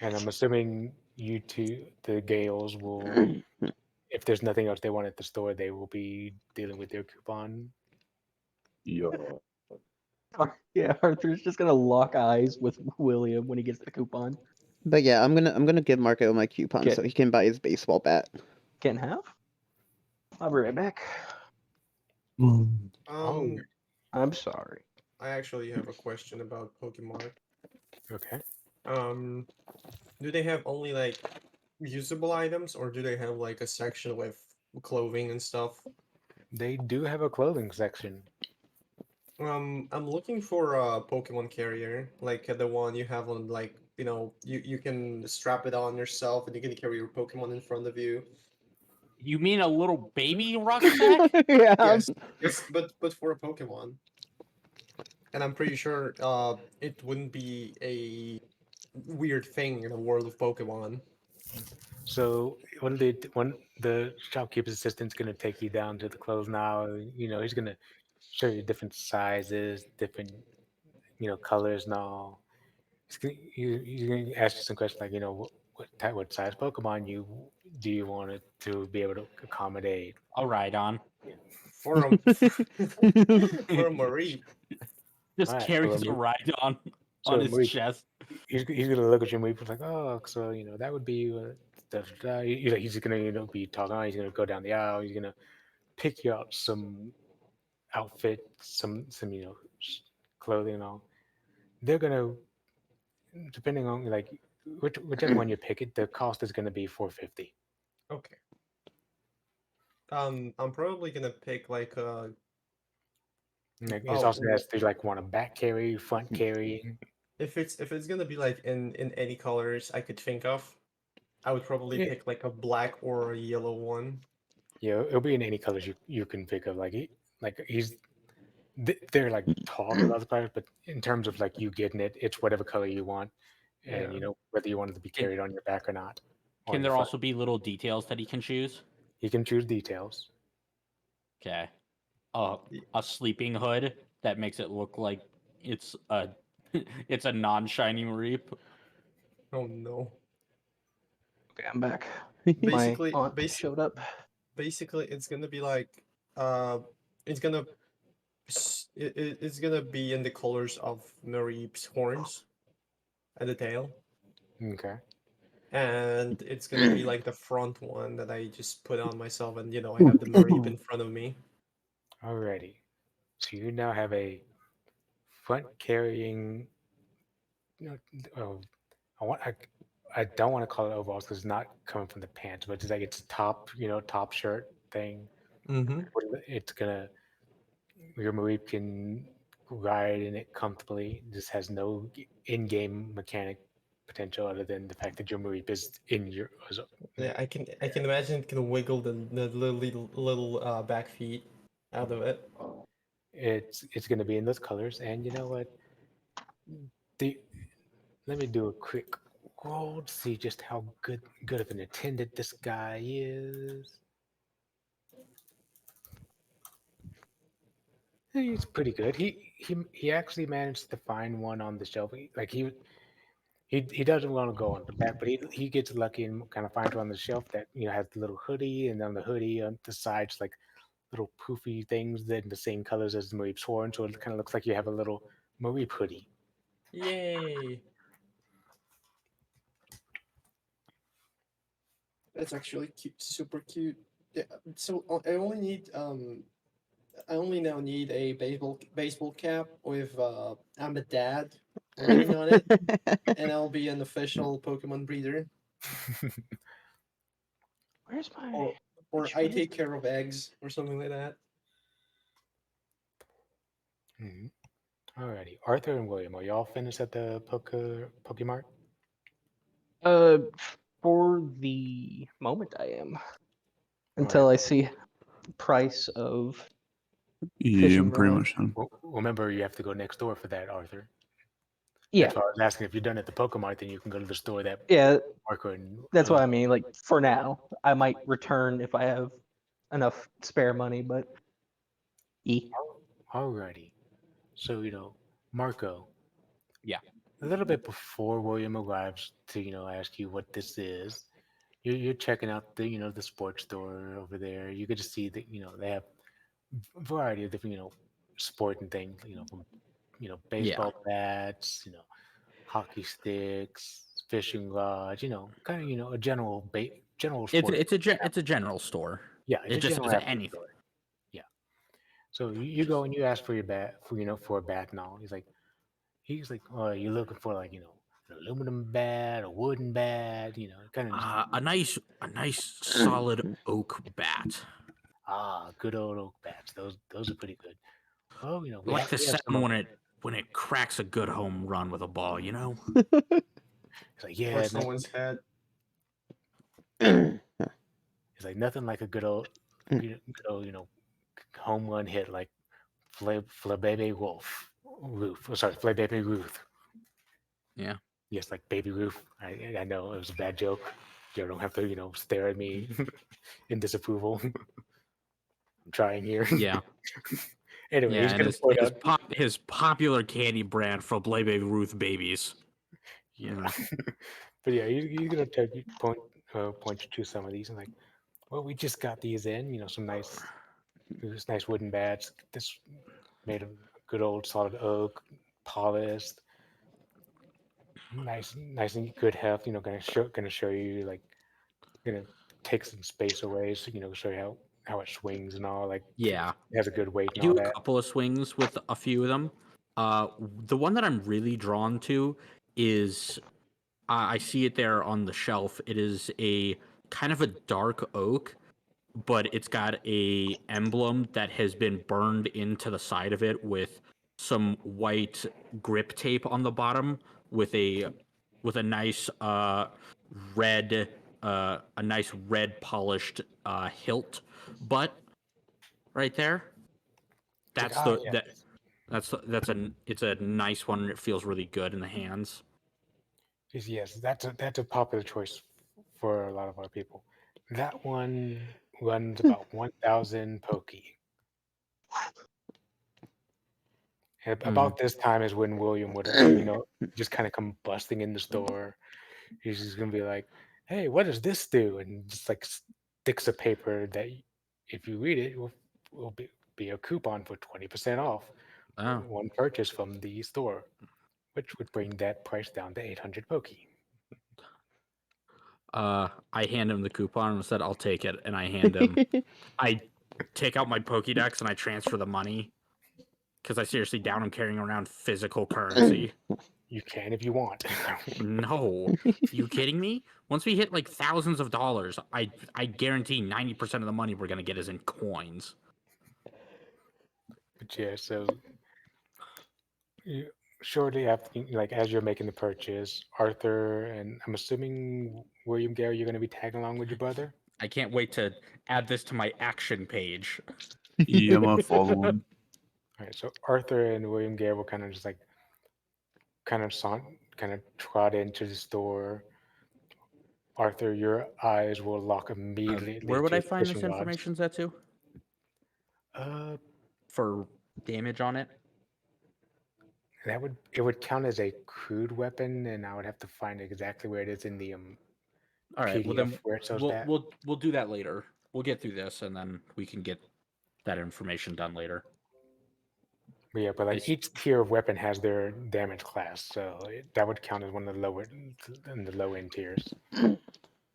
A: And I'm assuming you two, the Gales, will if there's nothing else they want at the store, they will be dealing with their coupon.
C: Yeah.
D: Yeah, Arthur's just gonna lock eyes with William when he gets the coupon.
B: But yeah, I'm gonna give Marco my coupon
D: Okay.
B: so he can buy his baseball bat.
D: Can have. I'll be right back.
E: Um,
D: I'm sorry.
E: I actually have a question about Pokemon.
A: Okay.
E: Do they have only like usable items, or do they have like a section with clothing and stuff?
A: They do have a clothing section.
E: I'm looking for a Pokemon carrier, like the one you have on, like, you can strap it on yourself and you can carry your Pokemon in front of you.
G: You mean a little baby rucksack?
B: Yeah.
E: Yes, but for a Pokemon. And I'm pretty sure it wouldn't be a weird thing in the world of Pokemon.
A: So when the shopkeeper's assistant's gonna take you down to the clothes now, he's gonna show you different sizes, different colors and all. He's gonna ask you some questions like what size Pokemon do you want it to be able to accommodate.
G: A ride on.
E: For a for a Marie.
G: Just
A: Alright,
G: carries
A: so
G: a ride on
A: so
G: his
A: Marie-
G: chest.
A: He's gonna look at you and be like, oh, so that would be da, da, da. He's gonna be talking. He's gonna go down the aisle. He's gonna pick you out some outfit, some clothing and all. They're gonna, depending on like whichever one you pick, the cost is gonna be $450.
E: Okay. I'm probably gonna pick like a.
A: Like, it's
E: Oh,
A: also has to like want a back carry, front carry.
E: if it's gonna be like in any colors I could think of, I would probably
A: Yeah.
E: pick like a black or a yellow one.
A: Yeah, it'll be in any colors you can pick of. They're like talk about the product, but in terms of like you getting it, it's whatever color you want, and
E: Yeah.
A: whether you want it to be carried on your back or not.
G: Can there also be little details that he can choose?
A: He can choose details.
G: Okay. A sleeping hood that makes it look like it's a it's a non-shiny Reap.
E: Oh no.
D: Okay, I'm back.
E: Basically,
D: My aunt showed up.
E: Basically, it's gonna be like it's gonna it's gonna be in the colors of Mareep's horns and the tail,
A: Okay.
E: and it's gonna be like the front one that I just put on myself, and I have the Mareep in front of me.
A: Alrighty. So you now have a front carrying. Oh, I don't want to call it overalls because it's not coming from the pants, but it's like it's top, top shirt thing.
E: Mm-hmm.
A: It's gonna your Mareep can ride in it comfortably. This has no in-game mechanic potential other than the fact that your Mareep is in your.
E: Yeah, I can imagine it can wiggle the little back feet out of it.
A: It's going to be in those colors, and you know what? Let me do a quick roll to see just how good of an attendant this guy is. He's pretty good. He actually managed to find one on the shelf. He doesn't want to go on the back, but he gets lucky and kind of finds one on the shelf that has the little hoodie, and on the hoodie on the sides like little poofy things that in the same colors as the Mareep's horn, so it kind of looks like you have a little Mareep hoodie.
E: Yay! That's actually cute, super cute. Yeah, so I only now need a baseball cap with I'm a dad writing on it, and I'll be an official Pokemon breeder.
D: Where's my?
E: Or I take care of eggs or something like that.
A: Mhm. Alrighty, Arthur and William, are y'all finished at the Pokemart?
D: For the moment, I am. Until I see price of.
C: Yeah,
D: Fishing
C: I'm pretty
D: rod.
C: much done.
A: Well, remember, you have to go next door for that, Arthur.
D: Yeah,
A: That's why I was asking if you're done at the Pokemart, then you can go to the store that
D: yeah.
A: Marco and.
D: That's what I mean. Like for now, I might return if I have enough spare money. But
A: Alrighty. So, Marco.
G: Yeah.
A: A little bit before William arrives to, ask you what this is, you're checking out the the sports store over there. You could just see that they have a variety of different sporting things. From
G: Yeah.
A: baseball bats, hockey sticks, fishing rods. Kind of a general sport.
G: It's a general store.
A: Yeah, it's
G: It
A: a
G: just
A: general
G: says
A: athletic
G: anything.
A: store. Yeah. So you go and you ask for your bat for a bat and all. He's like, oh, you're looking for like an aluminum bat, a wooden bat, kind of
G: A nice solid oak bat.
A: good old oak bats. Those are pretty good. Well,
G: I like the
A: we have some
G: sound when it cracks a good home run with a ball, you know?
A: It's like
E: Or
A: yeah,
E: someone's head.
A: it's like nothing like a good old home run hit like Baby Ruth. Oh, sorry, Baby Ruth.
G: Yeah.
A: Yes, like Baby Ruth. I know it was a bad joke. You don't have to stare at me in disapproval. I'm trying here.
G: Yeah.
A: Anyway,
G: Yeah,
A: he's
G: and
A: gonna point out.
G: his popular candy brand for Baby Ruth babies.
A: Yeah, but yeah, he's gonna point you to some of these and like, well, we just got these in. Some these nice wooden bats. This made of good old solid oak, polished, nice and good health. Gonna show you like, gonna take some space away, so show you how it swings and all. Like,
G: Yeah.
A: it has a good weight
G: I
A: and all
G: do a
A: that.
G: couple of swings with a few of them. The one that I'm really drawn to is I see it there on the shelf. It is a kind of a dark oak, but it's got a emblem that has been burned into the side of it with some white grip tape on the bottom with a nice red polished hilt butt right there.
A: It's like,
G: That's the
A: yeah,
G: that it's a nice one and it feels really good in the hands.
A: yes, that's a popular choice for a lot of our people. That one runs about 1,000 pokey. About this time is when William would, just kind of come busting in the store. He's just gonna be like, "Hey, what does this do?" And just like sticks a paper that, if you read it, will be a coupon for 20% off
G: Oh.
A: one purchase from the store, which would bring that price down to 800 pokey.
G: I hand him the coupon and said, "I'll take it," and I hand him. I take out my Pokédex and I transfer the money because I seriously doubt I'm carrying around physical currency.
A: You can if you want.
G: No, you kidding me? Once we hit like thousands of dollars, I guarantee 90% of the money we're gonna get is in coins.
A: But yeah, so shortly after, like as you're making the purchase, Arthur and I'm assuming William Gary, you're going to be tagging along with your brother.
G: I can't wait to add this to my action page.
C: Yeah, I'm following.
A: All right, so Arthur and William Gary will kind of just like kind of trot into the store. Arthur, your eyes will lock immediately.
G: Where would
A: to
G: I find this
A: fishing rods.
G: information, Zetsu? For damage on it?
A: It would count as a crude weapon, and I would have to find exactly where it is in the
G: All right, well
A: PDF
G: then
A: where it shows
G: we'll
A: that.
G: we'll do that later. We'll get through this and then we can get that information done later.
A: But yeah, but like each tier of weapon has their damage class, so that would count as one of the lower in the low end tiers.
D: Oh,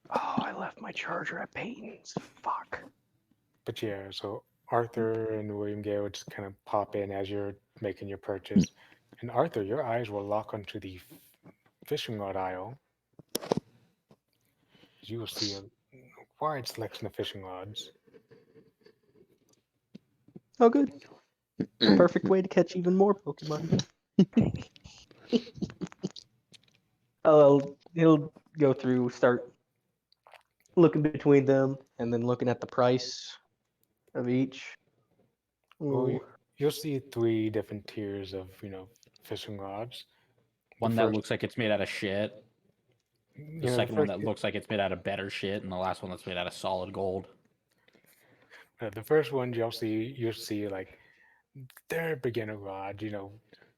D: I left my charger at Peyton's. Fuck.
A: But yeah, so Arthur and William Gale would just kind of pop in as you're making your purchase. And Arthur, your eyes will lock onto the fishing rod aisle. You will see a wide selection of fishing rods.
D: Oh, good. Perfect way to catch even more Pokemon. He'll go through, start looking between them, and then looking at the price of each.
A: Well,
D: Ooh.
A: you'll see 3 different tiers of fishing rods.
G: One that looks like it's made out of shit. The
A: The
G: second one
A: first
G: that looks like it's made out of better shit, and the last one that's made out of solid gold.
A: The first one you'll see like they're beginner rods.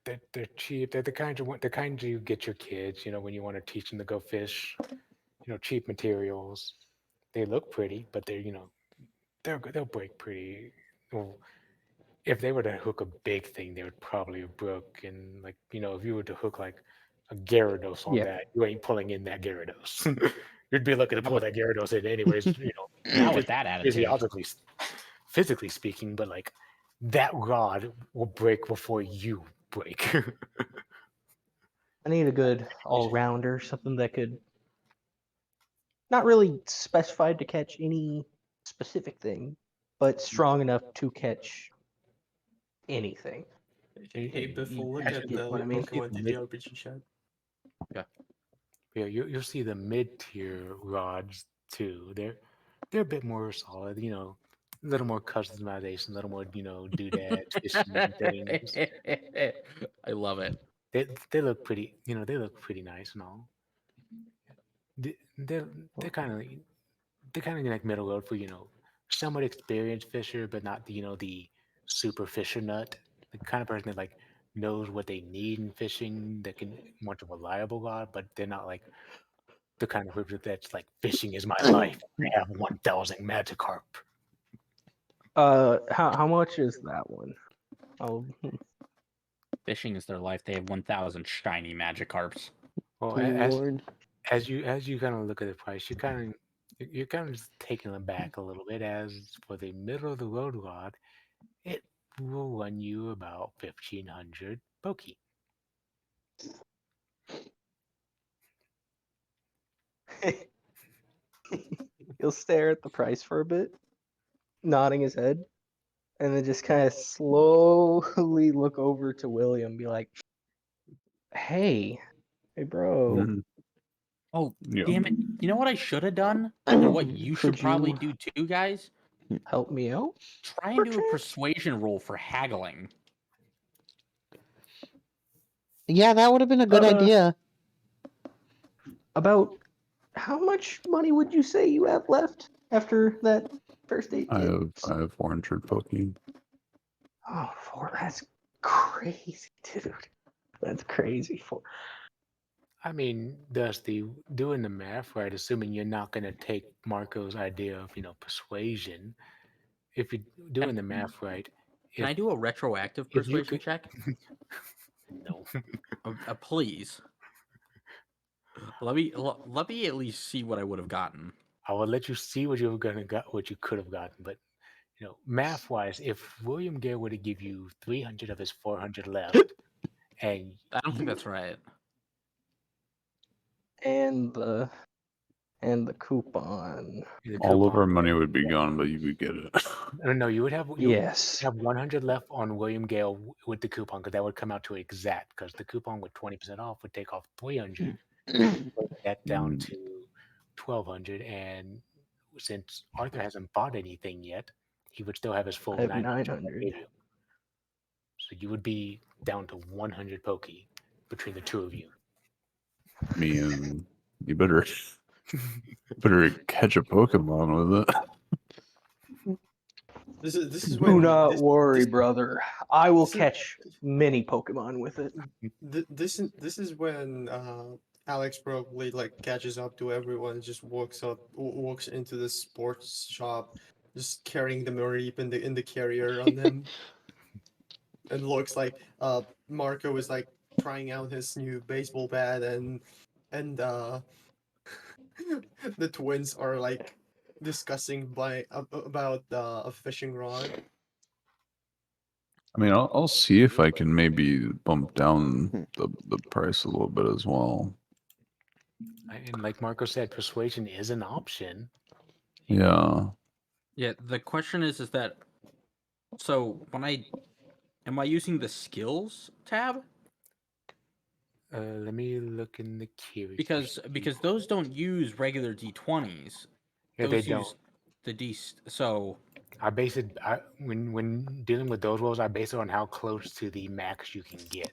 A: They're cheap. They're the kind you get your kids. When you want to teach them to go fish. cheap materials. They look pretty, but they'll break pretty. Well, if they were to hook a big thing, they would probably have broken. Like if you were to hook like a Gyarados on
D: Yeah.
A: that, you ain't pulling in that Gyarados. You'd be looking to pull that Gyarados in anyways.
G: Not with that attitude.
A: Physically speaking, but like that rod will break before you break.
D: I need a good all-rounder, something that could not really specified to catch any specific thing, but strong enough to catch anything.
E: Hey, Biffle, look
D: You
E: at
D: get
E: the
D: what I mean?
E: Pokemon TTRPG chat.
A: Yeah, you'll see the mid tier rods too. They're a bit more solid. A little more customization, a little more doodads, fishing things.
G: I love it.
A: They look pretty. They look pretty nice and all. They're kind of like middle road for somewhat experienced fisher, but not the super fisher nut. The kind of person that like knows what they need in fishing that can much of a reliable rod, but they're not like the kind of person that's like fishing is my life. I have 1,000 Magikarp.
D: How much is that one? Oh,
G: Fishing is their life. They have 1,000 shiny Magikarps.
A: Well,
B: Good lord.
A: as you kind of look at the price, you're kind of just taken aback a little bit. As for the middle of the road rod, it will run you about 1,500 Poke.
D: he'll stare at the price for a bit, nodding his head, and then just kind of slowly look over to William, be like, "Hey, bro,
C: Mhm.
G: Oh,
C: Yeah.
G: damn it. You know what I should have done? And what you should
D: Could
G: probably
D: you-
G: do too, guys?
D: help me out."
G: Try and do a
D: Perchance?
G: persuasion roll for haggling.
B: Yeah, that would have been a good idea.
D: About how much money would you say you have left after that first aid
C: I
D: kit?
C: have 400 Pokemon.
D: Oh, that's crazy, dude. That's crazy.
A: I mean, Dusty, doing the math right, assuming you're not going to take Marco's idea of persuasion. If you're doing the math right,
G: Can I do a retroactive
A: if you
G: persuasion
A: could-
G: check?
A: no.
G: Please. Let me at least see what I would have gotten.
A: I will let you see what you could have gotten, but math wise, if William Gale were to give you 300 of his 400 left, and
G: I don't think that's right.
D: And the coupon.
A: the
C: All of
A: coupon-
C: our money would be gone, but you would get it.
A: no, you would have
D: Yes.
A: have 100 left on William Gale with the coupon because that would come out to exact because the coupon with 20% off would take off 300, put that down to 1,200, and since Arthur hasn't bought anything yet, he would still have his full
D: I have
A: 900.
D: 900.
A: So you would be down to 100 Poke between the two of you.
C: Me and you better catch a Pokemon with it.
E: This is when
D: Do not
E: this,
D: worry,
E: this,
D: brother. I will
E: this is-
D: catch many Pokemon with it.
E: This is when Alex probably like catches up to everyone and just walks into the sports shop, just carrying the Mareep in the carrier on them, and looks like Marco is like trying out his new baseball bat and the twins are like discussing about a fishing rod.
C: I mean, I'll see if I can maybe bump down the price a little bit as well.
A: And like Marco said, persuasion is an option.
C: Yeah.
G: Yeah, the question is that so when am I using the skills tab?
A: Let me look in the queue.
G: Because those don't use regular D20s.
A: Yeah,
G: Those
A: they
G: use
A: don't.
G: the D. So
A: I base it when dealing with those rolls. I base it on how close to the max you can get.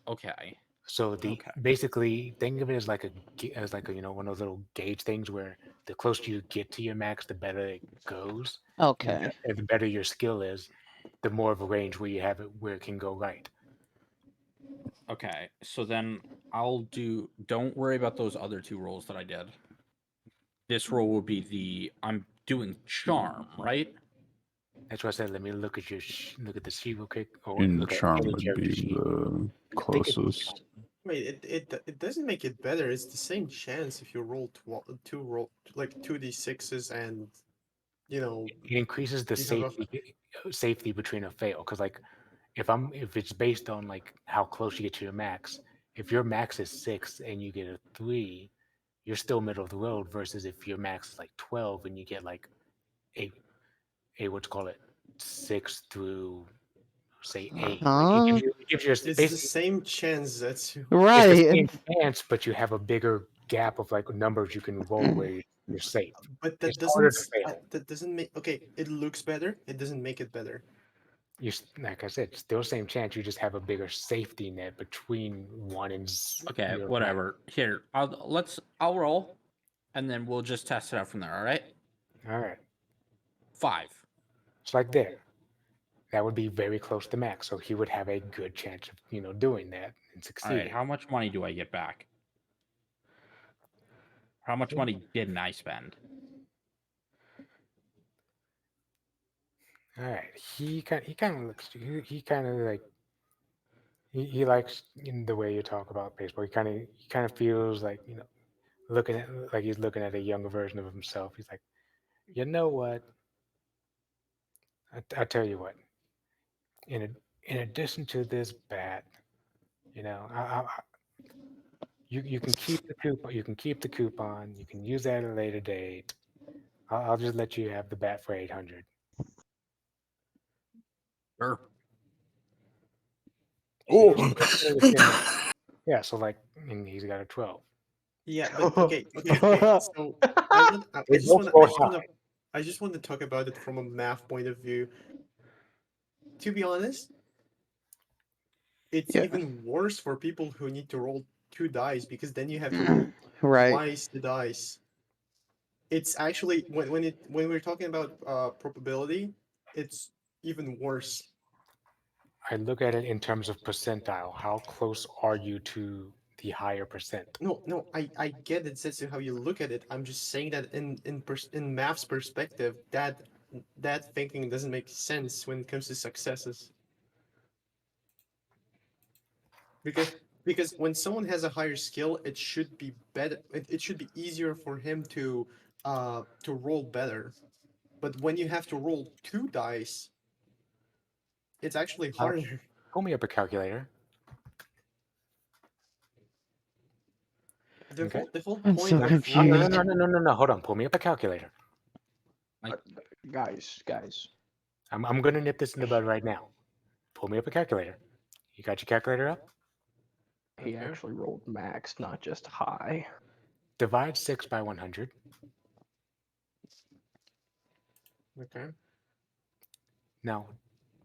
G: okay.
A: So
G: Okay.
A: basically think of it as like a one of those little gauge things where the closer you get to your max, the better it goes.
B: Okay.
A: And the better your skill is, the more of a range where you have it where it can go right.
G: Okay, so then I'll do. Don't worry about those other 2 rolls that I did. This roll will be the. I'm doing charm, right?
A: That's why I said let me look at look at the sheet real quick, or
C: And
A: look at
C: charm
A: any
C: would
A: character
C: be
A: sheet.
C: the
A: I think it's
C: closest.
E: Wait, it doesn't make it better. It's the same chance if you roll 2d6s and you know
A: it increases the
E: you have a
A: safety between a fail, because like if it's based on like how close you get to your max, if your max is 6 and you get a 3, you're still middle of the road, versus if your max is like 12 and you get like a what's call it 6 through say 8, like
B: Huh?
A: it gives you
E: it's the
A: basically
E: same chance that's
A: it's
B: Right.
A: the same chance, but you have a bigger gap of like numbers you can roll where you're safe.
E: but
A: It's harder to fail.
E: that doesn't make okay. It looks better. It doesn't make it better.
A: Like I said, still same chance. You just have a bigger safety net between one and
G: Okay,
A: your
G: whatever. Here, I'll roll, and then we'll just test it out from there. All right.
A: max. All right,
G: 5.
A: it's like there. That would be very close to max, so he would have a good chance of doing that and
G: All right.
A: succeeding.
G: How much money do I get back? How much money didn't I spend?
A: All right, he kind of looks. He kind of like he likes in the way you talk about baseball. He kind of feels like looking at like he's looking at a younger version of himself. He's like, you know what? I tell you what. In addition to this bat, you can keep the coupon. You can keep the coupon. You can use that at a later date. I'll just let you have the bat for 800.
G: Sure.
C: Oh,
A: Yeah, so like, and he's got a 12.
E: Yeah, but okay. So I
A: They
E: just
A: both
E: want
A: score
E: to
A: high.
E: I just want to talk about it from a math point of view. To be honest, it's
B: Yeah.
E: even worse for people who need to roll 2 dice because then you have to roll
B: Right.
E: twice the dice. It's actually when we're talking about probability, it's even worse.
A: I look at it in terms of percentile. How close are you to the higher percent?
E: No, I get it. That's how you look at it. I'm just saying that in math's perspective, that thinking doesn't make sense when it comes to successes. Because when someone has a higher skill, it should be better. It should be easier for him to roll better. But when you have to roll 2 dice, it's actually harder.
A: Pull me up a calculator. Okay.
E: The whole
B: I'm
E: point
B: so
E: of
A: No,
B: confused.
A: no. Hold on. Pull me up a calculator.
D: Guys.
A: I'm gonna nip this in the bud right now. Pull me up a calculator. You got your calculator up?
D: He actually rolled max, not just high.
A: Divide 6 by 100.
E: Okay.
A: Now,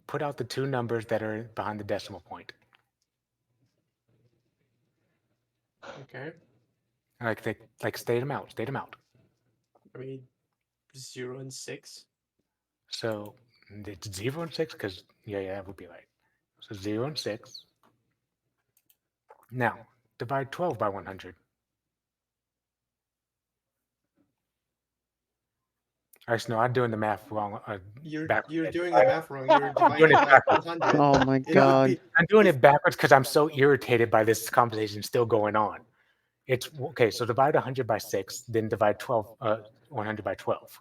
A: put out the 2 numbers that are behind the decimal point.
E: Okay.
A: Like state them out. State them out.
E: I mean, 0 and 6.
A: So it's 0 and 6 because yeah, that would be right. So 0 and 6. Now divide 12 by 100. Actually, no, I'm doing the math wrong.
E: You're
A: backwards.
E: doing the math wrong. You're
A: I'm doing
E: dividing
A: it
E: it by
A: backwards.
E: 200.
B: Oh my
E: It would
B: god.
E: be
A: I'm doing it backwards because I'm so irritated by this conversation still going on. It's okay. So divide 100 by 6, then divide 100 by 12.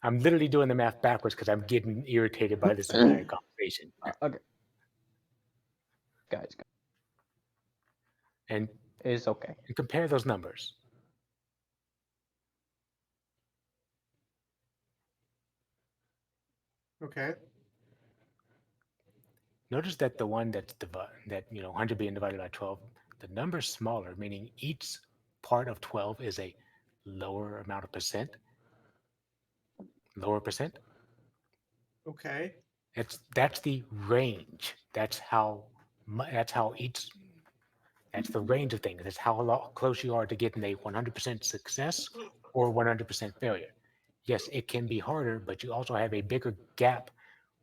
A: I'm literally doing the math backwards because I'm getting irritated by this entire conversation.
D: Okay. Guys,
A: And
D: it's okay.
A: compare those numbers.
E: okay.
A: Notice that the one that's 100 being divided by 12, the number's smaller, meaning each part of 12 is a lower amount of percent. Lower percent.
E: Okay.
A: That's the range. That's the range of things. That's how close you are to getting a 100% success or 100% failure. Yes, it can be harder, but you also have a bigger gap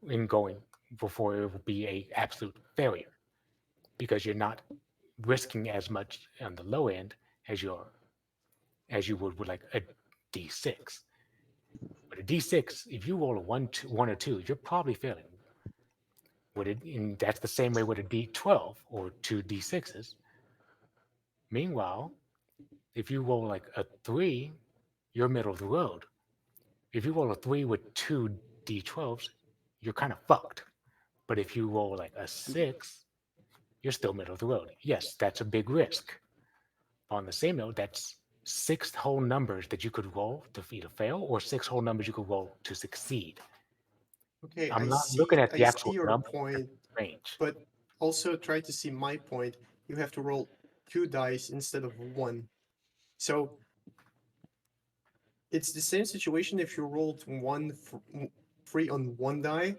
A: in going before it will be a absolute failure. because you're not risking as much on the low end as you would with like a d6. But a d6, if you roll a 1 or 2, you're probably failing. And that's the same way with a d12 or two d6s. Meanwhile, if you roll like a 3, you're middle of the road. If you roll a 3 with two d12s, you're kind of fucked. But if you roll like a 6, you're still middle of the road. Yes, that's a big risk. But on the same note, that's 6 whole numbers that you could roll to either fail or 6 whole numbers you could roll to succeed.
E: Okay,
A: I'm
E: I
A: not
E: see.
A: looking at
E: I
A: the
E: see
A: actual
E: your
A: number
E: point,
A: range.
E: but also try to see my point. You have to roll 2 dice instead of 1. So it's the same situation if you rolled 3 on 1 die,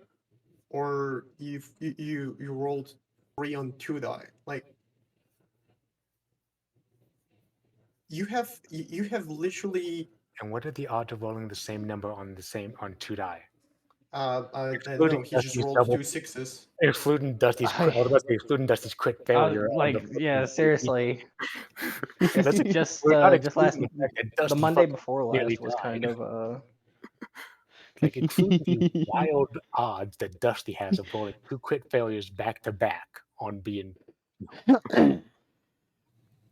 E: or you rolled 3 on 2 die. Like you have literally
A: And what are the odds of rolling the same number on 2 die?
E: no,
A: Excluding
E: he just
A: Dusty's
E: rolled
A: double,
E: 2 6s.
A: excluding Dusty's crit, I was about to say excluding Dusty's crit failure. on
D: like,
A: the
D: yeah,
A: fucking-
D: seriously.
A: Let's
D: Just
A: we're not
D: just last
A: excluding the fact that
D: the
A: Dusty
D: Monday
A: fucking
D: before
A: nearly
D: last was kind
A: died.
D: of
A: Like including the wild odds that Dusty has of rolling 2 crit failures back to back on being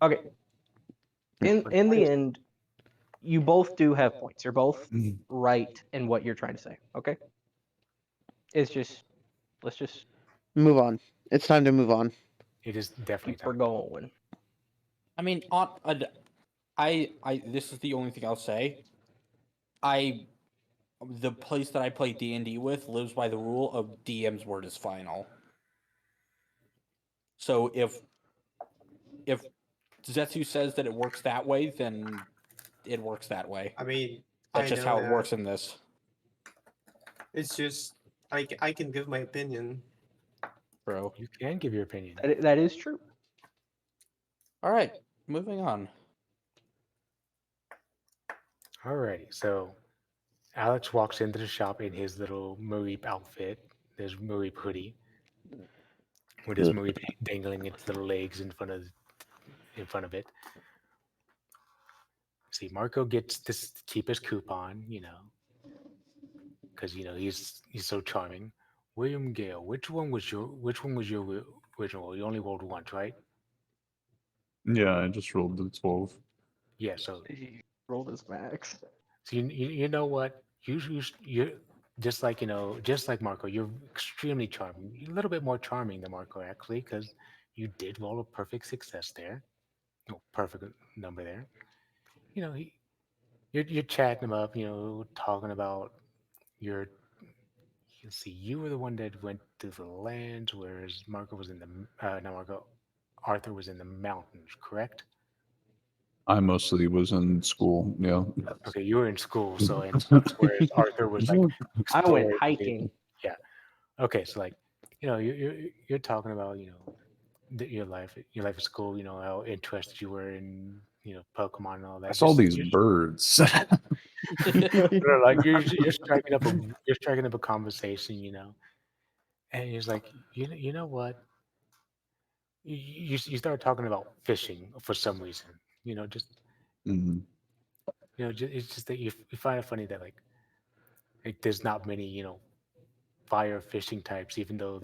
D: okay. In
A: but
D: the end, you both do have points. You're both
C: Mhm.
D: right in what you're trying to say. Okay. It's just let's just
B: Move on. It's time to move on.
A: it is definitely
D: keep her
A: time.
D: going.
G: I mean, this is the only thing I'll say. The place that I play D&D with lives by the rule of DM's word is final. So if Zetsu says that it works that way, then it works that way.
E: I mean,
G: That's
E: I
G: just
E: know
G: how it
E: that.
G: works in this.
E: It's just I can give my opinion.
G: Bro.
A: You can give your opinion.
D: That is true.
G: All right, moving on.
A: Alrighty, so Alex walks into the shop in his little Mareep outfit, his Mareep hoodie, with his Mareep dangling its little legs in front of it. See, Marco gets this cheapest coupon, because he's so charming. William Gale, which one was your original? You only rolled once, right?
C: Yeah, I just rolled the 12.
A: Yeah. So
D: He rolled his max.
A: you know what you're just like just like Marco. You're extremely charming. You're a little bit more charming than Marco actually, because you did roll a perfect success there. No, perfect number there. You're chatting him up. Talking about your. You see, you were the one that went to the lands, whereas Marco was in the no Marco, Arthur was in the mountains, correct?
C: I mostly was in school. Yeah.
A: Okay, you were in school, so whereas Arthur was like
D: I went
A: exploring.
D: hiking.
A: Yeah. Okay, so like, you're talking about your life at school. How interested you were in Pokemon and all that.
C: I saw these
A: you're,
C: birds.
A: like you're striking up a conversation, and he's like, you know what? You start talking about fishing for some reason, just
C: Mhm.
A: it's just that you find it funny that like there's not many fire fishing types, even though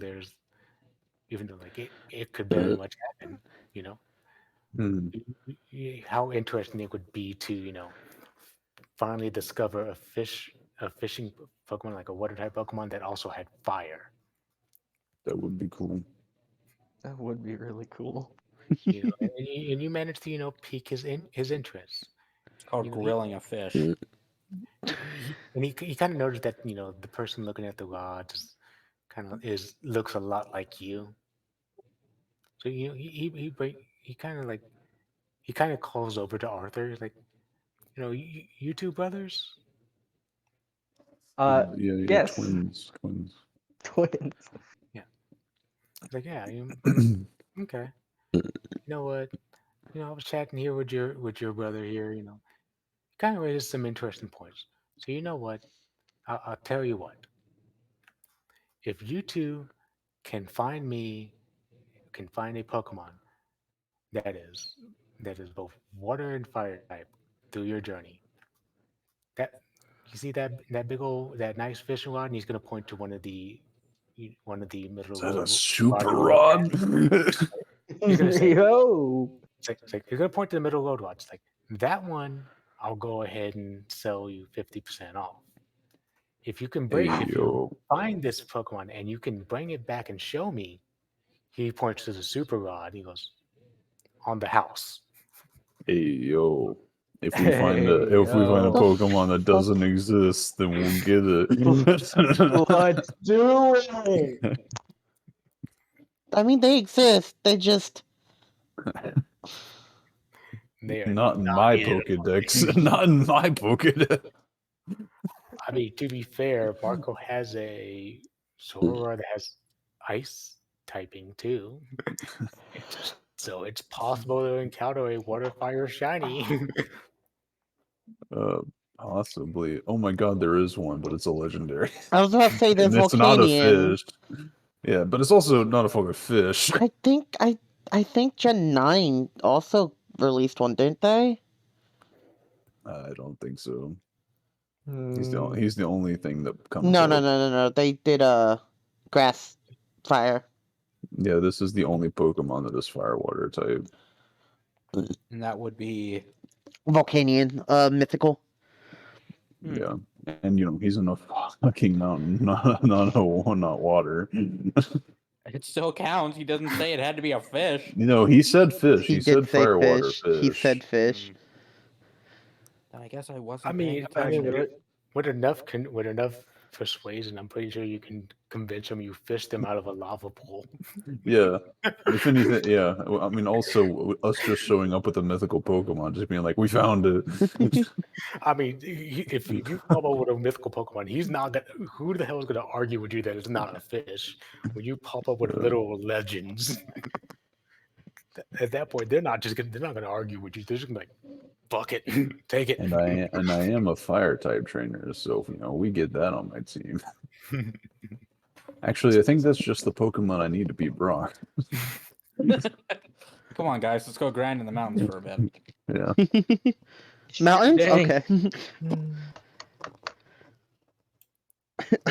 A: like it could very much happen, you know.
C: Mhm.
A: How interesting it would be to finally discover a fishing Pokemon, like a water type Pokemon that also had fire.
C: That would be cool.
D: That would be really cool.
A: And you managed to pique his interest.
G: It's called
A: He-
G: grilling a fish.
A: he kind of noticed that the person looking at the rods looks a lot like you. So he kind of like he kind of calls over to Arthur, like, you two brothers.
C: Yeah,
D: Yes.
C: twins.
D: Twins.
A: He's like, yeah, okay. You know what? I was chatting here with your brother here. Kind of raises some interesting points. So you know what? I'll tell you what. If you two can find me, can find a Pokemon that is both water and fire type through your journey. That you see that big old that nice fishing rod, and he's gonna point to one of the middle
C: Is that a
A: road
C: super
A: rods.
C: rod?
A: He's gonna say,
D: Yo.
A: it's like you're gonna point to the middle road rods. Like that one, I'll go ahead and sell you 50% off. If you can bring,
C: Hey,
A: if you
C: yo.
A: find this Pokemon and you can bring it back and show me, he points to the super rod. He goes, on the house.
C: Hey, yo. If we find a
D: Hey,
C: Pokemon that doesn't exist, then we'll get it.
D: Let's do it.
B: I mean, they exist. They just
A: They are
C: Not in my
A: in-
C: Pokedex. Not in my Pokedex.
A: I mean, to be fair, Marco has a Zorora that has ice typing too. So it's possible to encounter a water fire shiny.
C: Possibly. Oh my god, there is one, but it's a legendary.
B: I was about to say there's
C: And it's not a
B: Volcanion.
C: fish. Yeah, but it's also not a fucking fish.
B: I think Gen 9 also released one, didn't they?
C: I don't think so.
D: Hmm.
C: He's the only thing that comes
B: No,
C: up.
B: no. They did grass fire.
C: Yeah, this is the only Pokemon that is fire water type.
G: And that would be
B: Volcanion, mythical.
C: Yeah. And he's in a fucking mountain, not water.
G: it still counts. He doesn't say it had to be a fish.
C: He said fish.
B: He
C: He
B: did
C: said
B: say
C: fire water
B: fish.
C: fish.
B: He said fish.
G: Then I guess I wasn't.
A: I mean,
G: paying attention.
A: with enough persuasion, I'm pretty sure you can convince them you fished them out of a lava pool.
C: Yeah. If anything, yeah. I mean, also us just showing up with a mythical Pokemon, just being like, "We found it."
A: I mean, if you come up with a mythical Pokemon, he's not gonna. Who the hell is gonna argue with you that it's not a fish when you pop up with literal legends? At that point, they're not gonna argue with you. They're just gonna be like, "Fuck it, take it."
C: And I am a fire type trainer, so we get that on my team. Actually, I think that's just the Pokemon I need to beat Brock.
G: Come on, guys, let's go grind in the mountains for a bit.
C: Yeah.
B: Mountains?
D: Dang.
B: Okay.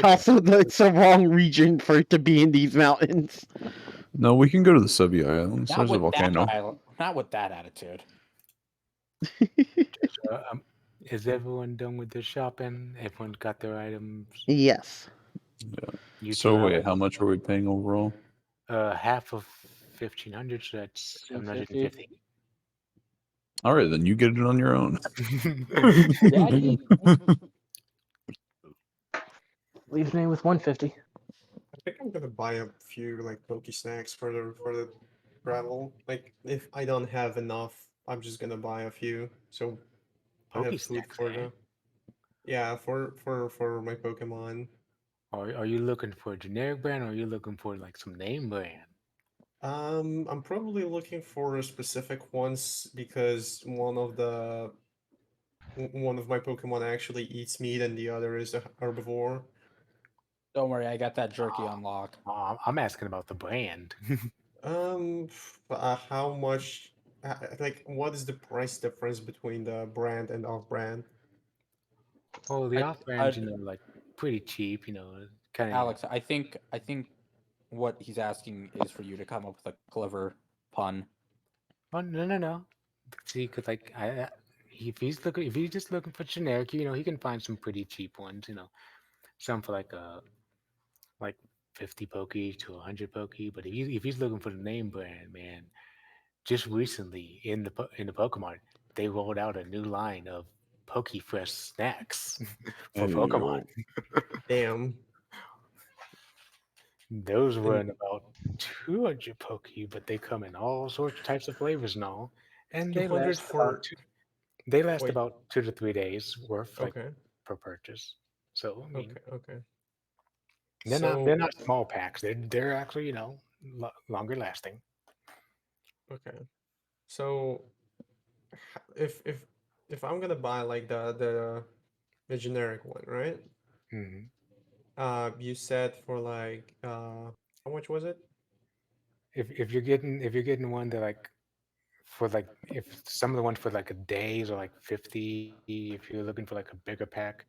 B: Also, it's the wrong region for it to be in these mountains.
C: No, we can go to the Sevi Islands.
G: Not
C: There's a
G: with
C: volcano.
G: not with that attitude.
A: Is everyone done with their shopping? Everyone got their items?
B: Yes.
A: You
C: So
A: two
C: wait,
A: have,
C: how much are we paying overall?
A: half of 1,500, so that's 750.
C: All right, then you get it on your own.
D: Leaves me with 150.
E: I think I'm gonna buy a few like Poke Snacks for the travel. Like if I don't have enough, I'm just gonna buy a few. So I have food
A: Pokestacks,
E: for
A: eh?
E: the yeah for my Pokemon.
A: Are you looking for a generic brand, or are you looking for like some name brand?
E: I'm probably looking for specific ones because one of my Pokemon actually eats meat and the other is a herbivore.
G: Don't worry, I got that jerky on lock.
A: I'm asking about the brand.
E: How much? Like, what is the price difference between the brand and off-brand?
A: Oh, the
G: I-
A: off brands,
G: I-
A: like pretty cheap, kind of.
G: Alex, I think what he's asking is for you to come up with a clever pun.
A: Oh no. See, because like if he's just looking for generic, he can find some pretty cheap ones. Some for like 50 pokey to 100 pokey. But if he's looking for the name brand, man, just recently in the Pokemon, they rolled out a new line of Pokefresh snacks for
C: Hey,
A: Pokemon.
E: Damn.
A: Those run about 200 pokey, but they come in all sorts of types of flavors now, and they
E: 200
A: last
E: for
A: about they last
E: Wait.
A: about 2 to 3 days worth, like
E: okay,
A: per purchase. So I mean,
E: okay.
A: they're
E: So
A: not small packs. They're actually longer lasting.
E: okay. So if I'm gonna buy like the generic one, right?
A: hmm
E: You said for like how much was it?
A: if you're getting one that like for like if some of the ones for like a days or like 50, if you're looking for like a bigger pack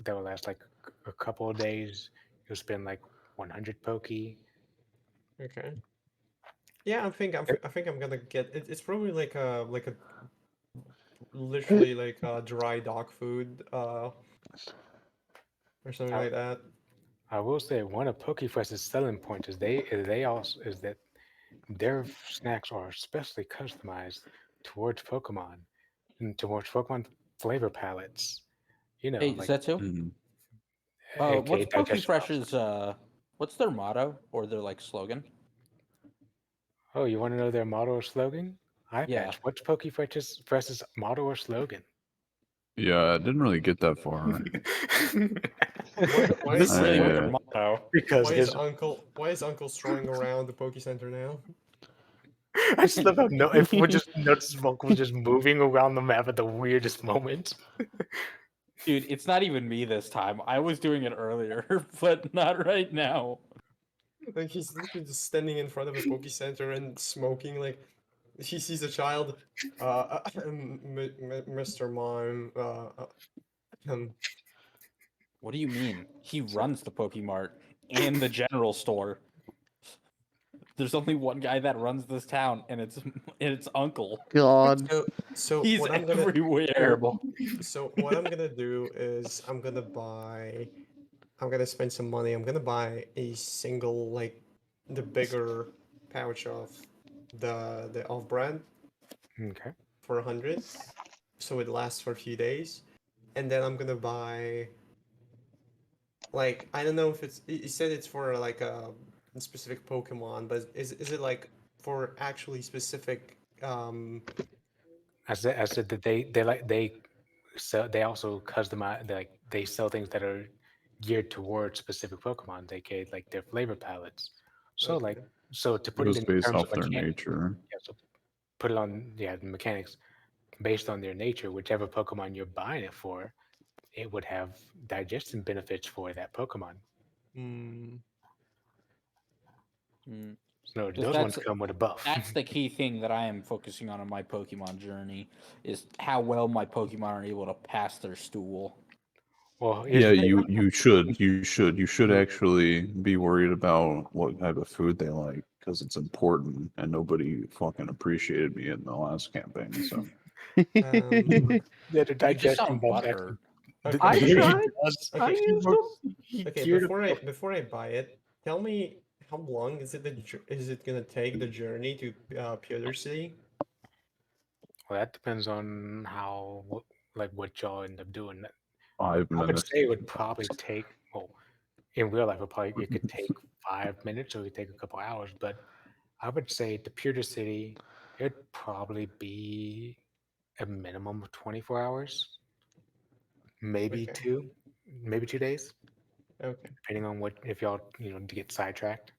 A: that will last like a couple of days, you'll spend like 100 pokey.
E: Okay. Yeah, I think I'm gonna get it. It's probably like a literally like dry dog food or something
A: I,
E: like that.
A: I will say one of PokeFresh's selling points is they also is that their snacks are especially customized towards Pokemon and towards Pokemon flavor palettes. You know,
G: Hey,
A: like
G: Zetsu,
C: Mhm.
G: what's
A: aka digestion buffs.
G: PokeFresh's what's their motto or their like slogan?
A: Oh, you want to know their motto or slogan? Eye
G: Yeah.
A: patch. What's Fresh's motto or slogan?
C: Yeah, I didn't really get that far.
E: Why
G: This
E: is
G: is really what
C: I,
G: their motto.
A: Because
E: why is Uncle strolling around the Poke Center now?
A: I just love how if we just notice Uncle just moving around the map at the weirdest moment.
G: Dude, it's not even me this time. I was doing it earlier, but not right now.
E: Like he's literally just standing in front of a Poke Center and smoking. Like he sees a child, Mr. Mime.
G: What do you mean? He runs the Pokemart and the general store. There's only one guy that runs this town, and it's Uncle.
B: God.
E: So
G: He's
E: what I'm gonna
G: everywhere.
D: Terrible.
E: so what I'm gonna do is I'm gonna spend some money. I'm gonna buy a single like the bigger pouch of the off brand
A: Okay.
E: for 100, so it lasts for a few days, and then I'm gonna buy like I don't know if it's you said it's for like a specific Pokemon, but is it like for actually specific
A: I said that they sell they also customize they sell things that are geared towards specific Pokemon. They get like their flavor palettes. So like
E: okay.
A: so to
C: it
A: put it
C: was
A: in
C: based
A: terms of
C: off their
A: mechanics,
C: nature.
A: yeah, so put it on the mechanics based on their nature, whichever Pokemon you're buying it for, it would have digestion benefits for that Pokemon.
E: Hmm.
G: Mm.
A: So
G: Because
A: those ones come with a buff.
G: that's the key thing that I am focusing on in my Pokemon journey is how well my Pokemon are able to pass their stool.
A: Well, here's
C: Yeah,
A: the thing.
C: you should actually be worried about what type of food they like because it's important, and nobody fucking appreciated me in the last campaign. So
E: Um,
A: Yeah, the
G: You just
A: digestion
G: sound
A: buffs
G: butthurt.
E: Okay,
D: I
E: okay,
D: tried.
A: does.
D: I
E: okay,
D: used them.
E: okay.
A: geared
E: Before I buy it, tell me how long is is it gonna take the journey to Pewter City?
A: Well, that depends on what y'all end up doing.
C: 5
A: I would
C: minutes.
A: say it would probably take, well, in real life, it could take 5 minutes or it could take a couple hours. But I would say to Pewter City, it'd probably be a minimum of 24 hours, maybe
E: Okay,
A: maybe 2 days,
E: okay.
A: depending on what if y'all to get sidetracked.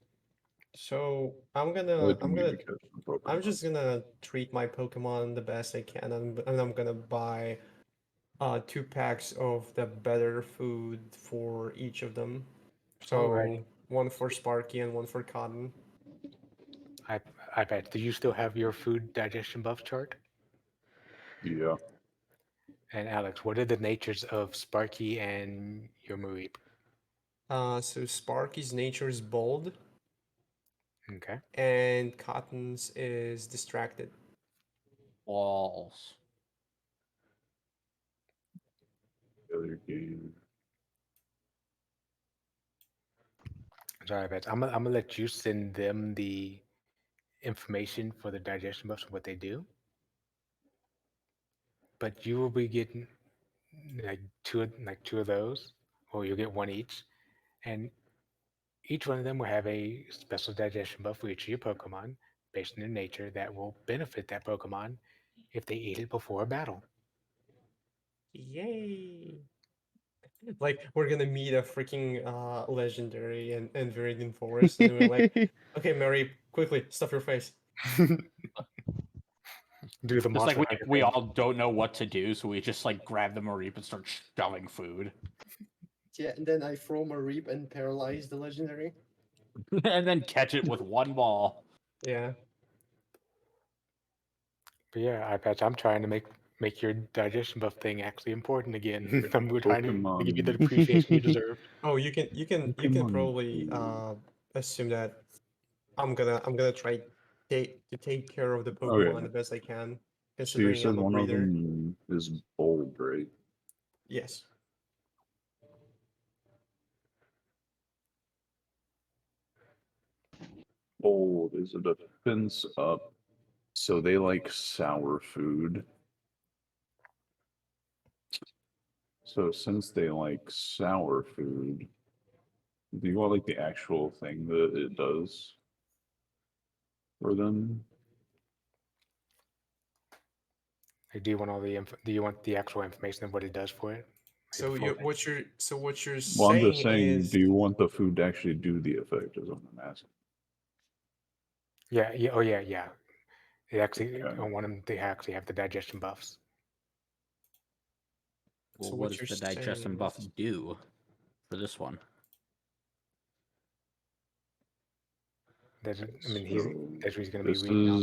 E: So
C: What do you need to catch the
E: I'm
C: Pokemon?
E: just gonna treat my Pokemon the best I can, and I'm gonna buy 2 packs of the better food for each of them.
A: Alrighty.
E: So one for Sparky and one for Cotton.
A: I bet. Do you still have your food digestion buff chart?
C: Yeah,
A: And Alex, what are the natures of Sparky and your Mareep?
E: So Sparky's nature is bold,
A: Okay.
E: and Cotton's is distracted.
G: Walls.
C: the other game.
A: Sorry, bet. I'm gonna let you send them the information for the digestion buffs and what they do. But you will be getting two of those, or you'll get one each, and each one of them will have a special digestion buff for each of your Pokemon based on their nature that will benefit that Pokemon if they eat it before a battle.
E: Yay! Like we're gonna meet a freaking legendary and Viridian Forest, and we're like, okay, Mary, quickly stuff your face.
A: Do the
G: It's
A: monster
G: like
A: hunter
G: we
A: thing.
G: all don't know what to do, so we just like grab the Mareep and start shoving food.
E: Yeah, and then I throw Mareep and paralyze the legendary.
G: And then catch it with one ball.
E: Yeah.
A: But yeah, eye patch. I'm trying to make your digestion buff thing actually important again. We're trying to give you the appreciation you deserve.
E: Oh, you can probably assume that I'm gonna try to take care of the
C: Oh, yeah.
E: Pokemon the best I can,
C: So you
E: considering
C: said
E: I'm a
C: one of
E: breeder.
C: them is bold, right?
E: Yes.
C: Bold is a defense up, so they like sour food. So since they like sour food, do you want like the actual thing that it does for them?
A: Like, do you want all the do you want the actual information of what it does for it? Like
E: So
A: the full thing?
E: what you're
C: Well, I'm just
E: saying
C: saying,
E: is
C: do you want the food to actually do the effect? Is what I'm asking.
A: Yeah, yeah, oh yeah, yeah. It actually,
C: Okay.
A: I want them to actually have the digestion buffs.
G: Well,
E: so
G: what
E: what
G: does
E: you're
G: the digestion
E: saying
G: buff
E: is
G: do for this one?
A: That's, I mean,
C: So
A: that's what he's going to be
C: this
A: reading off.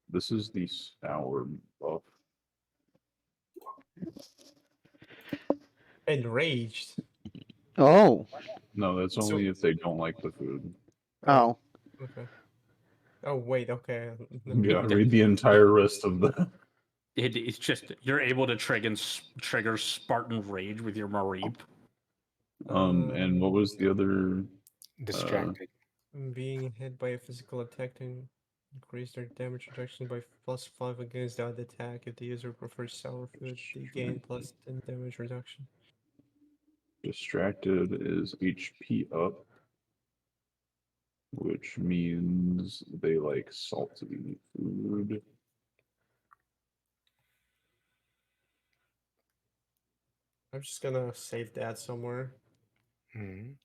C: this is the sour buff.
E: enraged.
B: Oh.
C: No, that's
E: So
C: only if they don't like the food.
B: Oh.
E: okay. Oh wait, okay.
C: Yeah,
E: mind.
C: read the entire rest of the.
G: It's just you're able to trigger Spartan Rage with your Mareep.
C: And what was the other?
A: Distracted.
E: Being hit by a physical attack can increase their damage reduction by +5 against that attack. If the user prefers sour food, they gain +10 damage reduction.
C: Distracted is HP up, which means they like salty food.
E: I'm just gonna save that somewhere.
A: Mhm.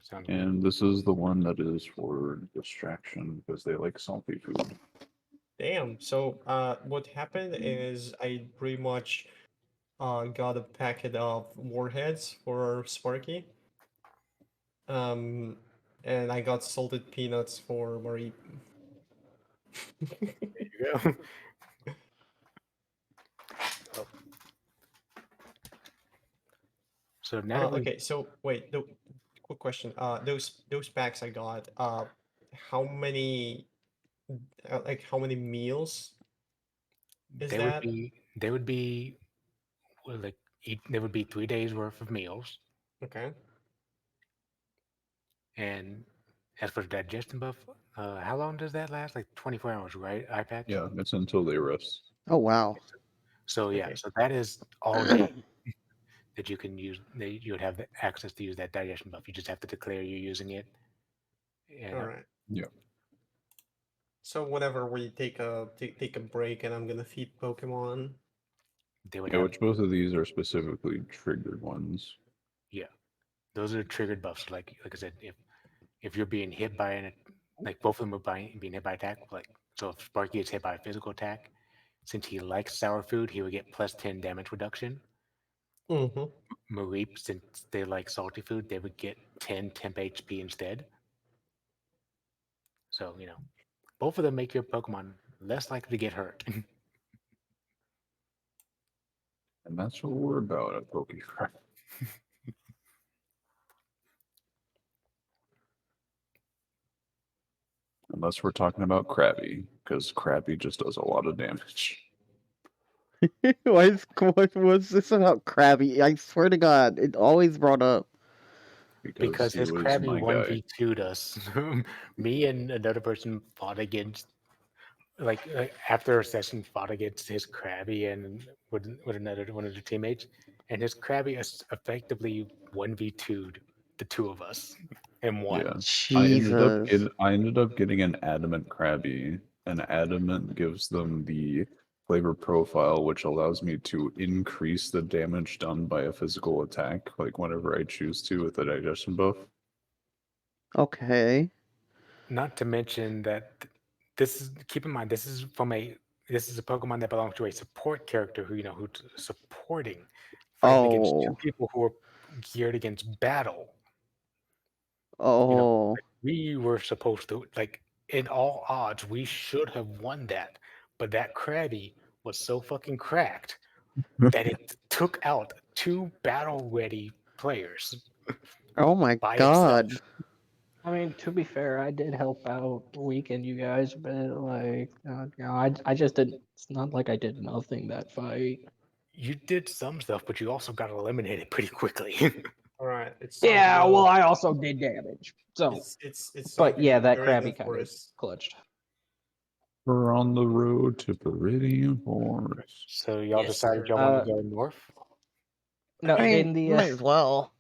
A: Sounds good.
C: And this is the one that is for distraction because they like salty food.
E: Damn. So what happened is I pretty much got a packet of warheads for Sparky. And I got salted peanuts for Marie.
A: There you go. Oh. So now that we
E: Okay, so wait, quick question. Those packs I got, how many like how many meals is
A: they
E: that?
A: would be well, like there would be 3 days worth of meals,
E: Okay.
A: and as for the digestion buff, how long does that last? Like 24 hours, right? Eye patch.
C: Yeah, it's until they rest.
B: Oh wow.
A: So yeah,
E: Okay.
A: so that is all day that you can use. That you would have the access to use that digestion buff. You just have to declare you're using it, and
E: All right.
C: Yeah.
E: So whenever we take a break and I'm gonna feed Pokemon.
A: they would
C: Yeah,
A: have.
C: which both of these are specifically triggered ones.
A: Yeah, those are triggered buffs. Like I said, if you're being hit by like both of them are being hit by attack. Like so, if Sparky gets hit by a physical attack, since he likes sour food, he would get +10 damage reduction.
E: Mm-hmm.
A: Mareep, since they like salty food, they would get 10 temp HP instead. So both of them make your Pokemon less likely to get hurt.
C: And that's what we're about at PokeCraft. Unless we're talking about Krabby, because Krabby just does a lot of damage.
B: What was this about Krabby? I swear to God, it always brought up.
A: Because
C: he
A: his
C: was
A: Krabby
C: my guy.
A: 1v2'd us. Me and another person fought against, like after a session, fought against his Krabby and with another one of the teammates, and his Krabby effectively 1v2'd the two of us and won.
C: Yeah.
B: Jesus.
C: I ended up getting an adamant Krabby. An adamant gives them the flavor profile, which allows me to increase the damage done by a physical attack, like whenever I choose to with the digestion buff.
B: Okay.
A: Not to mention that this is, keep in mind, this is a Pokemon that belongs to a support character who's supporting, fighting against two
B: Oh.
A: people who are geared against battle.
B: Oh.
A: We were supposed to, like, in all odds, we should have won that. But that Krabby was so fucking cracked that it took out 2 battle-ready players
B: Oh my
A: by
B: god.
A: itself.
D: I mean, to be fair, I did help out weaken you guys, but like, I just didn't. It's not like I did nothing that fight.
A: You did some stuff, but you also got eliminated pretty quickly.
E: All right, it's
D: Yeah,
E: time to
D: well,
E: go.
D: I also did damage. So,
E: It's time
D: but
E: to
D: yeah,
E: go
D: that
E: to
D: Krabby
E: Viridian
D: kind of
E: Forest.
D: clutched.
C: We're on the road to Viridian Forest.
A: So y'all
E: Yes,
A: decided
E: sir.
A: y'all want to go north?
D: No,
B: I
D: in
B: mean,
D: the
B: might as well.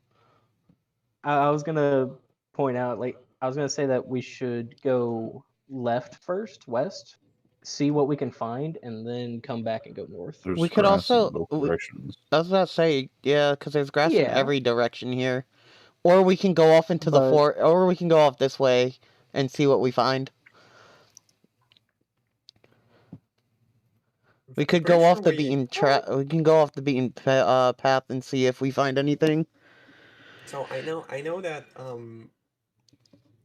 D: I was gonna point out, like, I was gonna say that we should go left first, west, see what we can find, and then come back and go north.
C: There's
B: We could
C: grass
B: also-
C: in both
B: we-
C: directions.
B: I was about to say, yeah, because there's grass in
D: Yeah.
B: every direction here. Or we can go off into the
D: But-
B: fort, or we can go off this way and see what we find. We could
E: Pretty
B: go off
E: sure
B: the
E: we-
B: beaten We can go off the beaten path and see if we find anything.
E: So I know that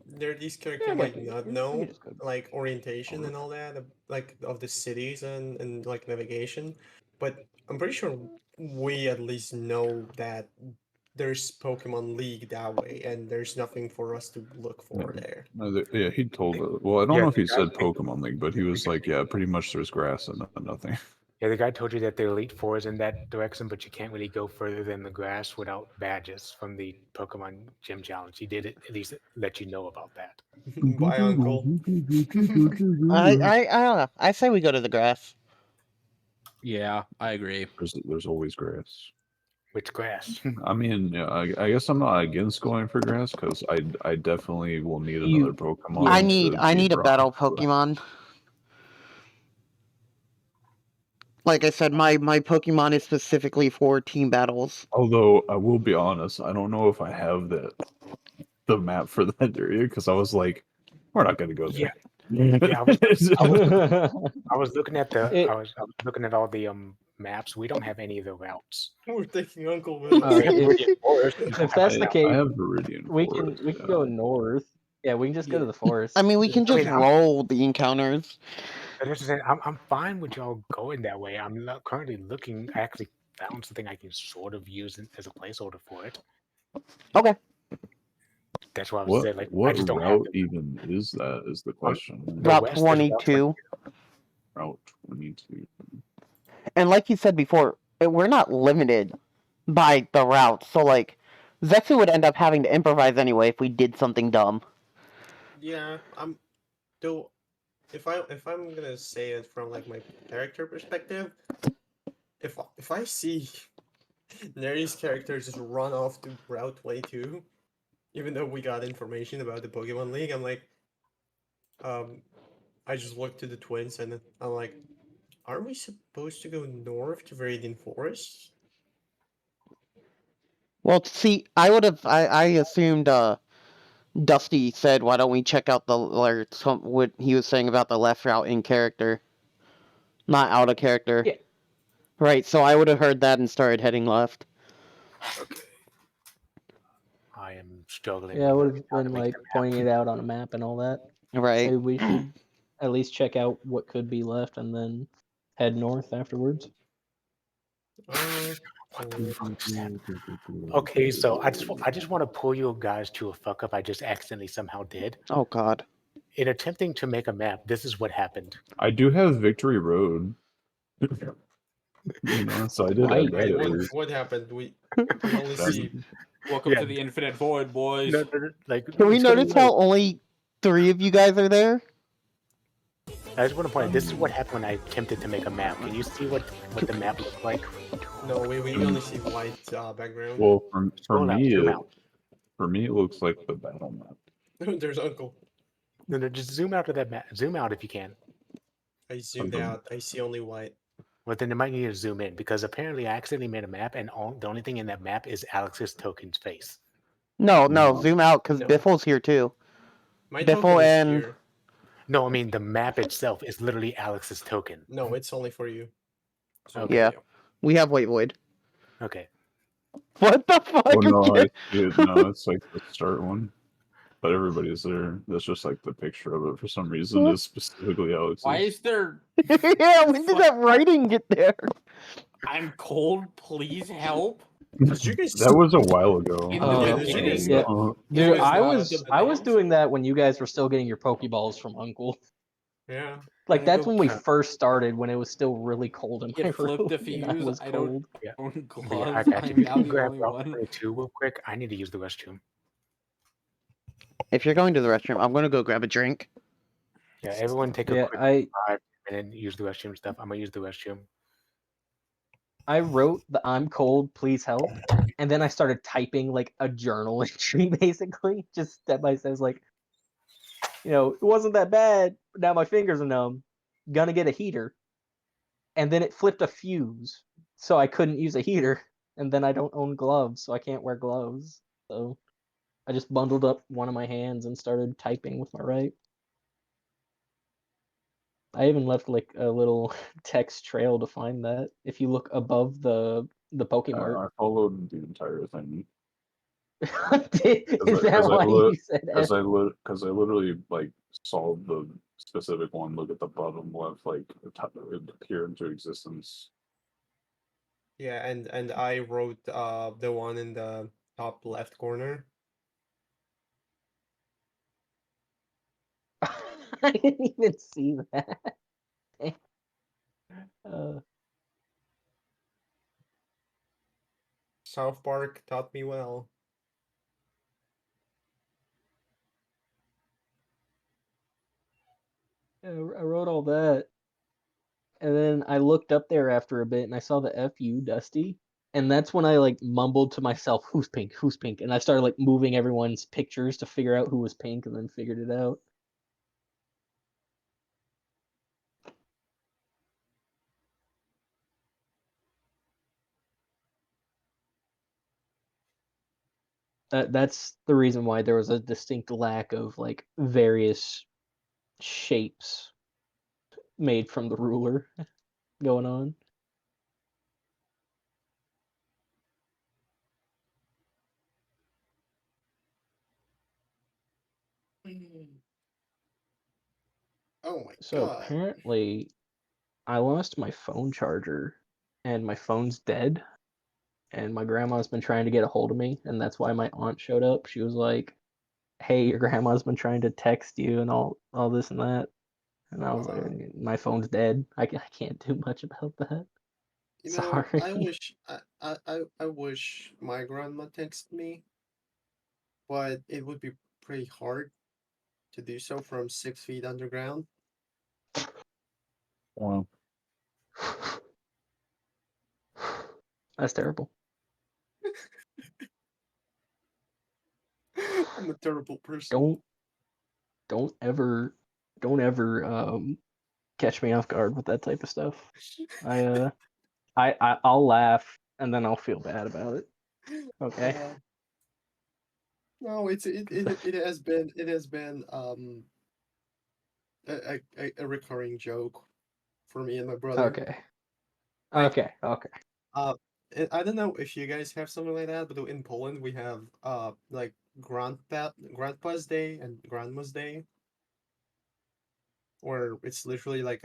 E: there these characters
D: Yeah,
E: might
D: we
E: not
D: can
E: know
D: just go-
E: like orientation and all that like of the cities and like navigation, but I'm pretty sure we at least know that there's Pokemon League that way, and there's nothing for us to look for there.
C: No, yeah, he told us. Well, I don't
A: Yeah,
C: know if he
A: the
C: said
A: guy-
C: Pokemon League, but he was like, yeah, pretty much there's grass and nothing.
A: Yeah, the guy told you that the Elite Four is in that direction, but you can't really go further than the grass without badges from the Pokemon Gym Challenge. He did at least let you know about that.
E: Bye, Uncle.
B: I don't know. I say we go to the grass.
G: Yeah, I agree.
C: There's always grass.
A: Which grass?
C: I mean, yeah, I guess I'm not against going for grass because I definitely will need
D: You-
C: another Pokemon.
B: I
C: to
B: need a
C: beat
B: battle
C: Brock.
B: Pokemon. Like I said, my Pokemon is specifically for team battles.
C: Although I will be honest, I don't know if I have the map for that area because I was like, we're not gonna go there.
A: Yeah, I was looking at the
D: It-
A: I was looking at all the maps. We don't have any of the routes.
E: We're taking Uncle with us.
D: If that's the case,
C: I have Viridian.
D: we
C: Forest,
D: can
C: yeah.
D: go north. Yeah, we can just go to the forest.
B: I mean, we can just
A: I'm-
B: roll the encounters.
A: But that's just saying, I'm fine with y'all going that way. I'm not currently looking. I actually found something I can sort of use as a placeholder for it.
B: Okay.
A: That's why I was saying, like, I
C: What
A: just don't have
C: route
A: the
C: even is that? Is the question.
B: Route
A: west is Route
B: 22.
C: Route 22.
B: And like you said before, we're not limited by the route. So, like, Zetsu would end up having to improvise anyway if we did something dumb.
E: Yeah, I'm though if I'm gonna say it from like my character perspective, if I see Neri's character just run off to Route 22, even though we got information about the Pokemon League, I'm like, I just look to the twins and I'm like, are we supposed to go north to Viridian Forest?
B: Well, see, I assumed Dusty said, why don't we check out what he was saying about the left route in character, not out of character.
D: Yeah.
B: Right, so I would have heard that and started heading left.
A: I am struggling.
D: Yeah, I
A: with
D: would have
A: how to
D: been
A: make
D: like
A: them
D: pointing
A: happen.
D: it out on a map and all that.
B: Right.
D: Maybe we should at least check out what could be left and then head north afterwards.
A: What the fuck is that? Okay, so I just want to pull you guys to a fuck up I just accidentally somehow did.
B: Oh God.
A: In attempting to make a map, this is what happened.
C: I do have Victory Road. You know, so I did
D: Right.
C: add that at least.
E: What happened? We only see
G: Welcome
A: Yeah.
G: to the infinite void, boys.
A: Like,
B: Can we
A: it's gonna
B: notice
A: be
B: how only 3 of you guys are there?
A: I just want to point out, this is what happened when I attempted to make a map. Can you see what the map looks like?
E: no, we only see white background.
C: Well, for
A: Scroll out,
C: me,
A: zoom
C: it,
A: out.
C: for me, it looks like the battle map.
E: There's Uncle.
A: No, just zoom out to that map. Zoom out if you can.
E: I zoomed
C: Okay.
E: out. I see only white.
A: Well, then you might need to zoom in because apparently I accidentally made a map, and the only thing in that map is Alex's token's face.
B: No,
C: No.
B: zoom out because
E: No.
B: Biffle's here too.
E: My
B: Biffle
E: token is
B: and-
E: here.
A: No, I mean the map itself is literally Alex's token.
E: No, it's only for you.
A: Okay.
B: Yeah. We have White Void.
A: Okay.
B: What the fuck?
C: Oh no, I
B: again?
C: see it. No, it's like the start one. But everybody's there. That's just like the picture of it for some reason is specifically Alex's.
G: Why is there?
B: Yeah, when did that writing get there?
G: I'm cold. Please help.
E: Did you guys?
C: That was a while ago.
G: In the
E: Yeah,
G: beginning.
E: did you guys-
D: Yeah.
E: You
D: Dude,
E: guys
D: I
E: know
D: was
E: the
D: I was
E: names?
D: doing that when you guys were still getting your Pokeballs from Uncle.
E: Yeah.
D: Like
E: I
D: that's
E: go-
D: when we first started, when it was still really cold in my
G: It flipped
D: room.
G: a
D: and I
G: fuse.
D: was
G: I don't
D: cold.
G: own
A: But yeah,
G: gloves.
A: I got you.
G: I'm
A: You
G: now
A: can
G: the
A: grab
G: only
A: Rock
G: one.
A: 22 real quick. I need to use the restroom.
B: If you're going to the restroom, I'm gonna go grab a drink.
A: Yeah, everyone take a
D: Yeah,
A: quick 5-minute use the restroom stuff. I'm gonna use the restroom.
D: I wrote the "I'm cold, please help," and then I started typing like a journal entry, basically, just step by step, like, it wasn't that bad, but now my fingers are numb. Gonna get a heater, and then it flipped a fuse, so I couldn't use a heater, and then I don't own gloves, so I can't wear gloves. So I just bundled up one of my hands and started typing with my right. I even left like a little text trail to find that. If you look above the Pokemart.
C: I followed the entire thing.
D: Is that why you said
C: Because
D: F?
C: I literally like solved the specific one. Look at the bottom left, like it appear into existence.
E: Yeah, and I wrote the one in the top left corner.
D: I didn't even see that.
E: South Park taught me well.
D: I wrote all that. And then I looked up there after a bit and I saw the FU Dusty. And that's when I like mumbled to myself, who's pink? Who's pink? And I started like moving everyone's pictures to figure out who was pink and then figured it out. That's the reason why there was a distinct lack of like various shapes made from the ruler going on.
E: Oh my
D: So
E: god.
D: apparently I lost my phone charger and my phone's dead. And my grandma's been trying to get a hold of me, and that's why my aunt showed up. She was like, "Hey, your grandma's been trying to text you and all this and that." And I was
E: Wow.
D: like, "My phone's dead. I can't do much about that."
E: You know,
D: Sorry.
E: I wish my grandma texted me, but it would be pretty hard to do so from 6 feet underground.
C: Wow.
D: That's terrible.
E: I'm a terrible person.
D: Don't ever catch me off guard with that type of stuff. I'll laugh and then I'll feel bad about it. Okay.
E: No, it has been a recurring joke for me and my brother.
D: Okay.
E: Like,
D: Okay.
E: I don't know if you guys have something like that, but in Poland we have like Grandpa's Day and Grandma's Day, where it's literally like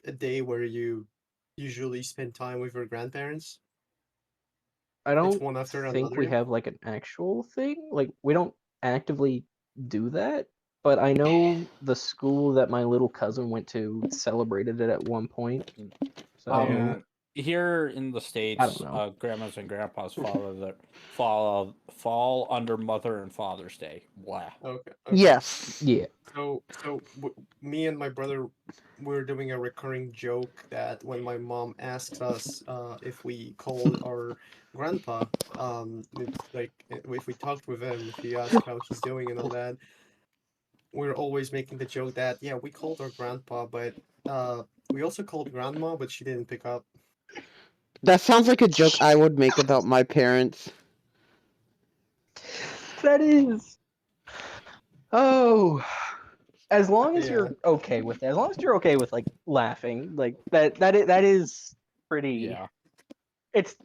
E: a day where you usually spend time with your grandparents.
D: I
E: It's
D: don't
E: one after
D: think we
E: another.
D: have like an actual thing. Like we don't actively do that, but I know the school that my little cousin went to celebrated it at one point. So
G: Here in the States,
D: know.
G: grandmas and grandpas fall under Mother and Father's Day. Blah.
E: Okay.
B: Yes.
D: Yeah.
E: So me and my brother, we're doing a recurring joke that when my mom asks us if we called our grandpa, like if we talked with him, if you ask how he's doing and all that, we're always making the joke that yeah, we called our grandpa, but we also called grandma, but she didn't pick up.
B: That sounds like a joke I would make about my parents.
D: That is. Oh. As long as
E: Yeah.
D: you're okay with it, as long as you're okay with like laughing, like that is pretty.
G: Yeah.
D: It's.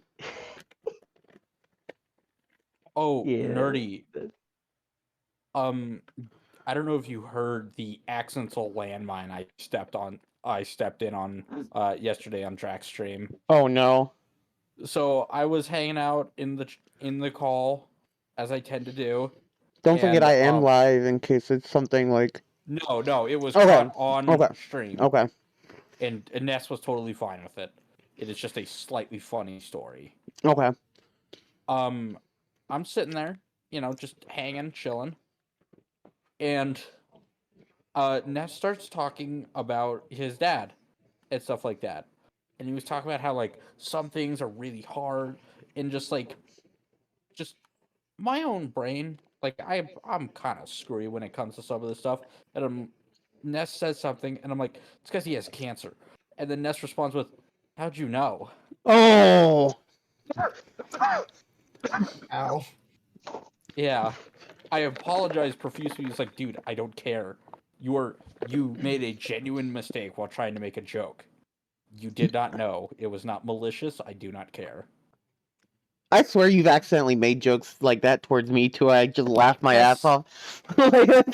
G: Oh,
D: Yeah.
G: nerdy. I don't know if you heard the accidental landmine I stepped in on yesterday on Drax stream.
B: Oh no.
G: So I was hanging out in the call, as I tend to do.
B: Don't forget
G: And,
B: I am live in case it's something like.
G: No, it was
B: Okay,
G: caught on
B: okay.
G: stream.
B: Okay.
G: And Ness was totally fine with it. It is just a slightly funny story.
B: Okay.
G: I'm sitting there, just hanging, chilling. And Ness starts talking about his dad and stuff like that. And he was talking about how like some things are really hard and just my own brain. Like I'm kind of screwy when it comes to some of this stuff. And Ness says something and I'm like, it's because he has cancer. And then Ness responds with, how'd you know?
B: Oh.
E: Ow.
G: Yeah. I apologize profusely. He's like, dude, I don't care. You made a genuine mistake while trying to make a joke. You did not know. It was not malicious. I do not care.
B: I swear you've accidentally made jokes like that towards me too. I just laughed my
G: Yes.
B: ass off.
G: I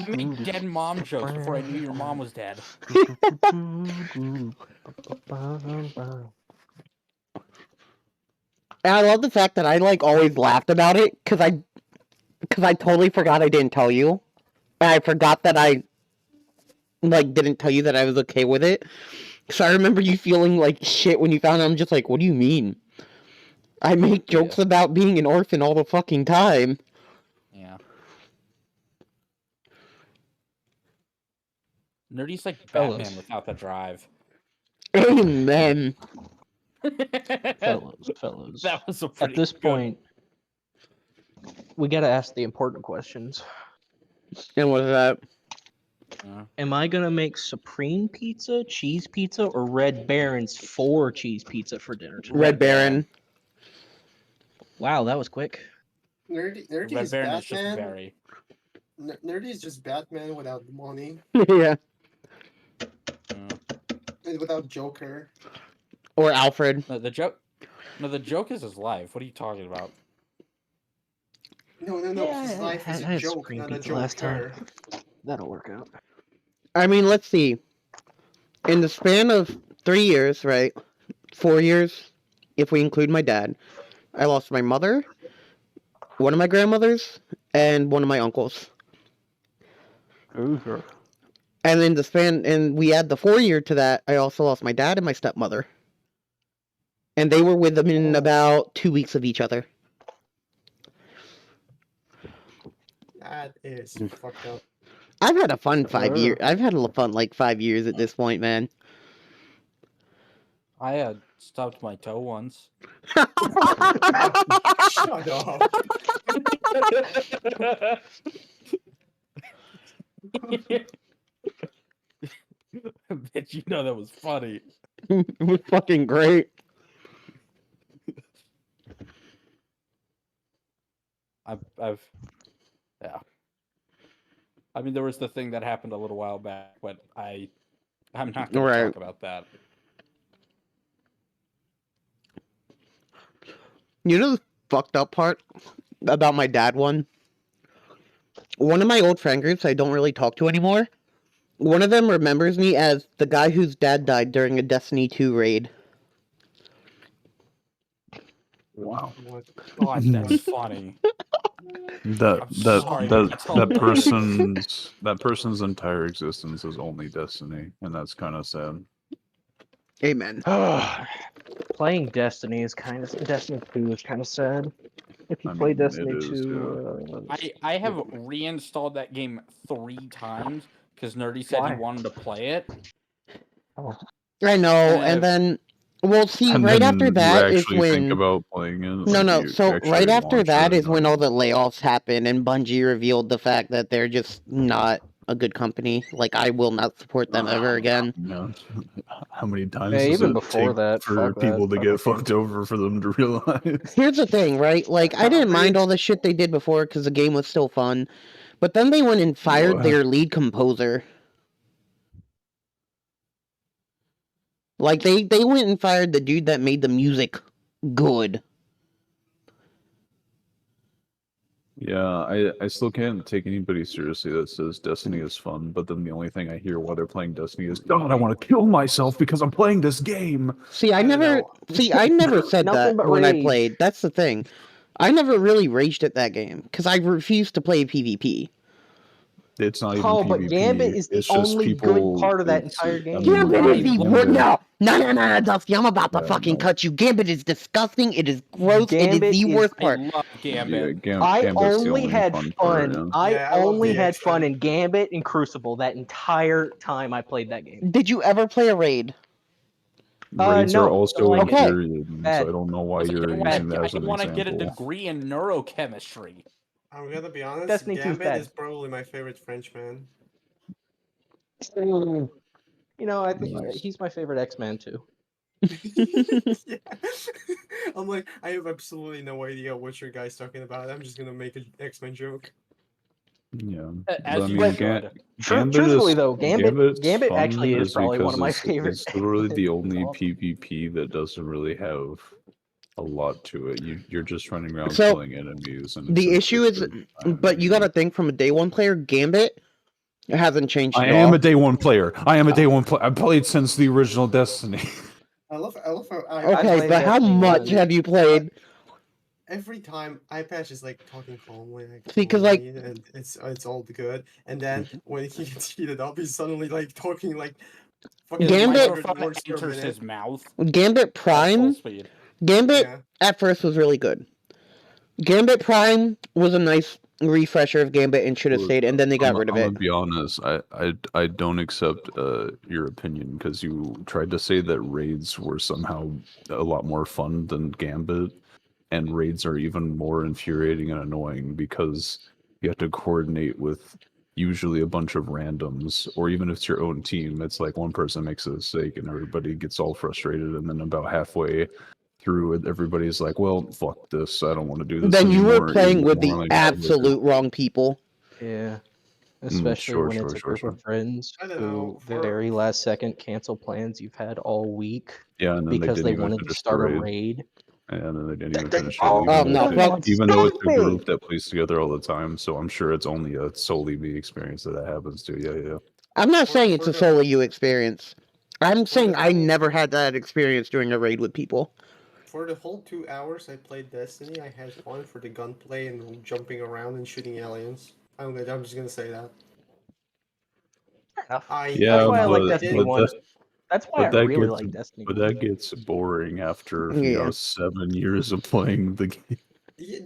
G: made dead mom jokes before I knew your mom was dead.
B: And I love the fact that I like always laughed about it because I totally forgot I didn't tell you, and I forgot that I like didn't tell you that I was okay with it. So I remember you feeling like shit when you found out. I'm just like, what do you mean? I make jokes about being an orphan all the fucking time.
G: Yeah. Nerdy's like Batman
D: Fellas.
G: without the drive.
B: Amen.
D: Fellas.
G: That was a
D: At
G: pretty
D: this
G: good-
D: point, we gotta ask the important questions.
B: And what's that?
D: Am I gonna make supreme pizza, cheese pizza, or Red Baron's 4 cheese pizza for dinner tonight?
B: Red Baron.
D: Wow, that was quick.
E: Nerdy
G: Red
E: is
G: Baron is just
E: Batman.
G: very.
E: Nerdy is just Batman without money
B: Yeah.
E: and without Joker.
B: Or Alfred.
G: No, the joke. No, the joke is his life. What are you talking about?
E: No.
D: Yeah,
E: His life
D: I
E: is a
D: had
E: joke,
D: supreme
E: not a
D: pizza last time.
E: Joker.
D: That'll work out.
B: I mean, let's see. In the span of 3 years, right? 4 years, if we include my dad, I lost my mother, one of my grandmothers, and one of my uncles.
D: Ooh.
B: And in the span, and we add the 4 year to that, I also lost my dad and my stepmother. And they were with them in about 2 weeks of each other.
E: That is fucked up.
B: I've had a fun 5 years. I've had a fun 5 years at this point, man.
G: I had stubbed my toe once.
E: Shut up.
G: Bet you know that was funny.
B: It was fucking great.
G: I've yeah. I mean, there was the thing that happened a little while back, but I'm not going to talk about that.
B: You know the fucked up part about my dad one? One of my old friend groups I don't really talk to anymore, one of them remembers me as the guy whose dad died during a Destiny 2 raid.
C: Wow.
G: God, that's funny.
C: That
G: I'm sorry, that's
C: that person's entire existence is only Destiny, and that's kind of sad.
B: Amen.
D: Playing Destiny 2 is kind of sad. If you play Destiny 2,
G: I have reinstalled that game 3 times because Nerdy said
D: Why?
G: he wanted to play it.
B: I know, and then, well, see,
C: And
B: right
C: then
B: after
C: you
B: that is
C: actually
B: when...
C: think about playing it.
B: No,
C: like,
B: no,
C: you
B: so
C: actually
B: right after
C: launch
B: that
C: it
B: is when
C: and
B: all the layoffs happen and Bungie revealed the fact that they're just not a good company. Like, I will not support them ever again.
C: No. How many times
D: Yeah,
C: does
D: even
C: it
D: before
C: take
D: that,
C: for
D: fuck
C: people
D: that,
C: to
D: fuck
C: get fucked over for them to realize?
B: Here's the thing, right? Like, I didn't mind all the shit they did before because the game was still fun. But then they went and fired their lead composer. Like, they went and fired the dude that made the music good.
C: Yeah, I still can't take anybody seriously that says Destiny is fun, but then the only thing I hear while they're playing Destiny is, God, I want to kill myself because I'm playing this game.
B: See, I
E: I don't
B: never
E: know.
B: see. I never said
D: Nothing
B: that
D: but
B: when I
D: rage.
B: played. That's the thing. I never really raged at that game because I refused to play PvP.
C: It's not even
D: Oh, but
C: PvP.
D: Gambit is the
C: It's just
D: only
C: people,
D: good part of that
C: it's-
D: entire
C: I
D: game.
C: mean,
B: Gambit is the
C: Gambit-
B: no, Dusty. I'm about to
C: Yeah,
B: fucking
C: no.
B: cut you. Gambit is disgusting. It is gross. it
D: Gambit
B: is the
D: is-
B: worst
G: I
B: part.
G: love Gambit.
C: Yeah,
D: I
C: Gambit's the
D: only had
C: fun
D: fun.
C: part, yeah.
D: I
E: Yeah, I love
D: only
E: the
D: had fun
E: action.
D: in Gambit and Crucible that entire time I played that game.
B: Did you ever play a raid?
C: Raids
D: no,
C: are also
D: don't like
B: it. Okay.
C: infuriating,
D: Bad.
C: so I don't know why
G: It's like,
C: you're using that as
G: I
C: an
G: want to get a
C: example.
G: degree in neurochemistry.
E: I'm gonna be honest.
D: Destiny 2's
E: Gambit
D: bad.
E: is probably my favorite Frenchman.
D: You know, I think
C: Nice.
D: he's my favorite X-Man too.
E: Yeah. I'm like, I have absolutely no idea what your guy's talking about. I'm just gonna make an X-Men joke.
C: Yeah,
G: As
C: but I
G: you
C: mean,
G: should.
D: Truthfully, though,
C: Gambit's
D: Gambit
C: fun
D: actually is probably one of my
C: because
D: favorites.
C: It's literally the
D: It's
C: only
D: awesome.
C: PvP that doesn't really have a lot to it. You're just running around
B: So,
C: killing enemies, and
B: The
C: it's
B: issue is, but you got to think from a day one player, Gambit hasn't changed
C: I
B: at
C: am
B: all.
C: a day one player. I am a day one player. I played since the original Destiny.
E: I love how
D: I
B: Okay,
D: played
B: but how
D: Destiny
B: much
D: 1.
B: have you played?
E: every time iPatch is like talking calmly,
B: See, 'cause, like-
E: and it's all good, and then when he gets heated up, he's suddenly like talking like fucking
G: His
B: Gambit-
E: 500
G: microphone
E: words per
G: enters
E: minute.
G: his mouth.
B: Gambit
G: at full
B: Prime,
G: speed.
B: Gambit
E: Yeah.
B: at first was really good. Gambit Prime was a nice refresher of Gambit and should have
C: Look,
B: stayed, and then they got
C: I'm
B: rid of
C: gonna
B: it.
C: be honest. I don't accept your opinion because you tried to say that raids were somehow a lot more fun than Gambit, and raids are even more infuriating and annoying because you have to coordinate with usually a bunch of randoms, or even if it's your own team, it's like one person makes a mistake and everybody gets all frustrated, and then about halfway through it, everybody's like, "Well, fuck this! I don't want to do this."
B: Then you
C: anymore.
B: were playing
C: You're
B: with
C: more
B: the
C: like,
B: absolute wrong people.
D: Yeah. Especially
C: sure,
D: when
C: sure,
D: it's a
C: sure,
D: group of friends
E: I don't
D: who
E: know,
D: the
E: for-
D: very last second cancel plans you've had all week
C: Yeah, and then
D: because
C: they
D: they
C: didn't even
D: wanted to
C: finish the
D: start a
C: raid.
D: raid.
C: And then they didn't even
D: They-
C: finish it.
D: oh,
C: Even
B: no,
C: though
B: fuck-
C: even though it's a
D: stupid!
C: group that plays together all the time, so I'm sure it's only a solely me experience that happens to. Yeah.
B: I'm not
E: For-
B: saying it's
E: for
B: a
E: the-
B: solely you experience. I'm saying I
E: whole-
B: never had that experience doing a raid with people.
E: For the whole 2 hours I played Destiny, I had fun for the gunplay and jumping around and shooting aliens. I'm just gonna say that.
D: Fair enough.
C: Yeah,
D: That's why I like
E: but-
D: Destiny
E: but
D: 1. That's why I
C: but that
D: really
C: gets-
D: like Destiny
C: But
D: 1.
C: that gets boring after
B: Yeah.
C: 7 years of playing the game.
E: Yeah,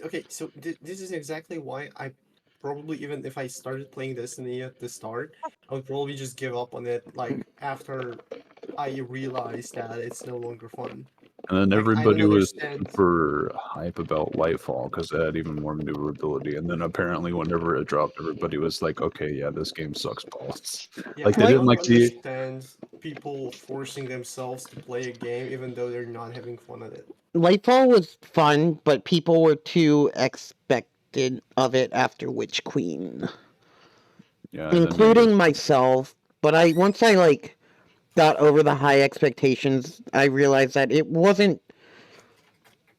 E: okay. So this is exactly why I probably, even if I started playing Destiny at the start, I would probably just give up on it. Like after I realized that it's no longer fun.
C: And then
E: Like, I
C: everybody
E: don't
C: was
E: understand.
C: super hype about Lightfall because it had even more maneuverability. And then apparently, whenever it dropped, everybody was like, "Okay, yeah, this game sucks balls."
E: Yeah,
C: Like, they
E: I
C: didn't
E: don't
C: like the-
E: understand people forcing themselves to play a game even though they're not having fun at it.
B: Lightfall was fun, but people were too expected of it after Witch Queen,
C: Yeah, and then you
B: including
C: just-
B: myself. But once I like got over the high expectations, I realized that it wasn't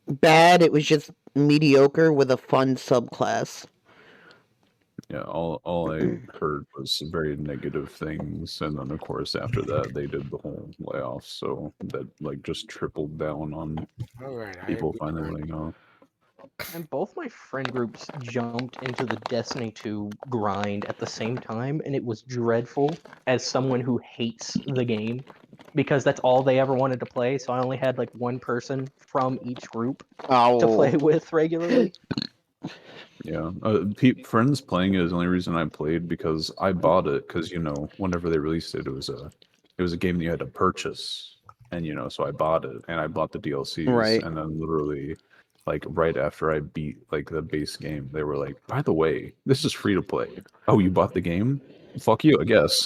B: bad. It was just mediocre with a fun subclass.
C: Yeah, all I heard was some very negative things, and then of course after that they did the whole layoff, so that like just tripled down on
A: All right,
C: people finally laying off.
D: And both my friend groups jumped into the Destiny 2 grind at the same time, and it was dreadful as someone who hates the game because that's all they ever wanted to play. So I only had like one person from each group to play with regularly.
C: Yeah, friends playing it is the only reason I played because I bought it because whenever they released it, it was a game that you had to purchase, and so I bought it and I bought the DLCs,
B: Right.
C: and then literally like right after I beat like the base game, they were like, "By the way, this is free to play." Oh, you bought the game? Fuck you, I guess.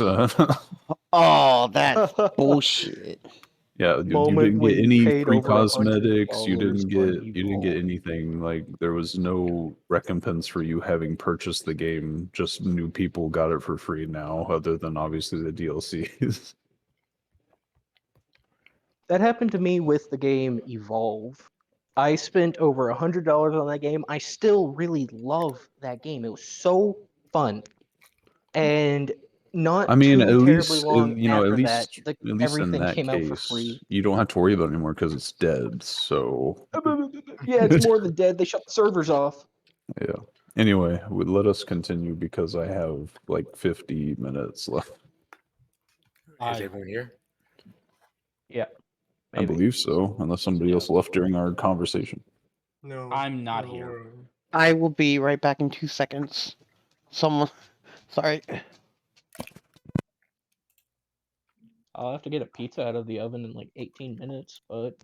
B: Oh, that's bullshit.
C: Yeah, you
D: Moment
C: didn't
D: when
C: get
D: you
C: any
D: paid
C: free
D: over 100
C: cosmetics. You
D: dollars
C: didn't
D: for
C: get
D: an
C: you didn't get
D: Evolve.
C: anything. Like there was no recompense for you having purchased the game. Just new people got it for free now, other than obviously the DLCs.
D: That happened to me with the game Evolve. I spent over $100 on that game. I still really love that game. It was so fun, and not
C: I mean,
D: too terribly long
C: you know,
D: after that,
C: at least in
D: everything
C: that
D: came out for
C: case,
D: free.
C: you don't have to worry about it anymore because it's dead. So
D: Yeah, it's more than dead. They shut the servers off.
C: yeah. Anyway, let us continue because I have like 50 minutes left.
A: Is everyone here?
D: Yeah,
C: I
D: maybe.
C: believe so, unless somebody else left during our conversation.
E: No,
G: I'm not
E: no,
G: here.
E: we're-
B: I will be right back in 2 seconds. Someone, sorry.
D: I'll have to get a pizza out of the oven in like 18 minutes, but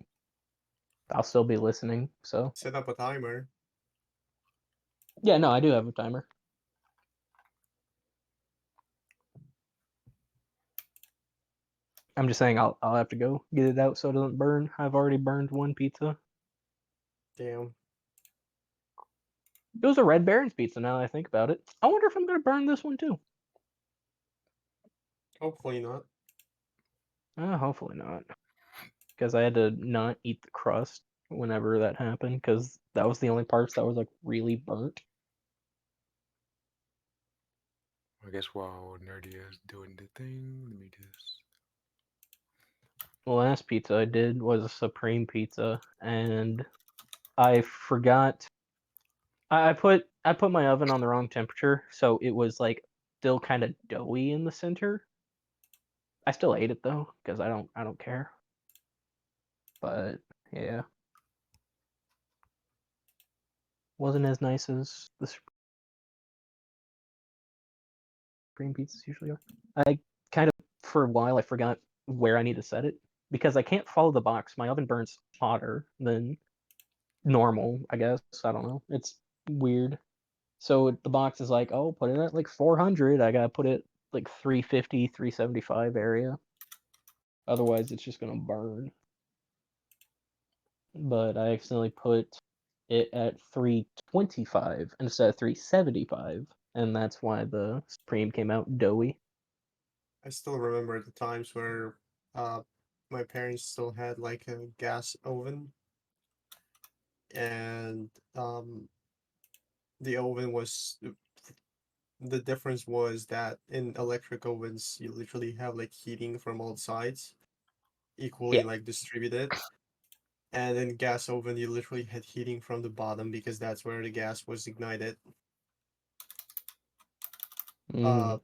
D: I'll still be listening. So
E: Set up a timer.
D: yeah, no, I do have a timer. I'm just saying I'll have to go get it out so it doesn't burn. I've already burned one pizza.
E: Damn.
D: It was a Red Baron's pizza. Now that I think about it, I wonder if I'm gonna burn this one too.
E: Hopefully not.
D: Hopefully not, because I had to not eat the crust whenever that happened, because that was the only parts that was like really burnt.
A: I guess while Nerdy is doing the thing, let me just.
D: The last pizza I did was a supreme pizza, and I forgot. I put my oven on the wrong temperature, so it was like still kind of doughy in the center. I still ate it though, because I don't care. But yeah, wasn't as nice as the supreme pizzas usually are. I kind of, for a while, I forgot where I need to set it because I can't follow the box. My oven burns hotter than normal, I guess. I don't know. It's weird. So the box is like, oh, put it at like 400. I gotta put it like 350, 375 area. Otherwise, it's just gonna burn. But I accidentally put it at 325 instead of 375, and that's why the Supreme came out doughy.
E: I still remember the times where my parents still had like a gas oven, and the oven was the difference was that in electric ovens you literally have like heating from all sides equally
D: Yeah.
E: like distributed, and in gas oven you literally had heating from the bottom because that's where the gas was ignited.
D: Mm.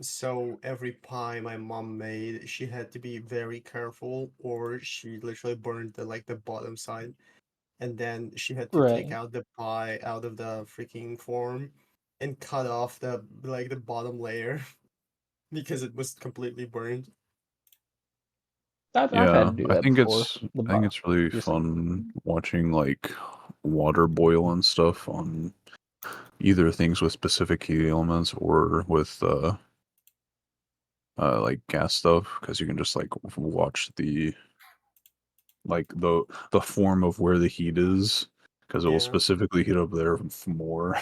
E: So every pie my mom made, she had to be very careful, or she literally burned the bottom side, and then she had to take
D: Right.
E: out the pie out of the freaking form and cut off the bottom layer because it was completely burned.
D: I've had
C: Yeah,
D: to do that before. The
C: I think it's really
D: just-
C: fun watching like water boil and stuff on either things with specific heat elements or with like gas stuff because you can just like watch the the form of where the heat is because it will
E: Yeah.
C: specifically heat up there more.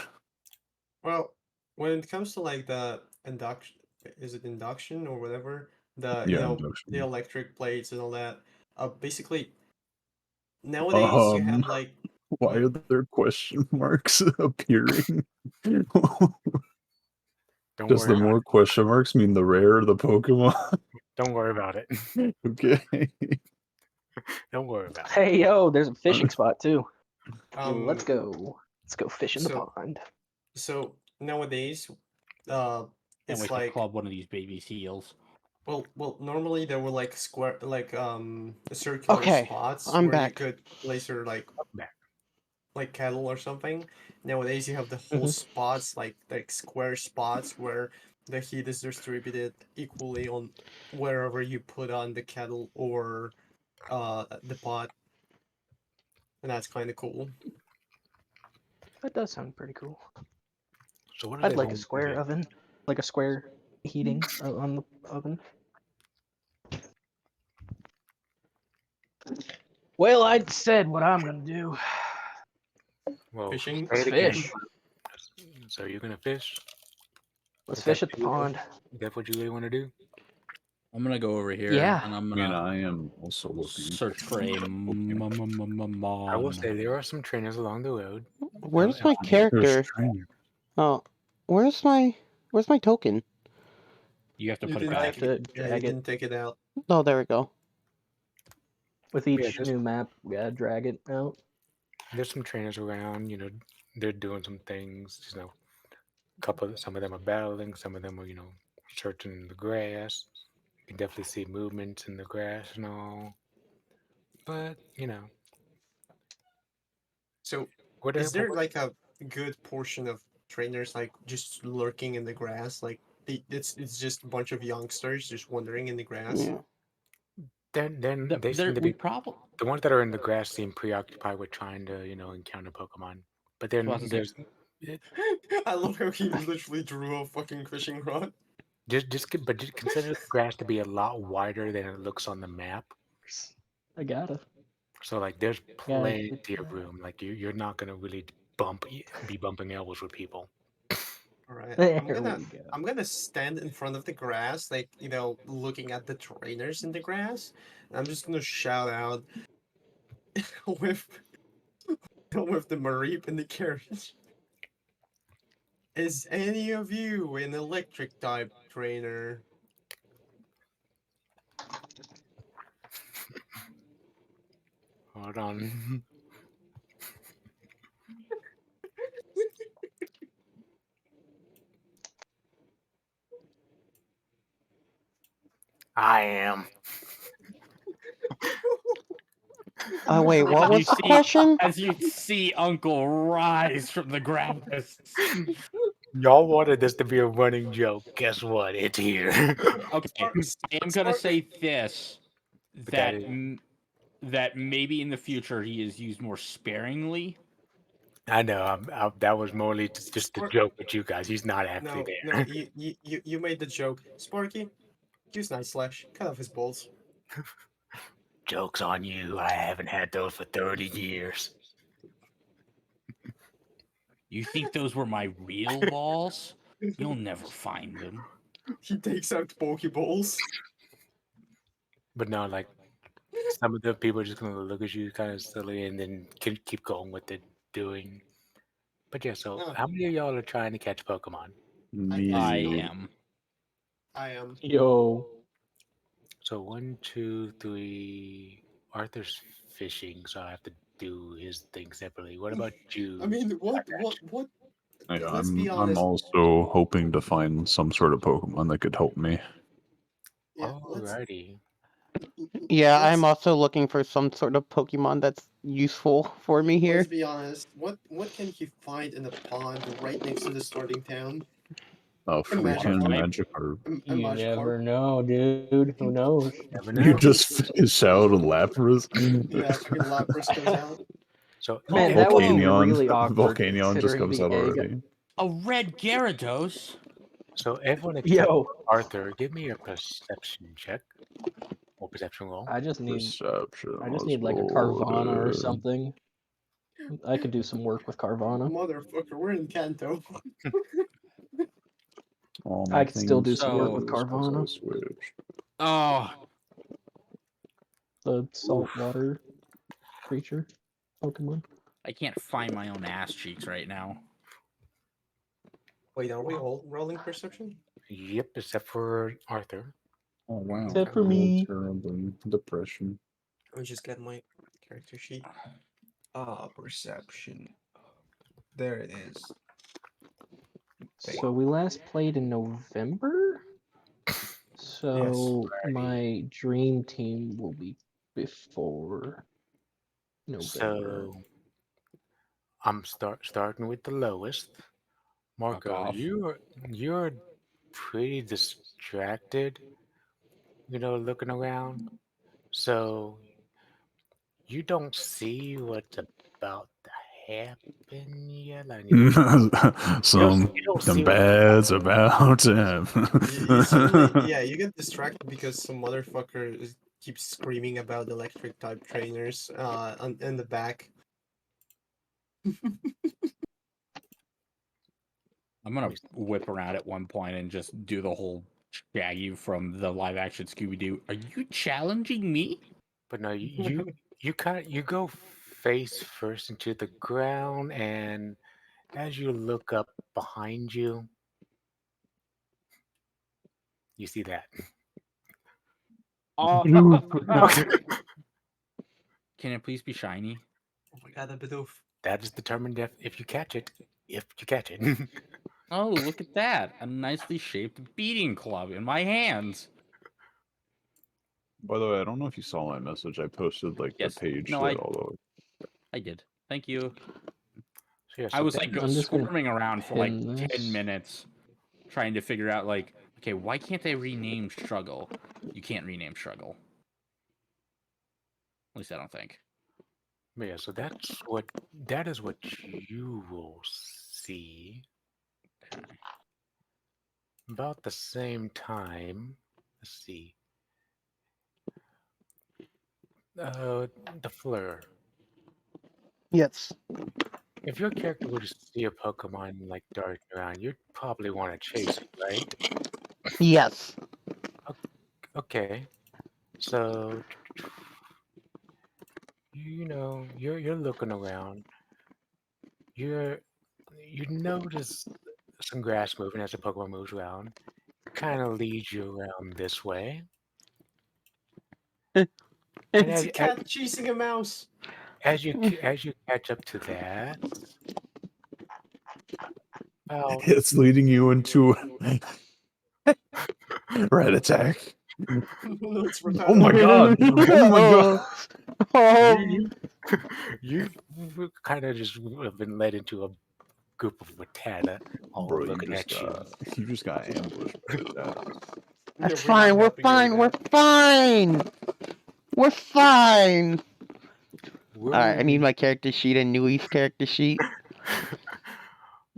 E: Well, when it comes to like the induction, is it induction or whatever? The
C: Yeah,
E: the
C: induction.
E: electric plates and all that. Basically nowadays you have like
C: Why are there question marks appearing?
A: Don't
C: Does
A: worry
C: the
A: about
C: more question marks mean the rarer the Pokemon?
A: it. Don't worry about it.
C: Okay.
A: Don't worry about it.
D: Hey yo, there's a fishing spot too.
E: um
D: Let's go. Let's go fish in the
E: so
D: pond.
E: so nowadays
G: Can't
E: it's
G: wait to
E: like
G: club one of these baby seals.
E: well normally there were like square circular
B: Okay,
E: spots
B: I'm
E: where you
B: back.
E: could place your
A: back.
E: like kettle or something. Nowadays you have the whole
D: Mhm.
E: spots like square spots where the heat is distributed equally on wherever you put on the kettle or the pot, and that's kind of cool.
D: That does sound pretty cool.
A: So what are
D: I'd
A: they
D: like a
A: going
D: square
A: okay.
D: oven, like a square heating on the oven. Well, I said what I'm gonna do.
A: Well,
E: Fishing.
A: say it
D: Let's
A: again.
D: fish.
A: So you're gonna fish?
D: Let's
A: Is that
D: fish at the
A: what you really-
D: pond.
A: Is that what you really want to do?
G: I'm gonna go over here.
D: Yeah.
G: And I'm
C: I mean,
G: gonna
C: I am also looking.
G: search for a
A: I will
G: mon.
A: say there are some trainers along the road.
B: Where's my
A: There's
B: character?
C: trainer.
B: Oh, where's my token?
G: You have to
E: You
G: put it
E: didn't
G: back.
E: take it.
D: To
E: Yeah, you
D: drag it.
E: didn't take it out.
B: Oh, there we go.
D: With
A: Yeah,
D: each
A: just-
D: new map, we gotta drag it out.
A: There's some trainers around. They're doing some things. Some of them are battling. Some of them are searching in the grass. You can definitely see movements in the grass and all. But
E: So,
A: whatever.
E: is there like a good portion of trainers like just lurking in the grass? Like it's just a bunch of youngsters just wandering in the grass.
B: Yeah.
A: Then they seem to
G: We
A: be
G: probably.
A: the ones that are in the grass seem preoccupied with trying to encounter Pokemon. But then
G: Well,
A: there's
E: I love how he literally drew a fucking fishing rod.
A: just consider the grass to be a lot wider than it looks on the map.
D: I gotta.
A: So like there's
D: Yeah,
A: plenty of room. Like you're not gonna really be bumping elbows with people.
E: All right,
D: There
E: I'm gonna
D: we go.
E: I'm gonna stand in front of the grass, like looking at the trainers in the grass. And I'm just gonna shout out with with the Mareep in the carriage. Is any of you an electric type trainer?
A: Hold on. I am.
B: Oh wait, what
G: As you
B: was the
G: see-
B: question?
G: As you see Uncle rise from the grass.
A: Y'all wanted this to be a running joke. Guess what? It's here.
G: Okay, I am gonna say this:
A: But
G: that
A: that is-
G: that maybe in the future he is used more sparingly.
A: I know. That was morely just a joke with you guys. He's not actually
E: No,
A: there.
E: you made the joke. Sparky, use Night Slash, cut off his balls.
A: Joke's on you. I haven't had those for 30 years.
G: You think those were my real balls? You'll never find them.
E: He takes out Pokeballs.
A: But no, like some of the people are just gonna look at you kind of silly and then keep going with it doing. But yeah, so
E: Oh.
A: how many of y'all are trying to catch Pokemon?
C: Me.
G: I am.
E: I am.
D: Yo.
A: So 1, 2, 3. Arthur's fishing, so I have to do his thing separately. What about you?
E: I mean, what? Let's be
C: I'm
E: honest.
C: also hoping to find some sort of Pokemon that could help me.
E: Yeah,
A: Alrighty.
B: Yeah, I'm
E: let's-
B: also looking for some sort of Pokemon that's useful for me here.
E: Let's be honest. What can he find in the pond right next to the starting town?
C: Freaking
G: Magikarp.
C: Magikarp.
E: A
D: You
E: Magikarp.
D: never know, dude. Who knows?
A: Never
C: You
A: know.
C: just fish out a Lapras.
E: Yeah, fucking Lapras comes out.
A: So
D: Man, that would be
C: Volcanion.
D: really awkward.
C: Volcanion just
D: considering
C: comes
D: the
C: out
D: egg.
C: already.
G: A red Gyarados.
A: so everyone except
D: Yo,
A: Arthur, give me a perception check or perception roll.
D: I just need
C: Perception.
D: like a
C: let's
D: Carvana
C: roll
D: or
C: it.
D: something. I could do some work with Carvana.
E: Motherfucker, we're in Kanto.
C: All my
D: I could still do
C: things
D: some work with
C: closed 'cause I
D: Carvana.
C: switched.
G: Oh,
D: The saltwater creature Pokemon.
G: I can't find my own ass cheeks right now.
E: Wait, are we all rolling perception?
A: Yep, except for Arthur.
C: Oh wow.
D: Except for
C: Rolled
D: me.
C: terribly. Depression.
E: Let me just get my character sheet.
H: Perception. There it is.
D: So we last played in November. So my dream team will be before November.
A: So I'm starting with the lowest. Marco,
G: off.
A: you're pretty distracted, looking around. So you don't see what's about to happen yet. Like,
C: Some
A: you don't see what-
C: bad's about to
E: You suddenly,
C: happen.
E: yeah, you get distracted because some motherfucker keeps screaming about electric type trainers in the back.
G: I'm gonna whip around at one point and just do the whole Shaggy from the live action Scooby Doo. Are you challenging me?
A: But no, you go face first into the ground, and as you look up behind you, you see that.
G: Oh,
D: No.
G: can it please be shiny?
E: Oh my god, a Bidoof.
A: That is determined if you catch it. If you catch it.
G: Oh, look at that! A nicely shaped beating club in my hands.
C: By the way, I don't know if you saw my message. I posted like
G: Yes.
C: the page
G: No,
C: that all
G: I did. Thank you.
A: So yeah,
G: I
A: so
G: was
A: that-
G: like
D: I'm just gonna
G: squirming around for like
D: pin
G: 10
D: this.
G: minutes trying to figure out like, okay, why can't they rename Struggle? You can't rename Struggle. At least I don't think.
A: yeah, so that is what you will see about the same time. Let's see. The Fleur.
B: Yes.
A: If your character were to see a Pokemon like darting around, you'd probably want to chase it, right?
B: Yes.
A: Okay. So you're looking around. You notice some grass moving as the Pokemon moves around. Kind of leads you around this way. And
E: It's a cat chasing a mouse.
A: as you catch up to that, well,
C: it's leading you into red attack.
E: No, it's
C: Oh my god! Oh my god!
B: Oh,
A: you kind of just have been led into a group of Rattata all
C: Bro,
A: looking at you.
C: you just got ambushed by that.
B: that's
E: Yeah, we're not
B: fine. We're
E: helping you
B: fine.
E: with
B: We're
E: that.
B: fine. We're fine. All right, I need
A: William,
B: my character sheet and Newey's character sheet.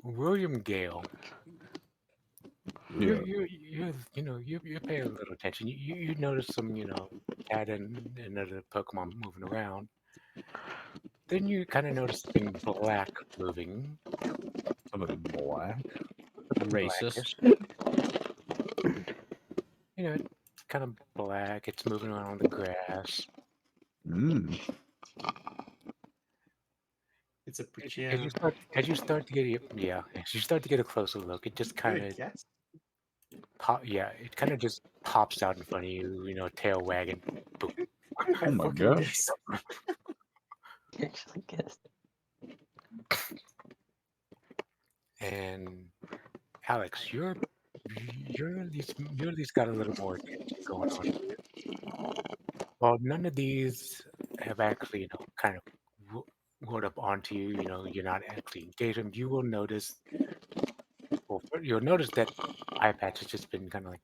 A: William Gale.
C: Yeah.
A: You pay a little attention. You notice some cat and other Pokemon moving around. Then you kind of notice something black moving.
C: Something black.
G: Racist.
A: It's kind of black. It's moving around on the grass.
C: Mm.
E: It's a
A: As
E: Pidgeot.
A: you start to get a closer look, it just kind of
E: Yes.
A: it kind of just pops out in front of you, tail wagging. Boom.
C: Oh my
E: fucking
C: gosh.
E: guessed.
D: Actually guessed.
A: And Alex, you're at least got a little more attention going on here. Well, none of these have actually, kind of rolled up onto you. You're not actually engaged them. You will notice. Well, you'll notice that Eye Patch has just been kind of like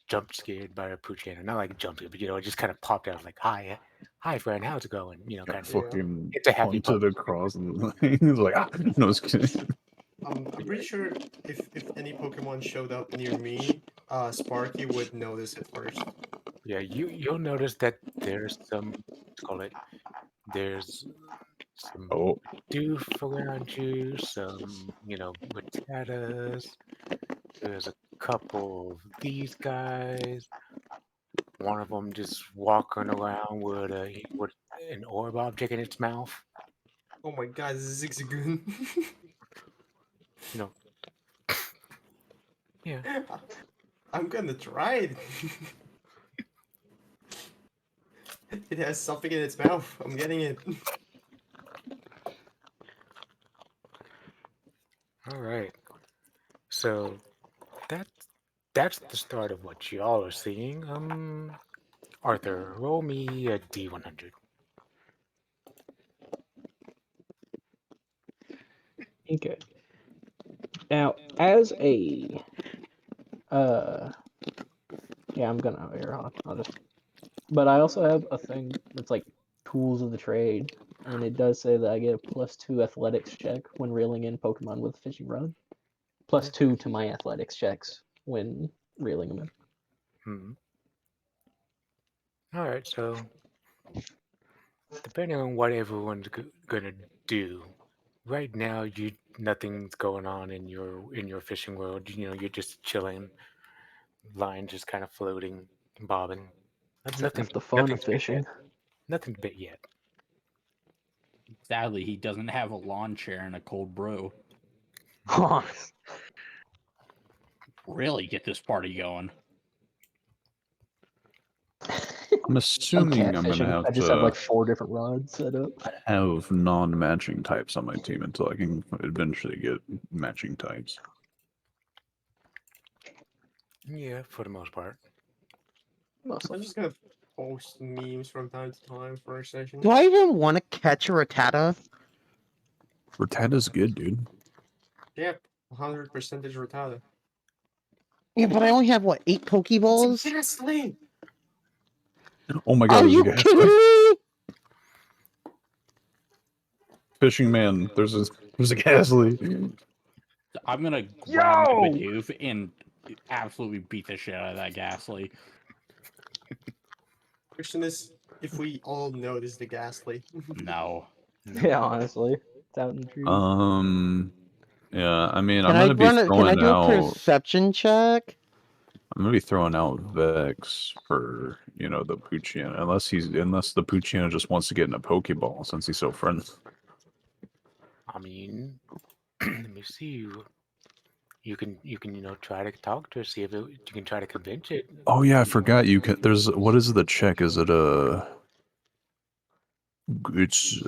A: jump scared by a Poochyena. Not like jump scared, but it just kind of popped out like, hi, friend, how's it going? Kind of.
C: Fucking
A: It's a happy
C: punted
A: punch.
C: across the line. He's like, no, I was kidding.
E: I'm pretty sure if any Pokemon showed up near me, Sparky would notice it first.
A: Yeah, you'll notice that there's some. Let's call it. There's some
C: Oh,
A: doof around you. Some Rattatas. There's a couple of these guys. One of them just walking around with an orb object in its mouth.
E: Oh my god, this is Zigzagoon.
A: Yeah.
E: I'm gonna try it. It has something in its mouth. I'm getting it.
A: All right. So that's the start of what y'all are seeing. Arthur, roll me a D100.
D: Okay. Now, as a yeah, I'm gonna I'll just. But I also have a thing that's like tools of the trade, and it does say that I get a +2 athletics check when reeling in Pokemon with fishing rod. +2 to my athletics checks when reeling them in.
A: All right. So depending on what everyone's gonna do, right now nothing's going on in your fishing world. You're just chilling. line just kind of floating, bobbing. Nothing,
D: That's the fun of
A: nothing's big
D: fishing.
A: yet. Nothing big yet.
G: Sadly, he doesn't have a lawn chair and a cold brew. Really get this party going.
C: I'm assuming I'm
D: catfishing.
C: gonna have
D: I just have
C: to
D: like 4 different rods set up.
C: have non-matching types on my team until I can eventually get matching types.
A: Yeah, for the most part.
D: Mostly.
E: I'm just gonna post memes from time to time for a session.
B: Do I even want to catch a Rattata?
C: Rattata's good, dude.
E: Yeah, 100% is Rattata.
B: Yeah, but I only have what, 8
E: It's
B: Pokeballs?
E: Ghastly!
C: Oh my god,
B: Are
C: there's a
B: you
C: guy.
B: kidding me?
C: Fishing man, there's a Ghastly.
G: I'm gonna grab my
D: Yo!
G: Bidoof and absolutely beat the shit out of that Ghastly.
E: Question is if we all notice the Ghastly.
G: No.
D: Yeah, honestly. It's out in the trees.
C: Yeah, I mean,
B: Can
C: I'm
B: I
C: gonna be
B: run? Can I
C: throwing
B: do a
C: out.
B: perception check?
C: I'm gonna be throwing out Vex for the Poochyena, unless the Poochyena just wants to get in a Pokeball since he's so friendly.
A: I mean, let me see. You can try to talk to her, see if you can try to convince it.
C: Oh yeah, I forgot you can. There's what is the check? Is it a? It's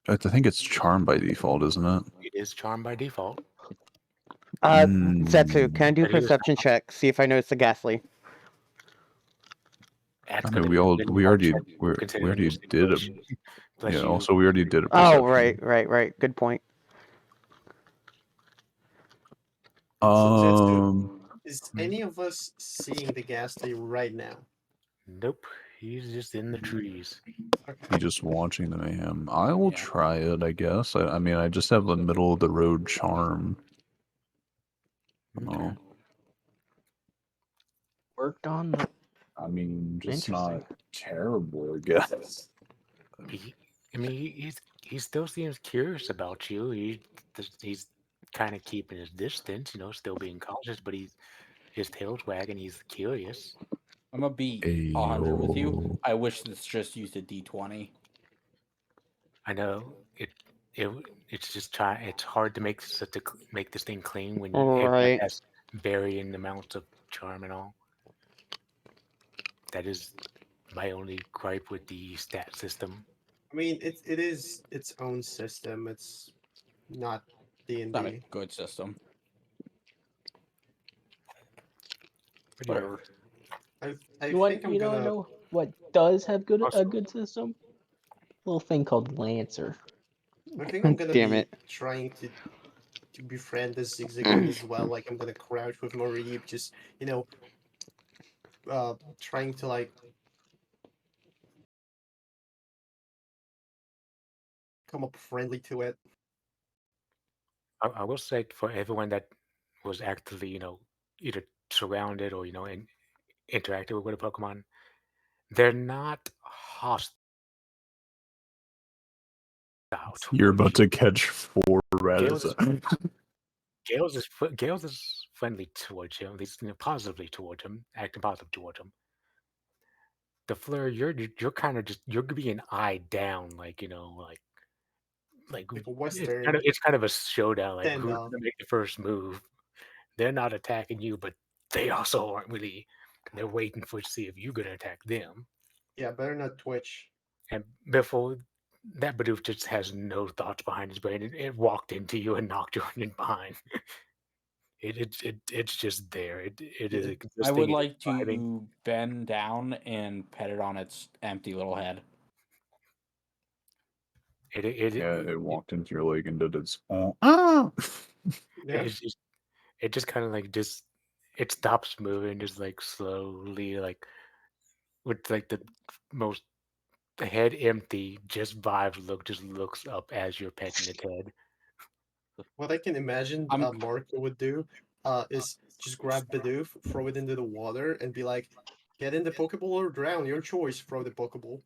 C: I think it's Charm by default, isn't it?
A: It is charmed by default.
B: Zetsu, can I do
A: But he was
B: perception check? See if I notice the Ghastly.
A: That's
C: I
A: gonna
C: mean,
A: be a little hard check,
C: we
A: considering
C: already
A: your
C: did a.
A: situation. Plus
C: Yeah.
A: you-
C: Also, we already did a.
B: Oh,
C: Perception.
B: right. Good point.
E: Is any of us seeing the Ghastly right now?
A: Nope, he's just in the trees.
C: He's just watching the mayhem. I will
G: Yeah.
C: try it, I guess. I mean, I just have the middle of the road charm.
A: Okay.
C: Oh,
D: Worked on the
C: I mean, just
D: Interesting.
C: not terrible, I guess.
A: He still seems curious about you. He's kind of keeping his distance, still being cautious, but his tail's wagging. He's curious.
G: I'm gonna be 100 with you.
C: Ayo.
G: I wish this just used a D20.
A: I know it's just it's hard to make make this thing clean when everyone
B: Right.
A: has varying amounts of charm and all. That is my only gripe with the stat system.
E: I mean, it is its own system. It's not
G: It's not a
E: D&D.
G: good system.
A: But yeah,
G: Whatever.
E: I
D: You want
E: think I'm
D: you
E: gonna.
D: know what does have a
A: Awesome.
D: good system? Little thing called Lancer.
E: I think I'm gonna
B: Damn
E: be
B: it.
E: trying to befriend this Zigzagoon as well. Like I'm gonna crouch with Mareep, just trying to like come up friendly to it.
A: I will say for everyone that was actively, either surrounded or interacted with a Pokemon, they're not hostile.
C: You're about to catch 4
A: Gales is,
C: Rattata.
A: Gales is friendly towards him. He's positively towards him, acting positive towards him. The Fleur, you're kind of you're being eyed down, like
E: Like a
A: it's
E: Western
A: it's kind of a showdown. Like who's
E: standoff.
A: gonna make the first move? They're not attacking you, but they also aren't really. They're waiting to see if you're gonna attack them.
E: Yeah, better not twitch.
A: And before that, Bidoof just has no thoughts behind his brain. It walked into you and knocked you in behind. It's just there. It is
E: Yeah.
A: existing.
G: I would
A: it's
G: like
A: vibing.
G: to bend down and pet it on its empty little head.
C: Yeah, it walked into your leg and did its.
E: Yeah.
A: It just kind of like it stops moving, just like slowly, like with like the most head empty, just vibes look, just looks up as you're petting its head.
E: What I can imagine
G: I'm-
E: Marco would do is just grab Bidoof, throw it into the water, and be like, get in the Pokeball or drown, your choice, throw the Pokeball.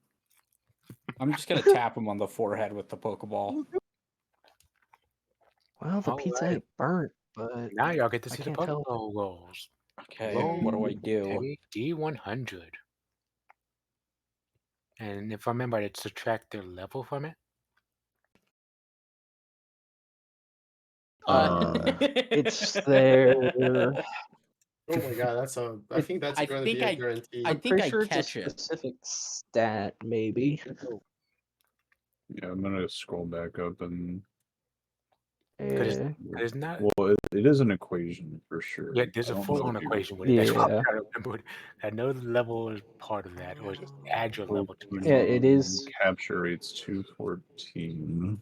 G: I'm just gonna tap him on the forehead with the Pokeball.
D: Well, the
A: All
D: pizza
A: right.
D: ain't burnt, but
A: Now y'all get to
D: I
A: see the
D: can't tell.
A: Pokeball rolls.
G: Okay,
A: Roll
G: what do I do?
A: a D100. And if I remember, I'd subtract their level from it.
D: It's there.
E: Oh my god, that's a. I think that's
G: I
E: going to
G: think
E: be a
G: I-
E: guarantee.
G: I
D: I'm
G: think
D: pretty
G: I
D: sure it's a
G: catch it.
D: specific stat, maybe.
C: Yeah, I'm gonna scroll back up and
A: Because
D: Yeah.
A: it's not.
C: well, it is an equation for sure.
A: Yeah, there's
C: I
A: a
C: don't know
A: full-on
C: if you-
A: equation with it. That's what I'm
D: Yeah.
A: trying to remember. I know the level is part of that, or just add your level to it.
D: Yeah, it is.
C: Capture rate's 214.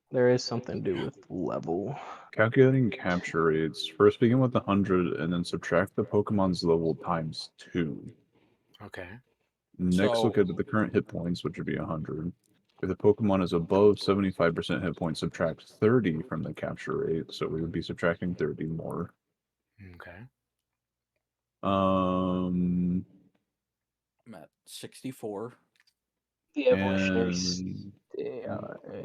D: There is something to do with level.
C: Calculating capture rates. First begin with 100 and then subtract the Pokemon's level times 2.
A: Okay.
C: Next, look
G: So-
C: at the current hit points, which would be 100. If the Pokemon is above 75% hit points, subtract 30 from the capture rate. So we would be subtracting 30 more.
A: Okay.
C: Um,
G: I'm at 64.
D: The evolutionary
C: and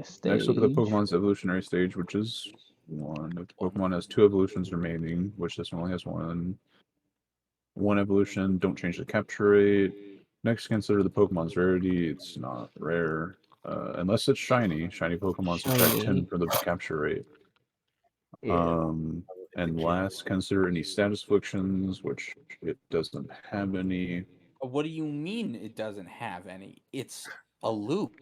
D: stage.
C: next, look at the Pokemon's evolutionary stage, which is 1. If the Pokemon has 2 evolutions remaining, which this one only has 1. 1 evolution, don't change the capture rate. Next, consider the Pokemon's rarity. It's not rare. Unless it's shiny. Shiny Pokemon subtract 10
D: Shiny.
C: for the capture rate.
D: Yeah.
C: And last, consider any status afflictions, which it doesn't have any.
G: What do you mean it doesn't have any? It's aloof.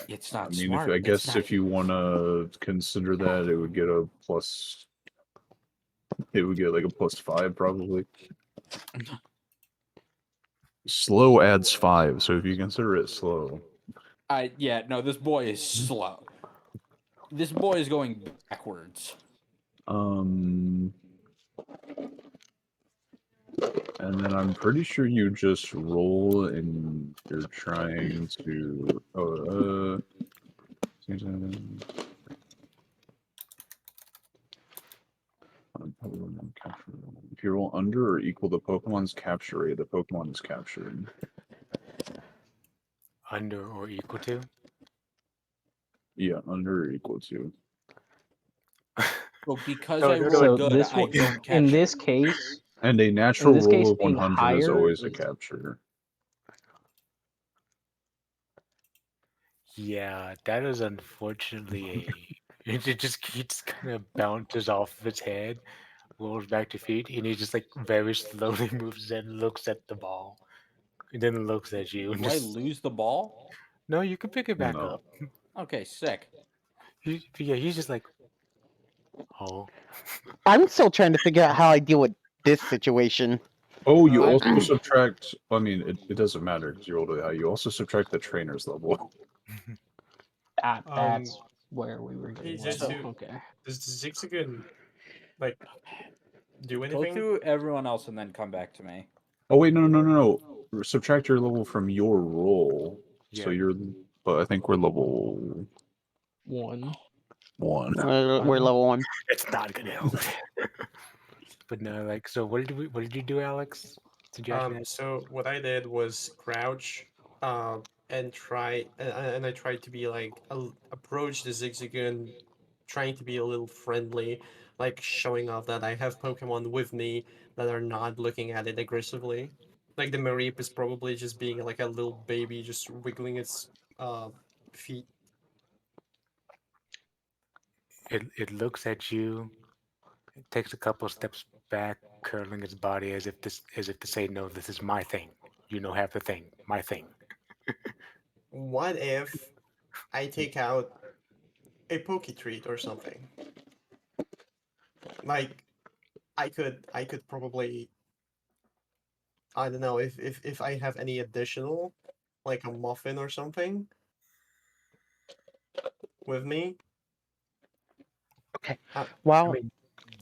G: It's
C: I
G: not
C: mean,
G: smart.
C: if I
G: It's
C: guess
G: not-
C: if you want to consider that, it would get a plus. It would get like a +5 probably. Slow adds 5, so if you consider it slow.
G: yeah, no, this boy is slow. This boy is going backwards.
C: And then I'm pretty sure you just roll and you're trying to. If you roll under or equal the Pokemon's capture rate, the Pokemon is captured.
A: Under or equal to.
C: Yeah, under or equal to.
G: Well, because
A: So-
G: I rolled
D: So
G: good,
D: this
G: I
D: one,
G: don't catch
D: in
G: it.
D: this case,
C: And a natural
D: this case
C: roll of
D: being
C: 100 is
D: higher
C: always a
D: is-
C: capture.
A: Yeah, that is unfortunately a. It just keeps kind of bounces off of its head, rolls back to feet, and he just like very slowly moves and looks at the ball, and then looks at you. And
G: Do I
A: just,
G: lose the ball?
A: no, you can pick it back
C: No.
A: up.
G: Okay, sick.
A: Yeah, he's just like, oh,
B: I'm still trying to figure out how I deal with this situation.
C: Oh, you
E: I-
C: also subtract. I mean, it doesn't matter because you rolled it high. You also subtract the trainer's level.
D: that's where we were getting.
E: just
D: level.
E: to-
D: Okay.
E: Does the Zigzagoon like do
G: Go
E: anything?
G: through everyone else and then come back to me.
C: Oh wait, no. Subtract your level from your roll. So
A: Yeah.
C: you're. But I think we're level
D: 1.
C: 1.
B: We're level 1.
A: it's not gonna help. But no, like, so what did you do, Alex? Did you actually?
E: So what I did was crouch, and try, and I tried to be like approach the Zigzagoon, trying to be a little friendly, like showing off that I have Pokemon with me that are not looking at it aggressively. Like the Mareep is probably just being like a little baby, just wiggling its feet.
A: It looks at you. It takes a couple steps back, curling its body as if to say, no, this is my thing. You know, have the thing, my thing.
E: What if I take out a Poke Treat or something? Like, I could probably, I don't know, if I have any additional, like a muffin or something with me.
B: While
A: I mean,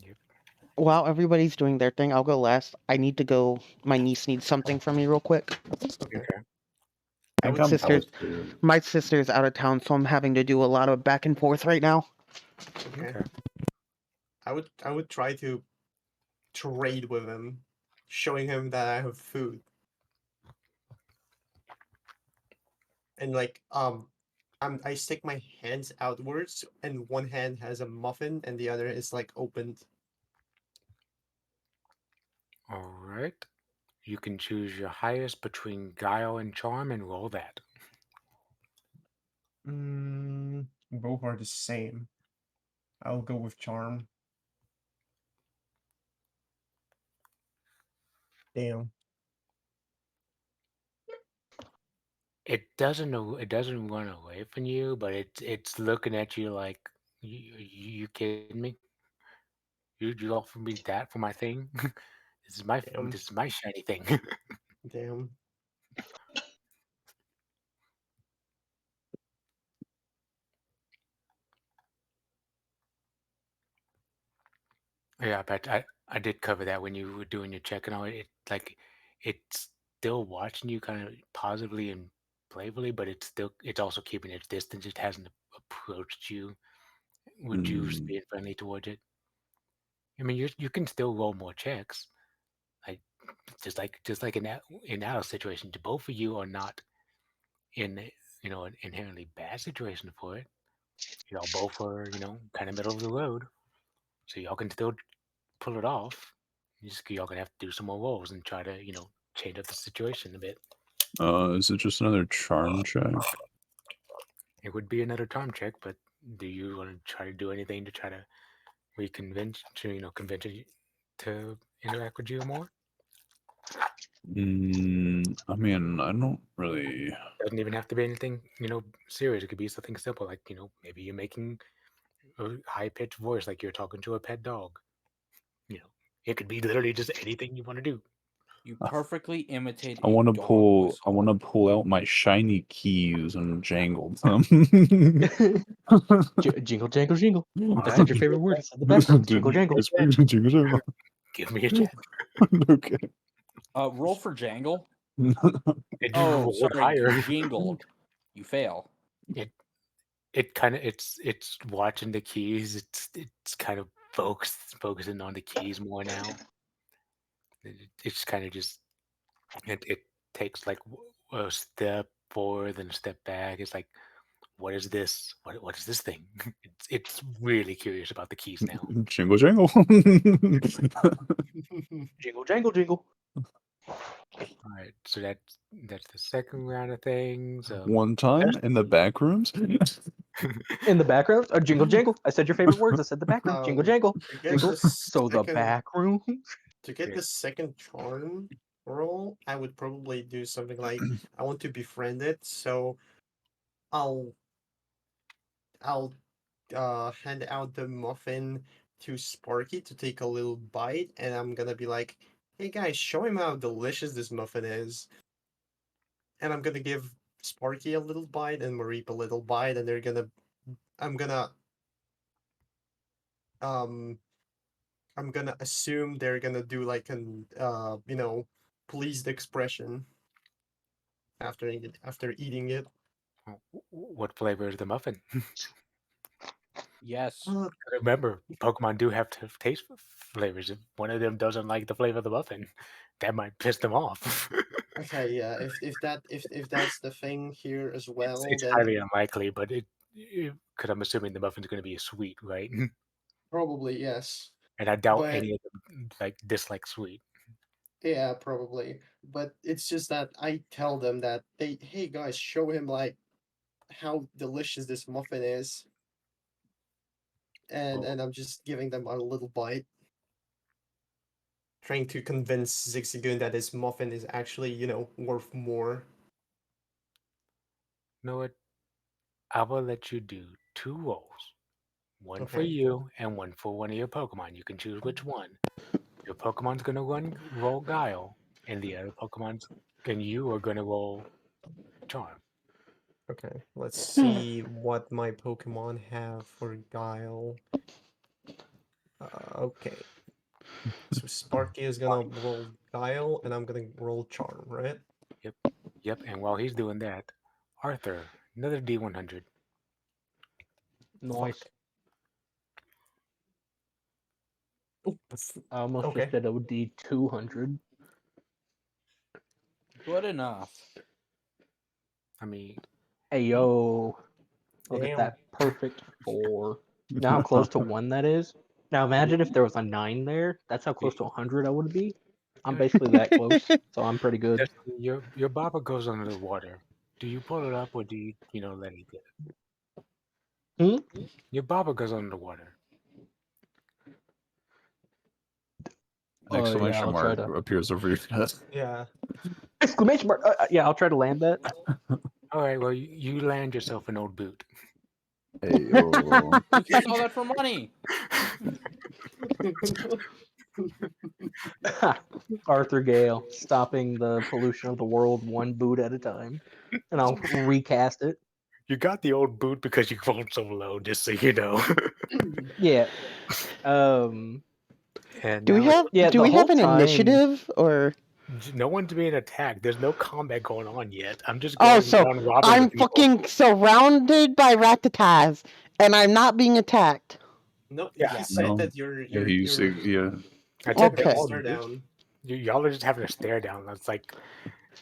A: yep.
B: while everybody's doing their thing, I'll go last. I need to go. My niece needs something from me real quick.
A: Okay.
B: I have a sister. My sister's out of town, so I'm having to do a lot of back and forth right now.
E: Okay.
A: Okay.
E: I would try to trade with him, showing him that I have food. And like I stick my hands outwards, and one hand has a muffin and the other is like opened.
A: All right. You can choose your highest between guile and charm and roll that.
H: Both are the same. I'll go with charm. Damn.
A: It doesn't run away from you, but it's looking at you like you kidding me? You offer me that for my thing?
H: Damn.
A: This is my shiny thing.
E: Damn.
A: Yeah, but I did cover that when you were doing your check and all. It like it's still watching you kind of positively and playfully, but it's also keeping its distance. It hasn't approached you. Would you
C: Mm,
A: be friendly towards it? I mean, you can still roll more checks, like just like in our situation. Both of you are not in an inherently bad situation for it. Y'all both are kind of middle of the road, so y'all can still pull it off. Y'all gonna have to do some more rolls and try to change up the situation a bit.
C: is it just another charm check?
A: It would be another charm check, but do you want to try to do anything to try to convince you to interact with you more?
C: I mean, I don't really.
A: Doesn't even have to be anything serious. It could be something simple, like maybe you're making a high pitched voice, like you're talking to a pet dog. You know, it could be literally just anything you want to do.
G: You perfectly imitate
C: I
G: a
C: want to
G: dog
C: pull.
G: whistle.
C: I want to pull out my shiny keys and jangle them.
D: Jingle, jangle, jingle.
A: All
D: I
A: right,
D: said your favorite word. I said the best. Jingle, jangle.
C: Jingle, jangle.
A: give me a check.
C: Okay.
G: Roll for jangle.
A: It
G: Oh,
A: rolled
G: sorry,
A: higher.
G: you jingled. You fail.
A: It kind of it's watching the keys. It's kind of focusing on the keys more now. It's kind of just it takes like a step forward and a step back. It's like, what is this? What is this thing? It's really curious about the keys now.
C: Jingle, jangle.
D: Jingle, jangle, jingle.
A: All right, so that's the second round of things.
C: One time in the back rooms.
D: In the background, jingle, jangle. I said your favorite words. I said the background. Jingle, jangle.
E: To get
D: Jingle.
E: the
D: So the
E: second
D: back room.
E: to get
A: Yeah.
E: the second charm roll, I would probably do something like I want to befriend it, so I'll I'll hand out the muffin to Sparky to take a little bite, and I'm gonna be like, "Hey guys, show him how delicious this muffin is." And I'm gonna give Sparky a little bite and Mareep a little bite, and I'm gonna um I'm gonna assume they're gonna do like an pleased expression after eating it.
A: What flavor is the muffin?
G: Yes.
A: Remember, Pokemon do have to taste flavors. If one of them doesn't like the flavor of the muffin, that might piss them off.
E: Okay, yeah. If that's the thing here as well,
A: It's
E: then
A: highly unlikely, but because I'm assuming the muffin's going to be sweet, right?
E: probably yes.
A: And I doubt
E: But
A: any of them dislike sweet.
E: yeah, probably. But it's just that I tell them that hey guys, show him like how delicious this muffin is,
A: Well,
E: and I'm just giving them a little bite, trying to convince Zigzagoon that his muffin is actually worth more.
A: you know what? I will let you do 2 rolls. One for
E: Okay.
A: you and one for one of your Pokemon. You can choose which one. Your Pokemon's going to roll Guile, and the other Pokemon's and you are going to roll Charm.
H: Okay, let's see what my Pokemon have for Guile. Okay. So Sparky is gonna roll Guile, and I'm gonna roll Charm, right?
A: Yep. And while he's doing that, Arthur, another D100.
D: Nice.
H: Fuck. Oh,
D: I almost
H: okay.
D: just did OD 200.
G: Good enough.
A: I mean,
D: Hey yo, look
H: Damn.
D: at that perfect 4. Now how close to 1 that is? Now imagine if there was a 9 there. That's how close to 100 I would be. I'm basically that close, so I'm pretty good.
A: Destiny, your bobber goes under the water. Do you pull it up or do you let it get? Your bobber goes under the water.
C: Exclamation
D: I'll try
C: mark
D: to.
C: appears over your head.
E: Yeah.
D: Exclamation mark! Yeah, I'll try to land that.
A: All right, well you land yourself an old boot.
C: Hey, yo.
G: You can sell that for money.
D: Arthur Gale, stopping the pollution of the world one boot at a time, and I'll recast it.
A: You got the old boot because you rolled so low, just so you know.
D: Yeah.
A: And
B: Do we
A: now
B: have
D: Yeah,
B: do
D: the
B: we have
D: whole
B: an
D: time-
B: initiative or?
A: no one's being attacked. There's no combat going on yet. I'm just
B: Oh,
A: going
B: so
A: around robbing
B: I'm
A: the people.
B: fucking surrounded by Ratatas, and I'm not being attacked.
E: No,
A: Yeah,
E: he said
C: no.
E: that you're
C: Yeah, you say, yeah.
A: I said
B: Okay.
A: they're all
E: stare
A: dudes.
E: down.
A: Y'all are just having a stare down. That's like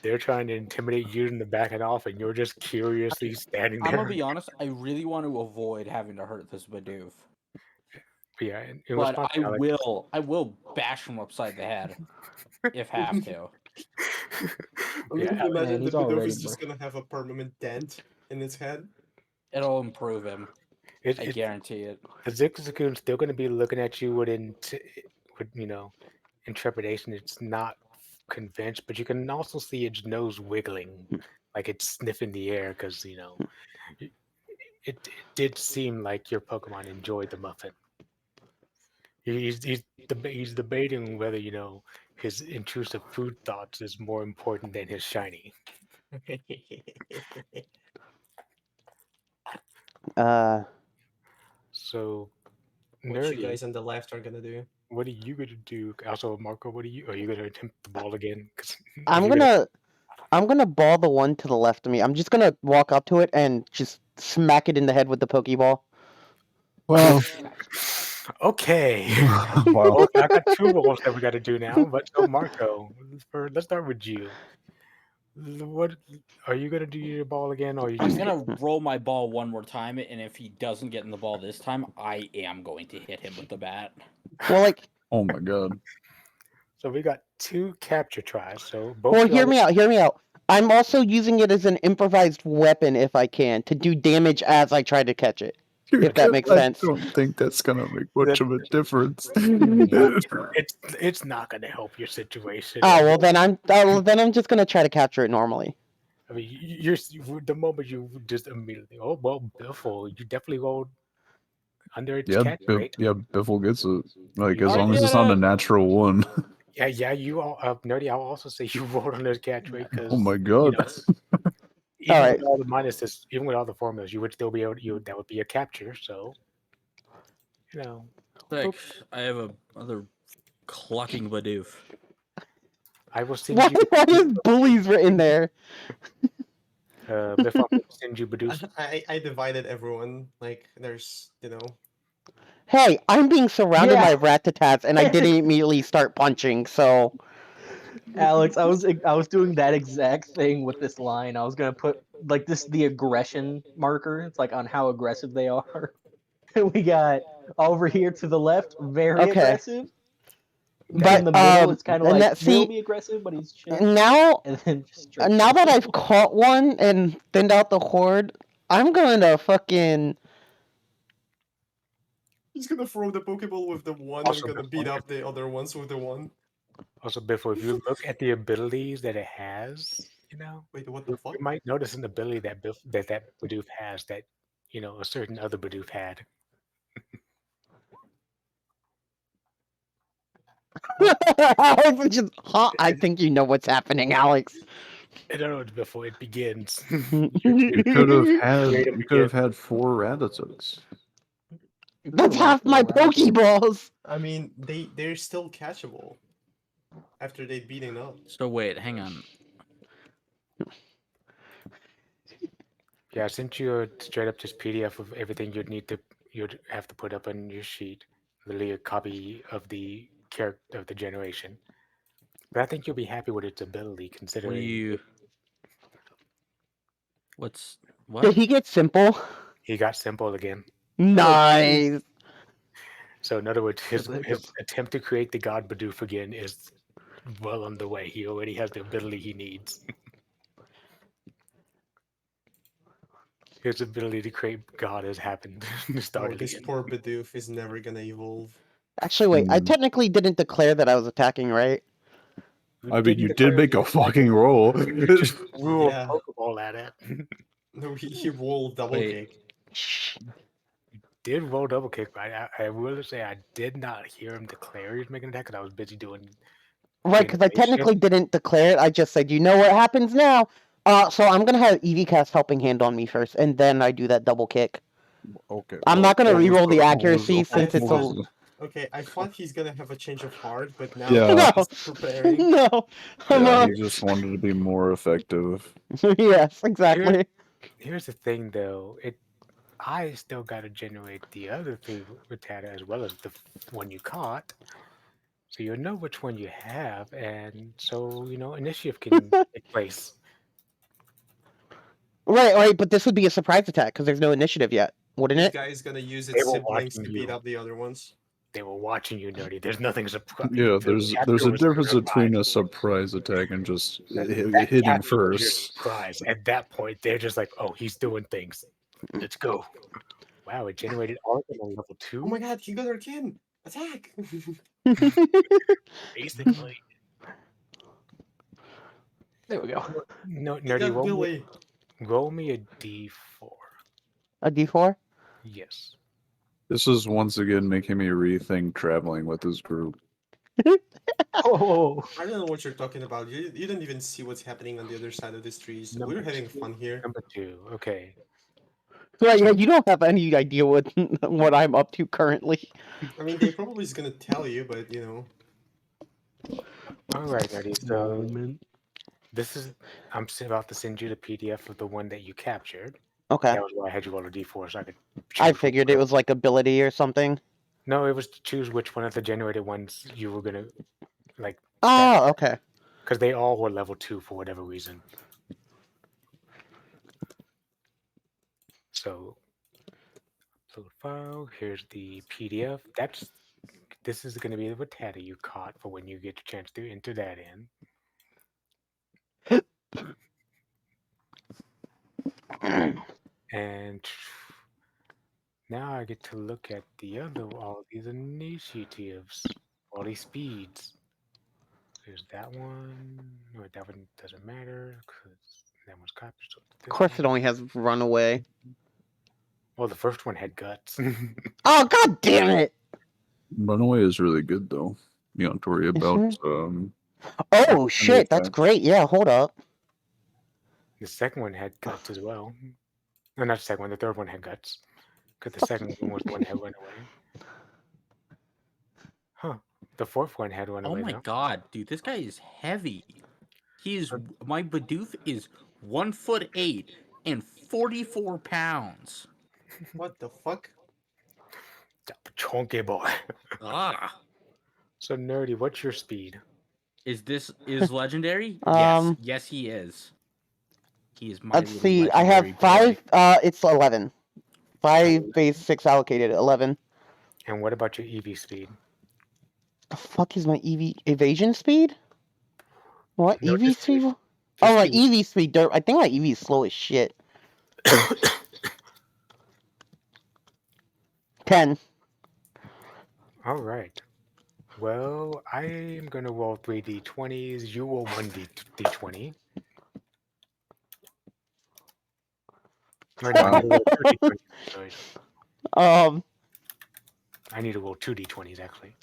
A: they're trying to intimidate you and to back it off, and you're just curiously standing
G: I'm
A: there.
G: gonna be honest. I really want to avoid having to hurt this Bidoof,
A: Yeah, in
G: but
A: response
G: I
A: to Alex-
G: will. I will bash him upside the head if have to.
E: I
A: Yeah,
E: mean,
A: Alex-
E: imagine
D: he's
E: the Bidoof
D: already
E: is just gonna have a permanent dent in its head.
G: It'll improve him. I
A: it,
G: guarantee it.
A: the Zigzagoon's still going to be looking at you with intrepidation. It's not convinced, but you can also see its nose wiggling, like it's sniffing the air, because it did seem like your Pokemon enjoyed the muffin. He's debating whether his intrusive food thoughts is more important than his shiny. So,
E: What
A: nerdy.
E: you guys on the left are gonna do?
A: What are you gonna do? Also, Marco, are you gonna attempt the ball again? 'Cause
B: I'm gonna ball the one to the left of me. I'm just gonna walk up to it and just smack it in the head with the Pokeball.
C: Well,
A: Okay.
C: wow.
A: Okay, I got two rolls that we got to do now. But so, Marco, let's start with you. What are you gonna do your ball again, or are you
G: I'm
A: just
G: gonna roll my ball one more time, and if he doesn't get in the ball this time, I am going to hit him with the bat.
B: Well, like,
C: Oh my god.
A: So we got two capture tries. So both.
B: well,
A: y'all-
B: hear me out. Hear me out. I'm also using it as an improvised weapon if I can to do damage as I try to catch it. If that makes sense.
C: I don't think that's gonna make much of a difference.
A: It's not gonna help your situation.
B: Oh well, then I'm just gonna try to capture it normally.
A: I mean, you're the moment you just immediately. Oh well, Biffle, you definitely rolled under its
C: Yeah,
A: catch rate.
C: Biffle gets it. Like,
A: You
C: as
A: are
C: long as it's not a
G: gonna-
C: natural one.
A: Yeah. You all, nerdy. I'll also say you rolled under its catch rate because.
C: Oh my god.
A: Even
B: Alright.
A: with all the minuses, even with all the formulas, you would still be able. That would be a capture. So,
G: Like, I have another clucking Bidoof.
A: I will send
B: Why
A: you.
B: is bullies written there?
A: Biffle, I will send you Bidoof.
E: I divided everyone. Like, there's
B: Hey, I'm being surrounded
D: Yeah.
B: by Ratatats, and I didn't immediately start punching. So
D: Alex, I was doing that exact thing with this line. I was gonna put like the aggression marker. It's like on how aggressive they are. We got over here to the left, very
B: Okay.
D: aggressive.
B: But,
D: in the middle, it's kind of
B: and
D: like
B: that- see,
D: will be aggressive, but he's chill.
B: now
D: And then just straight
B: now that
D: chill.
B: I've caught one and thinned out the horde, I'm going to fucking.
E: he's gonna throw the Pokeball with the one
A: Also,
E: and gonna beat up the other ones with the one.
A: Also, Biffle, if you look at the abilities that it has,
E: Wait, what the fuck?
A: you might notice an ability that that Bidoof has that a certain other Bidoof had.
B: Alex is just, huh? I think you know what's happening, Alex.
A: I don't know what Biffle. It begins.
C: You could have
A: Creative
C: had 4 Rattatuks.
B: That's half my Pokeballs.
E: I mean, they're still catchable after they've beaten up.
G: So wait, hang on.
A: Yeah, I sent you a straight up just PDF of everything you'd have to put up on your sheet. Literally a copy of the character of the generation. But I think you'll be happy with its ability,
G: What do
A: considering
G: you? What's what?
B: Did he get simple?
A: he got simple again.
B: Nice.
A: So in other words, his
D: But-
A: attempt to create the God Bidoof again is well underway. He already has the ability he needs. His ability to create God has happened.
E: Oh,
A: Started
E: this
A: again.
E: poor Bidoof is never gonna evolve.
B: Actually, wait. I
C: Hmm.
B: technically didn't declare that I was attacking, right?
C: I mean, you
A: didn't
C: did
A: declare
C: make a
A: it,
C: fucking roll.
A: you just threw
E: Yeah.
A: a Pokeball at it.
E: No, he rolled double
G: Wait.
E: kick.
B: Shh.
A: Did roll double kick, but I will say I did not hear him declare he was making an attack because I was busy doing.
B: Right, because I
A: Animation.
B: technically didn't declare it. I just said, you know what happens now? So I'm gonna have Eevee cast Helping Hand on me first, and then I do that double kick.
C: Okay.
B: I'm not gonna
C: what was
B: reroll the
C: what
B: accuracy
C: was-
B: since
C: what
B: it's
C: was
B: a-
C: the-
E: Okay, I thought he's gonna have a change of heart, but now
C: Yeah.
E: he's preparing.
B: No. I'm
C: Yeah, he just wanted to be more effective.
B: yes, exactly.
A: Here's the thing, though. I still got to generate the other 3 Rattata as well as the one you caught. So you'll know which one you have, and so initiative can take place.
B: Right, but this would be a surprise attack because there's no initiative yet, wouldn't
E: This
B: it?
E: guy is gonna use
A: They
E: its
A: were
E: siblings to
A: watching
E: beat
A: you.
E: up the other ones.
A: They were watching you, Nerdy. There's nothing surprise.
C: Yeah, there's a difference between a surprise attack and just hitting first.
A: Surprise. At that point, they're just like, "Oh, he's doing things. Let's go." Wow, it generated all of them on level 2.
E: Oh my god, he got our kin! Attack!
A: Basically.
D: There we go.
A: No,
E: He
A: Nerdy,
E: got Billy.
A: roll me a D4.
B: A D4?
A: Yes.
C: This is once again making me rethink traveling with this group.
D: Oh,
E: I don't know what you're talking about. You don't even see what's happening on the other side of these trees.
A: Number
E: We're having
A: two.
E: fun here.
A: Number 2. Okay.
B: Right, yeah, you don't have any idea what what I'm up to currently.
E: I mean, they probably is gonna tell you, but
A: All right, Nerdy. So
D: moment.
A: I'm about to send you the PDF of the one that you captured.
B: Okay.
A: That was why I had you roll a D4 so I could.
B: I
A: choose
B: figured
A: which
B: it was like ability or something.
A: No, it was to choose which one of the generated ones you were gonna like,
B: Oh, okay.
A: because they all were level 2 for whatever reason. So, upload file. Here's the PDF. This is gonna be the Rattata you caught for when you get a chance to enter that in. And now I get to look at all these initiatives, all these speeds. There's that one. No, that one doesn't matter because that one's copied. So
B: Of course, it only has runaway.
A: Well, the first one had guts.
B: Oh, god damn it!
C: Runaway is really good though. You don't have to worry about
B: Oh shit, that's
C: attack.
B: great. Yeah, hold up.
A: The second one had guts as well. No, not the second one. The third one had guts. Because the second one was the one that went away. Huh. The fourth one had run
G: Oh
A: away.
G: my
A: though.
G: god, dude, this guy is heavy. My Bidoof is 1'8" and 44 pounds.
E: What the fuck?
A: Chunky boy.
G: Ah.
A: So, Nerdy, what's your speed?
G: Is legendary?
B: Um,
G: Yes, he is. He is my
B: Let's
G: little
B: see. I have
G: legendary
B: 5. It's 11. 5 base 6 allocated. 11.
A: And what about your EV speed?
B: The fuck is my EV evasion speed? What
A: No,
B: EV
A: just
B: speed?
A: just
B: Oh, my
A: speed.
B: EV speed. I think my EV is slow as shit. 10.
A: All right. Well, I am going to roll 3 d20s. You roll 1 d20. Or no, I need to roll 2 d20s. Sorry. I need to roll 2 d20s, actually.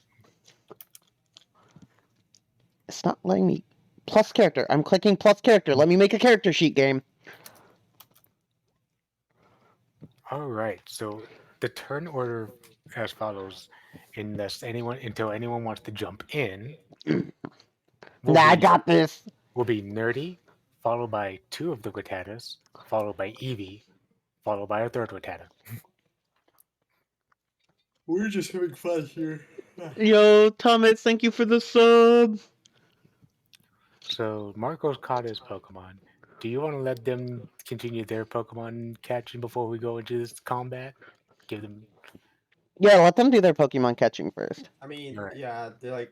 B: It's not letting me. Plus character. I'm clicking plus character. Let me make a character sheet game.
A: All right. So the turn order as follows: until anyone wants to jump in.
B: I got this.
A: Will be Nerdy, followed by 2 of the Rattatas, followed by Eevee, followed by a third Rattata.
E: We're just having fun here.
B: Yo, Thomas, thank you for the sub.
A: So Marco's caught his Pokemon. Do you want to let them continue their Pokemon catching before we go into this combat? Give them.
B: Yeah, let them do their Pokemon catching first.
E: I mean,
A: Alright.
E: yeah, they're like.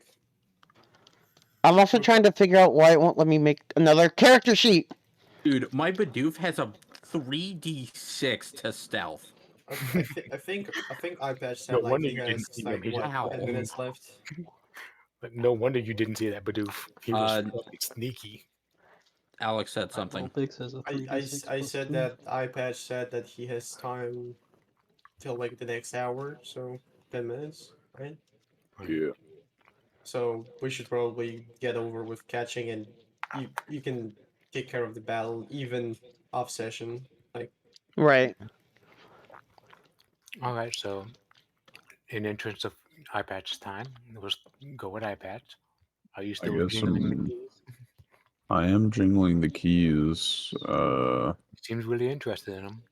B: I'm also trying to figure out why it won't let me make another character sheet.
G: Dude, my Bidoof has a 3d6 to stealth.
E: I think iPad said
A: No
E: like
A: wonder
E: he
A: you didn't
E: has
A: see him.
E: like
A: He's
E: what
G: Wow.
E: 10 minutes left.
A: But no wonder you didn't see that Bidoof. He was
G: Uh,
A: fucking sneaky.
G: Alex said something.
D: Olympics has a 3d6
E: I
D: plus
E: said
D: 2.
E: that iPad said that he has time till like the next hour, so 10 minutes, right?
C: Yeah.
E: So we should probably get over with catching, and you can take care of the battle even off session. Like
B: Right.
A: All right, so in interest of iPad's time, let's go with iPad. Are you
C: I
A: still
C: guess
A: jingling the keys?
C: I am jingling the keys.
A: Seems really interested in them.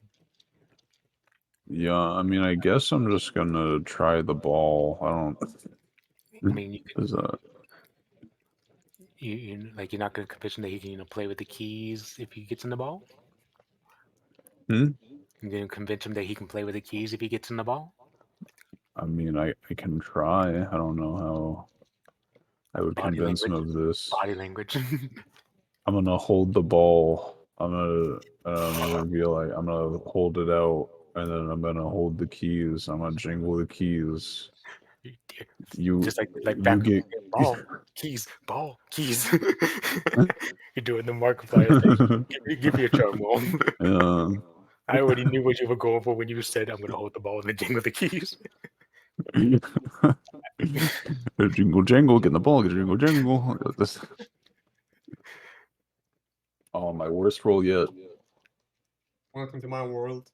C: Yeah, I mean, I guess I'm just gonna try the ball. I don't.
A: I mean, you could,
C: Is that?
A: like you're not gonna convince him that he can play with the keys if he gets in the ball.
C: Hmm?
A: You're gonna convince him that he can play with the keys if he gets in the ball.
C: I mean, I can try. I don't know how I would
A: Body
C: convince him
A: language.
C: of this.
A: Body language.
C: I'm gonna hold the ball. I'm gonna reveal. I'm gonna hold it out, and then I'm gonna hold the keys. I'm gonna jingle the keys. You
A: just like
C: you
A: back
C: get
A: ball keys, ball keys. You're doing the Markiplier thing. Give me a charm roll.
C: Yeah.
A: I already knew what you were going for when you said I'm gonna hold the ball and then jingle the keys.
C: Jingle jangle, get in the ball, get jingle jangle. This- Oh, my worst roll yet.
E: welcome to my world.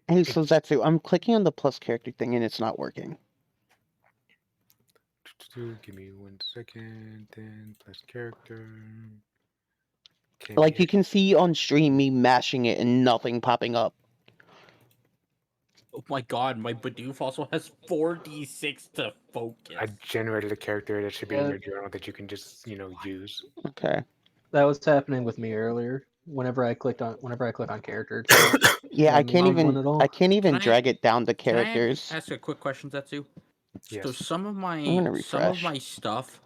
B: Hey, so Zetsu, I'm clicking on the plus character thing and it's not working.
A: Give me 1 second. Then plus character.
B: Like you can see on stream me mashing it and nothing popping up.
G: Oh my god, my Bidoof also has 4d6 to focus.
A: I generated a character that should be in
D: Yeah.
A: your journal that you can just use.
B: Okay.
D: That was happening with me earlier. Whenever I click on character, it's not
B: Yeah, I
D: letting me
B: can't
D: do one
B: even
D: at all.
B: I can't even
G: Can I-
B: drag it down to
G: Can I
B: characters.
G: ask a quick question, Zetsu? So
A: Yes.
G: some of
B: gonna refresh.
G: my stuff,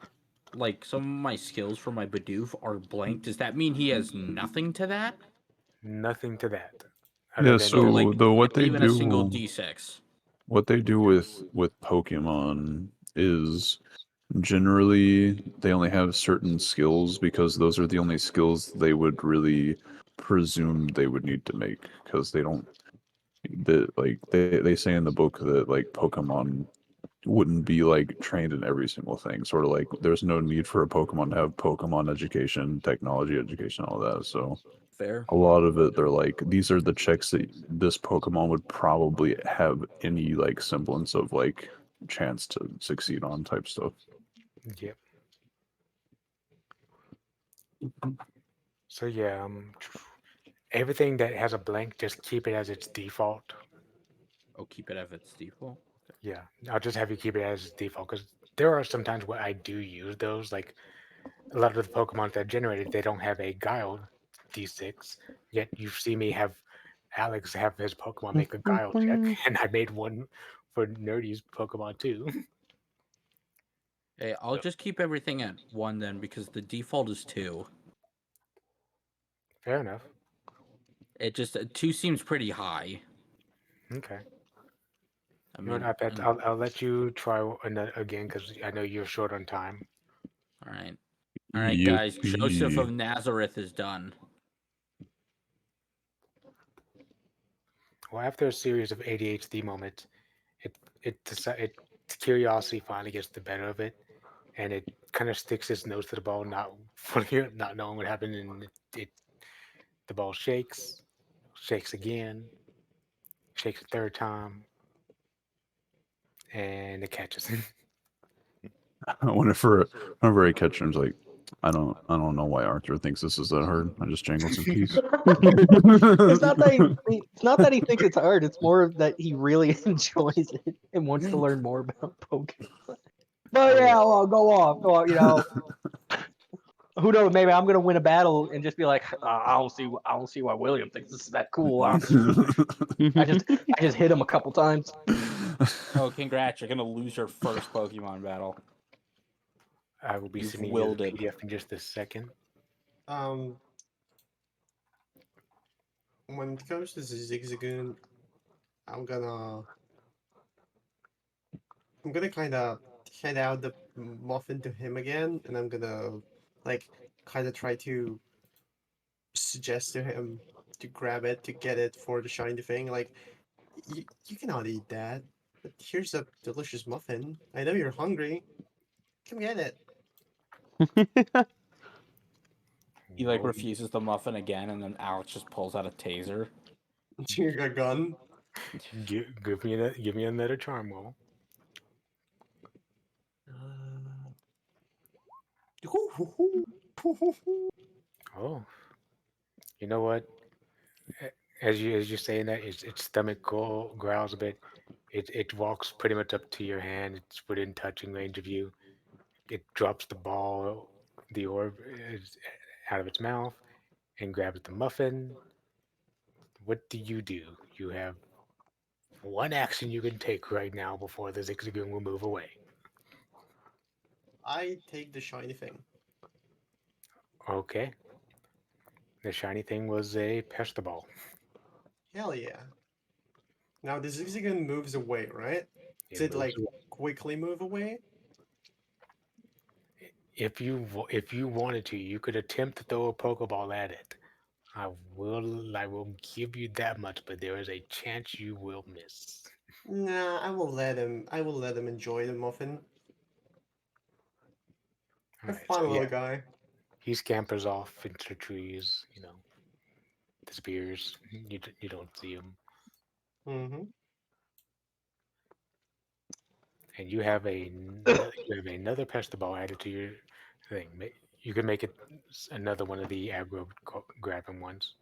G: like some of my skills for my Bidoof are blank. Does that mean he has nothing to that?
A: Nothing to that.
C: Yeah,
A: than
C: so
G: like
C: what
G: not
C: they
G: even a single
C: do,
G: d6.
C: what they do with Pokemon is generally they only have certain skills because those are the only skills they would really presume they would need to make because they don't. They say in the book that like Pokemon wouldn't be like trained in every single thing. Sort of like there's no need for a Pokemon to have Pokemon education, technology education, all that. So
G: Fair.
C: a lot of it, they're like, these are the checks that this Pokemon would probably have any like semblance of like chance to succeed on type stuff.
A: Yep. So yeah, everything that has a blank, just keep it as its default.
G: Oh, keep it as its default.
A: Yeah, I'll just have you keep it as default because there are some times where I do use those. Like a lot of the Pokemon that are generated, they don't have a Guile D6. Yet you see me have Alex have his Pokemon make a Guile check, and I made one for Nerdy's Pokemon too.
G: Hey, I'll just keep everything at 1 then because the default is 2.
A: Fair enough.
G: It just 2 seems pretty high.
A: Okay.
G: I
A: You know
G: mean,
A: what, I bet I'll let you try another again because I know you're short on time.
G: all right, guys. Joseph
C: Yippee.
G: of Nazareth is done.
A: Well, after a series of ADHD moments, its curiosity finally gets the better of it, and it kind of sticks its nose to the ball, not knowing what happened, and the ball shakes again, shakes a third time, and it catches.
C: Whenever I catch him, it's like, I don't know why Arthur thinks this is that hard. I just jangled some keys.
D: It's not that he thinks it's hard. It's more that he really enjoys it and wants to learn more about Pokemon. But yeah, well, go off. Well, who knows? Maybe I'm gonna win a battle and just be like, I don't see why William thinks this is that cool. I just hit him a couple times.
G: Oh, congrats! You're gonna lose your first Pokemon battle.
A: I will be
G: You've
A: sending you
G: willed
A: the
G: it.
A: PDF in just a second.
E: When it comes to Zigzagoon, I'm gonna kind of hand out the muffin to him again, and I'm gonna like kind of try to suggest to him to grab it to get it for the shiny thing. Like, you cannot eat that. But here's a delicious muffin. I know you're hungry. Come get it.
G: He like
A: Whoa.
G: refuses the muffin again, and then Alex just pulls out a taser.
E: You got a gun.
A: Give me another charm wall. Oh, you know what? As you're saying that, its stomach growls a bit. It walks pretty much up to your hand. It's within touching range of you. It drops the ball, the orb is out of its mouth, and grabs the muffin. What do? You have one action you can take right now before the Zigzagoon will move away.
E: I take the shiny thing.
A: Okay. The shiny thing was a Pester Ball.
E: Hell yeah. Now the Zigzagoon moves away, right? Does it
A: moves
E: like
A: away.
E: quickly move away?
A: If you wanted to, you could attempt to throw a Pokeball at it. I will give you that much, but there is a chance you will miss.
E: Nah, I will let him enjoy the muffin.
A: All
E: Have
A: right,
E: fun,
A: so
E: little
A: yeah,
E: guy.
A: he scampers off into the trees. Disappears. You don't see him,
E: Mm-hmm.
A: and you have another Pester Ball added to your thing. You can make it another one of the aggro grabbing ones.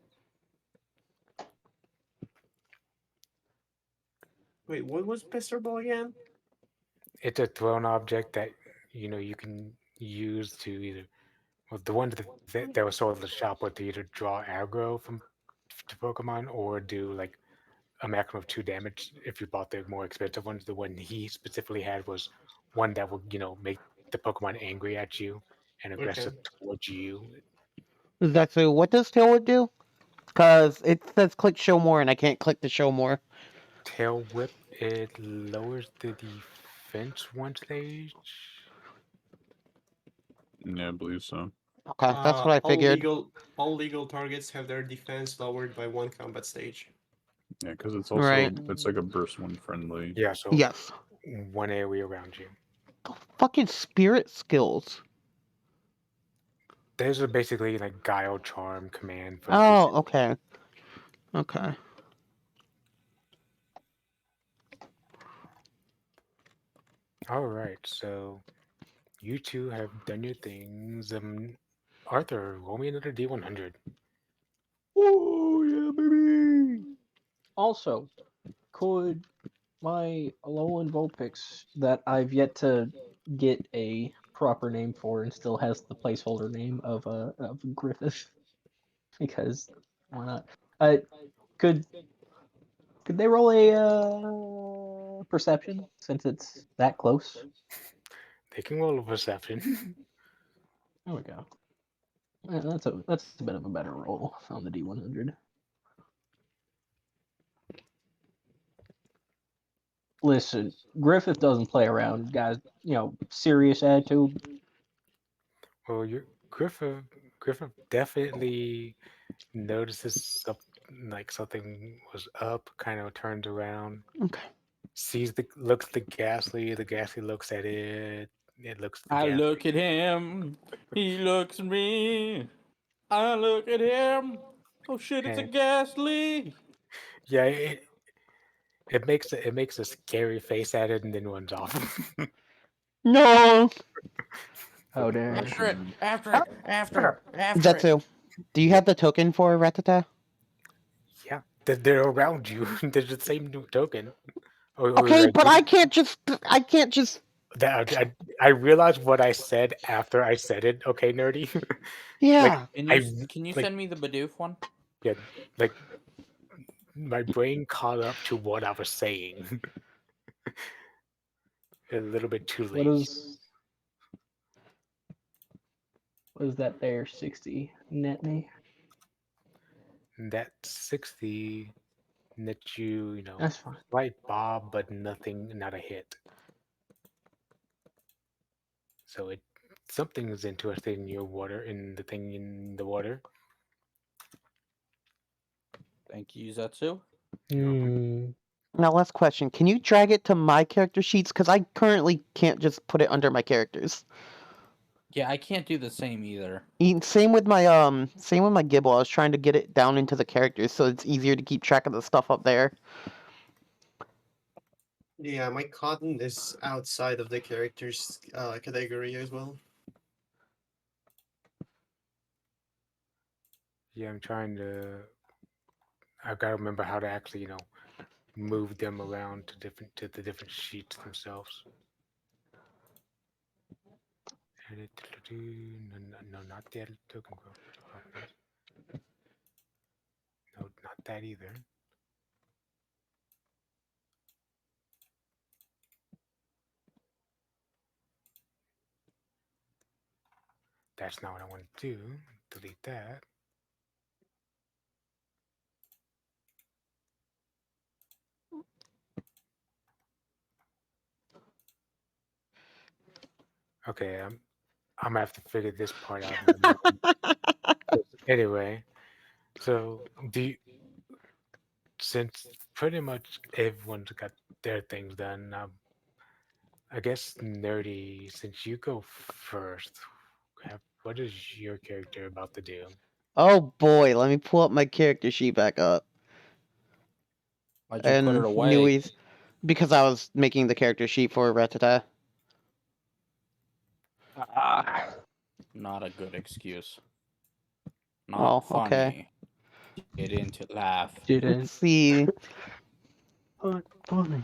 E: Wait, what was Pester Ball again?
A: It's a thrown object that you can use to either. Well, the one that was sold at the shop was to either draw aggro to Pokemon or do like a maximum of 2 damage if you bought the more expensive ones. The one he specifically had was one that would make the Pokemon angry at you and
E: Okay.
A: aggressive towards you.
B: Zetsu, what does Tailwood do? Because it says click show more, and I can't click to show more.
A: Tail Whip, it lowers the defense 1 stage.
C: Yeah, I believe so.
B: Okay, that's what I figured.
E: All legal targets have their defense lowered by 1 combat stage.
C: Yeah, because it's also
B: Right.
C: it's like a burst one friendly.
A: Yeah, so
B: Yes.
A: 1 area around you.
B: Fucking spirit skills.
A: Those are basically like Guile, Charm, Command.
B: Oh, okay. Okay.
A: All right, so you two have done your things. Arthur, roll me another D100.
D: Oh yeah, baby. Also, could my Alolan Vulpix that I've yet to get a proper name for and still has the placeholder name of Griffith, because why not? Could they roll a perception since it's that close?
A: They can roll a perception.
D: There we go. That's a bit of a better roll on the D100. Listen, Griffith doesn't play around, guys. Serious attitude.
A: Well, Griffith definitely notices something was up, kind of turns around,
B: Okay.
A: looks at the Ghastly looks at it looks at the
G: I
A: Ghastly.
G: look at him. He looks at me. I look at him. Oh shit! It's a
A: And-
G: Ghastly.
A: Yeah, it makes a scary face at it and then runs off.
B: No.
D: Oh damn.
G: After it. After it.
B: Zetsu, do you have the token for Rattata?
A: Yeah, they're around you. They're the same token.
B: Okay, but I can't just.
A: I realized what I said after I said it. Okay, nerdy.
B: Yeah.
G: Can you
A: like-
G: send me the Bidoof one?
A: Yeah, like my brain caught up to what I was saying. a little bit too
D: What
A: late.
D: is that there? 60 net me.
A: That 60 net you,
D: That's fine.
A: slight bob, but nothing, not a hit. So something is interested in your water, in the thing in the water.
G: Thank you, Zetsu.
D: Hmm.
B: Now, last question. Can you drag it to my character sheets? Because I currently can't just put it under my characters.
G: Yeah, I can't do the same either.
B: Same with my Gibble. I was trying to get it down into the characters so it's easier to keep track of the stuff up there.
E: Yeah, my cotton is outside of the characters category as well.
A: Yeah, I'm trying to. I've got to remember how to actually, move them around to the different sheets themselves. Edit. No, not the edit token properties. No, not that either. That's not what I want to do. Delete that. Okay, I'm gonna have to figure this part out. Anyway, so since pretty much everyone's got their things done, I guess Nerdy, since you go first, what is your character about to do?
B: Oh boy, let me pull up my character sheet back up.
G: Why'd you put it away?
B: Newies, because I was making the character sheet for Ratata.
G: Not a good excuse.
B: Oh,
G: Not funny.
B: okay.
G: Didn't laugh.
B: Let's see.
D: Funny.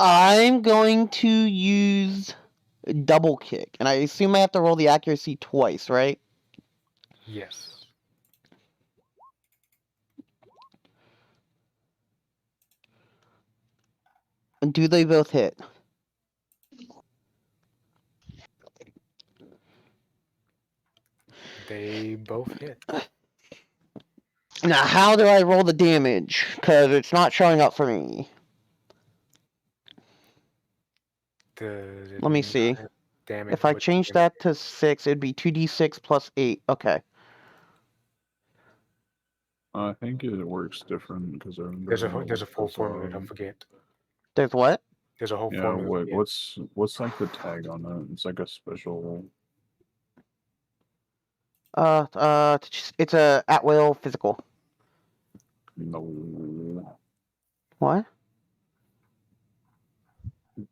B: I'm going to use double kick, and I assume I have to roll the accuracy twice, right?
A: Yes.
B: And do they both hit?
A: They both hit.
B: Now, how do I roll the damage? Because it's not showing up for me. Let me see.
A: Damage.
B: If I change that to 6, it'd be 2d6 plus 8. Okay.
C: I think it works different because I remember
A: There's a full formula. Don't forget.
B: There's what?
A: There's a whole
C: Yeah,
A: formula.
C: what's like the tag on that? It's like a special.
B: It's a at-will physical.
C: No.
B: What?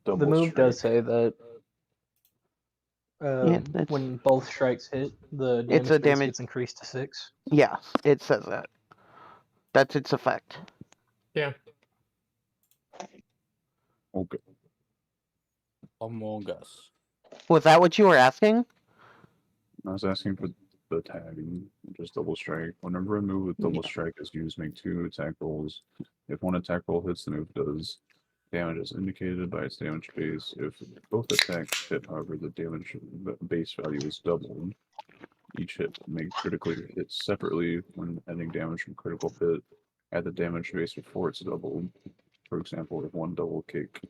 C: Double
D: The move does
C: strike.
D: say that
B: that's-
D: when both strikes hit, the damage
B: It's a
D: base
B: damage-
D: gets increased to 6.
B: Yeah, it says that. That's its effect.
E: Yeah.
C: Okay.
G: Among Us.
B: Was that what you were asking?
C: I was asking for the tagging, just double strike. Whenever a move with double strike is used, make 2 attack rolls. If one attack roll hits, the move does damage as indicated by its damage base. If both attacks hit, however, the damage base value is doubled. Each hit may critically hit separately. When adding damage from critical hit, add the damage base before it's doubled. For example, if one double kick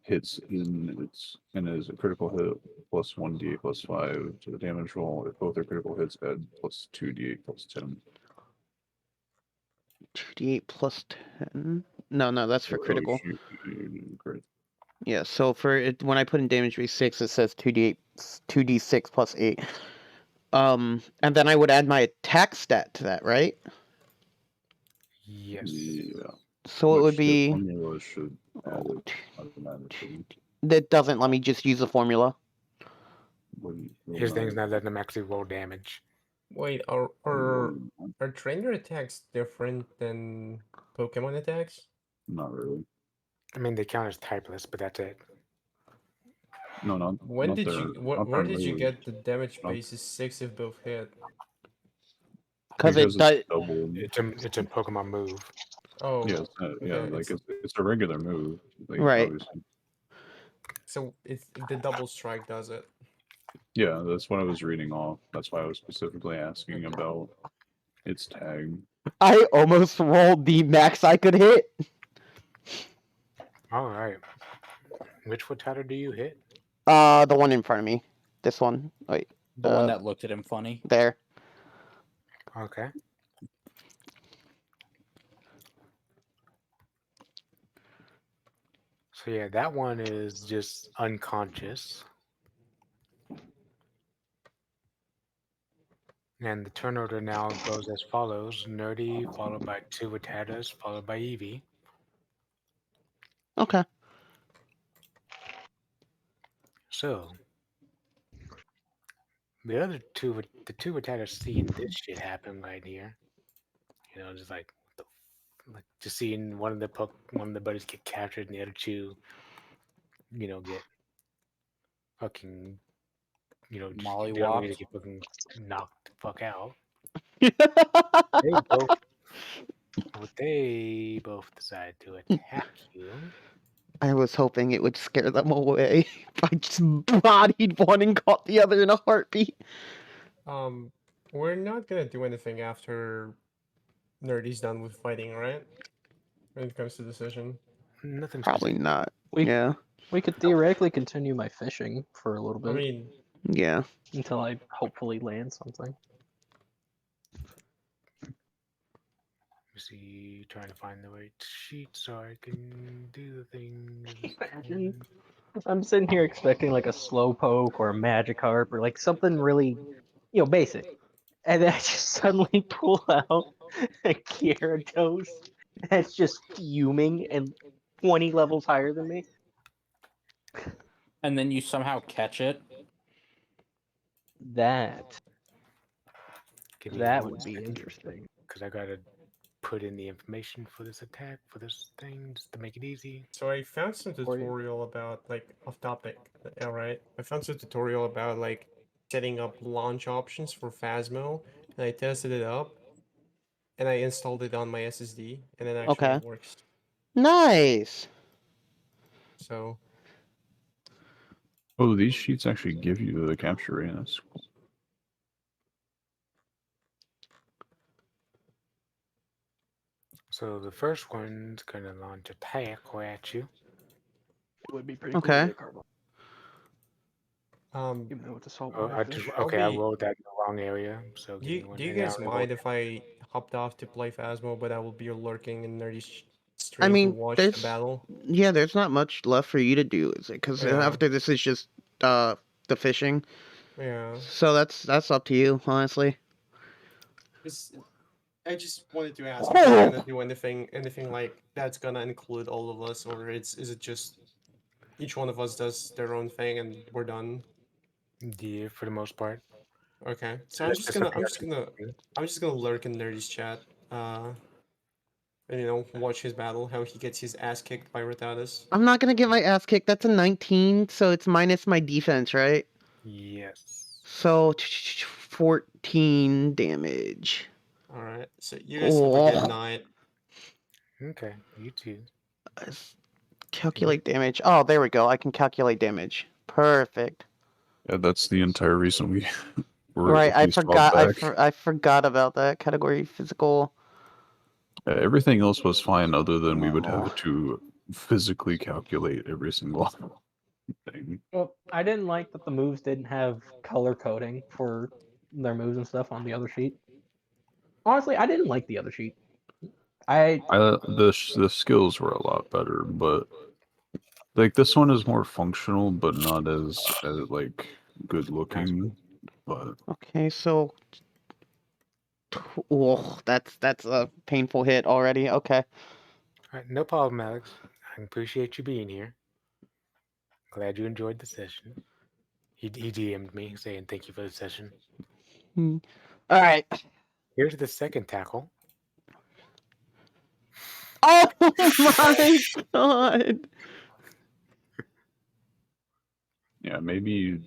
C: hits and is a critical hit, plus 1d8 plus 5 to the damage roll. If both are critical hits, add plus 2d8 plus 10.
B: 2d8 plus 10? No, that's for critical.
C: Great.
B: Yeah, so for it, when I put in damage base 6, it says 2d6 plus 8. And then I would add my attack stat to that, right?
A: Yes.
C: Yeah.
B: So it would
C: The
B: be...
C: formula should add it automatically.
B: That doesn't let me just use the formula.
A: His thing's not letting him actually roll damage.
E: Wait, are trainer attacks different than Pokemon attacks?
C: Not really.
A: I mean, they count as typeless, but that's it.
C: No, not.
E: When
C: not
E: did
C: there-
E: you
C: not
E: where did you
C: primarily.
E: get the damage
C: Not-
E: base is 6 if both hit?
B: Because it
C: it's
B: does...
C: doubled.
A: It's a Pokemon move.
E: Oh,
C: Yeah, yeah,
E: okay.
C: like it's a regular move. Like,
B: Right.
C: obviously.
E: So it's the double strike does it.
C: Yeah, that's what I was reading off. That's why I was specifically asking about its tag.
B: I almost rolled the max I could hit.
A: All right. Which Witata do you hit?
B: The one in front of me. This one. Wait.
G: The one that looked at him funny.
B: There.
A: Okay. So yeah, that one is just unconscious. And the turn order now goes as follows: Nerdy, followed by two Witatas, followed by Eevee.
B: Okay.
A: So the two Witatas seeing this shit happen right here. You know, just like just seeing one of the buddies get captured and the other two, you know, get fucking, you know, just they're ready to
G: Mollywopped.
A: get fucking knocked the fuck out. They both decide to attack you.
B: I was hoping it would scare them away. I just bodied one and caught the other in a heartbeat.
E: We're not gonna do anything after Nerdy's done with fighting, right? When it comes to decision.
A: Nothing
B: Probably
A: specific.
B: not.
D: We
B: Yeah.
D: we could theoretically continue my fishing for a little
E: I
D: bit
E: mean,
B: Yeah.
D: until I hopefully land something.
A: See, trying to find the right sheet so I can do the thing.
D: Imagine I'm sitting here expecting like a Slowpoke or a Magikarp or like something really, basic, and then I just suddenly pull out a Gyarados that's just fuming and 20 levels higher than me.
G: And then you somehow catch it.
D: That would be interesting.
A: Because I gotta put in the information for this attack, for this thing, just to make it easy.
E: so I found some
D: Or you-
E: tutorial about like off topic. All right, I found some tutorial about like setting up launch options for Phasmo, and I tested it up, and I installed it on my SSD, and it actually
B: Okay.
E: works.
B: Nice.
E: So
C: Oh, these sheets actually give you the capture rate. That's cool.
A: So the first one's gonna launch attack at you.
D: It would be pretty
B: Okay.
D: cool to get Carbon, even though it's a saltwater
A: I
D: fish.
A: rolled that in the wrong area. So
E: do you guys mind if I hopped off to play Phasmo, but I will be lurking in Nerdy's stream to
B: mean,
E: watch the
B: there's-
E: battle?
B: Yeah, there's not much left for you to do, is it? Because
E: Yeah.
B: after this is just the fishing.
E: Yeah.
B: So that's up to you, honestly.
E: I just wanted to ask if you're gonna do anything like that's gonna include all of us, or is it just each one of us does their own thing and we're done?
A: Yeah, for the most part.
E: Okay, so
A: That's just something
E: I'm just gonna lurk in Nerdy's chat, and watch his battle, how he gets his ass kicked by Rattatas.
B: I'm not gonna get my ass kicked. That's a 19, so it's minus my defense, right?
A: Yes.
B: So 14 damage.
E: All right, so you guys have a good night.
A: Okay, you too.
B: Calculate damage. Oh, there we go. I can calculate damage. Perfect.
C: Yeah, that's the entire reason we were.
B: Right, I
C: we swapped
B: forgot.
C: back.
B: I forgot about that category. Physical.
C: Everything else was fine, other than we would have to physically calculate every single thing.
D: Well, I didn't like that the moves didn't have color coding for their moves and stuff on the other sheet. Honestly, I didn't like the other sheet.
C: The skills were a lot better, but like this one is more functional, but not as like good looking. But
B: Okay, so. Oh, that's a painful hit already. Okay.
A: All right, no problem, Alex. I appreciate you being here. Glad you enjoyed the session. He DM'd me saying thank you for the session.
B: All right.
A: Here's the second tackle.
B: Oh my god!
C: Yeah, maybe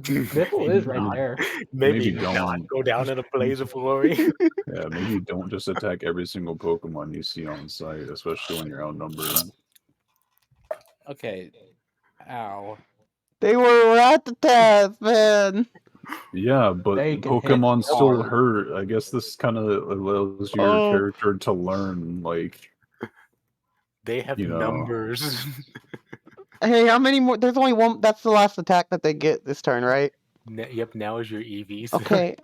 D: Biffle is right
C: not.
D: there.
A: Maybe
C: Maybe
A: not
C: don't.
A: go down in a blaze of glory.
C: Yeah, maybe don't just attack every single Pokemon you see on site, especially when you're outnumbered.
G: Okay. Ow.
B: They were Rattatas, man.
C: Yeah, but
D: They can hit
C: Pokemon still
D: hard.
C: hurt. I guess this kind of allows your
B: Oh.
C: character to learn, like,
A: They have
C: you know.
A: numbers.
B: Hey, how many more? There's only one. That's the last attack that they get this turn, right?
A: Yep, now is your EVs.
B: Okay.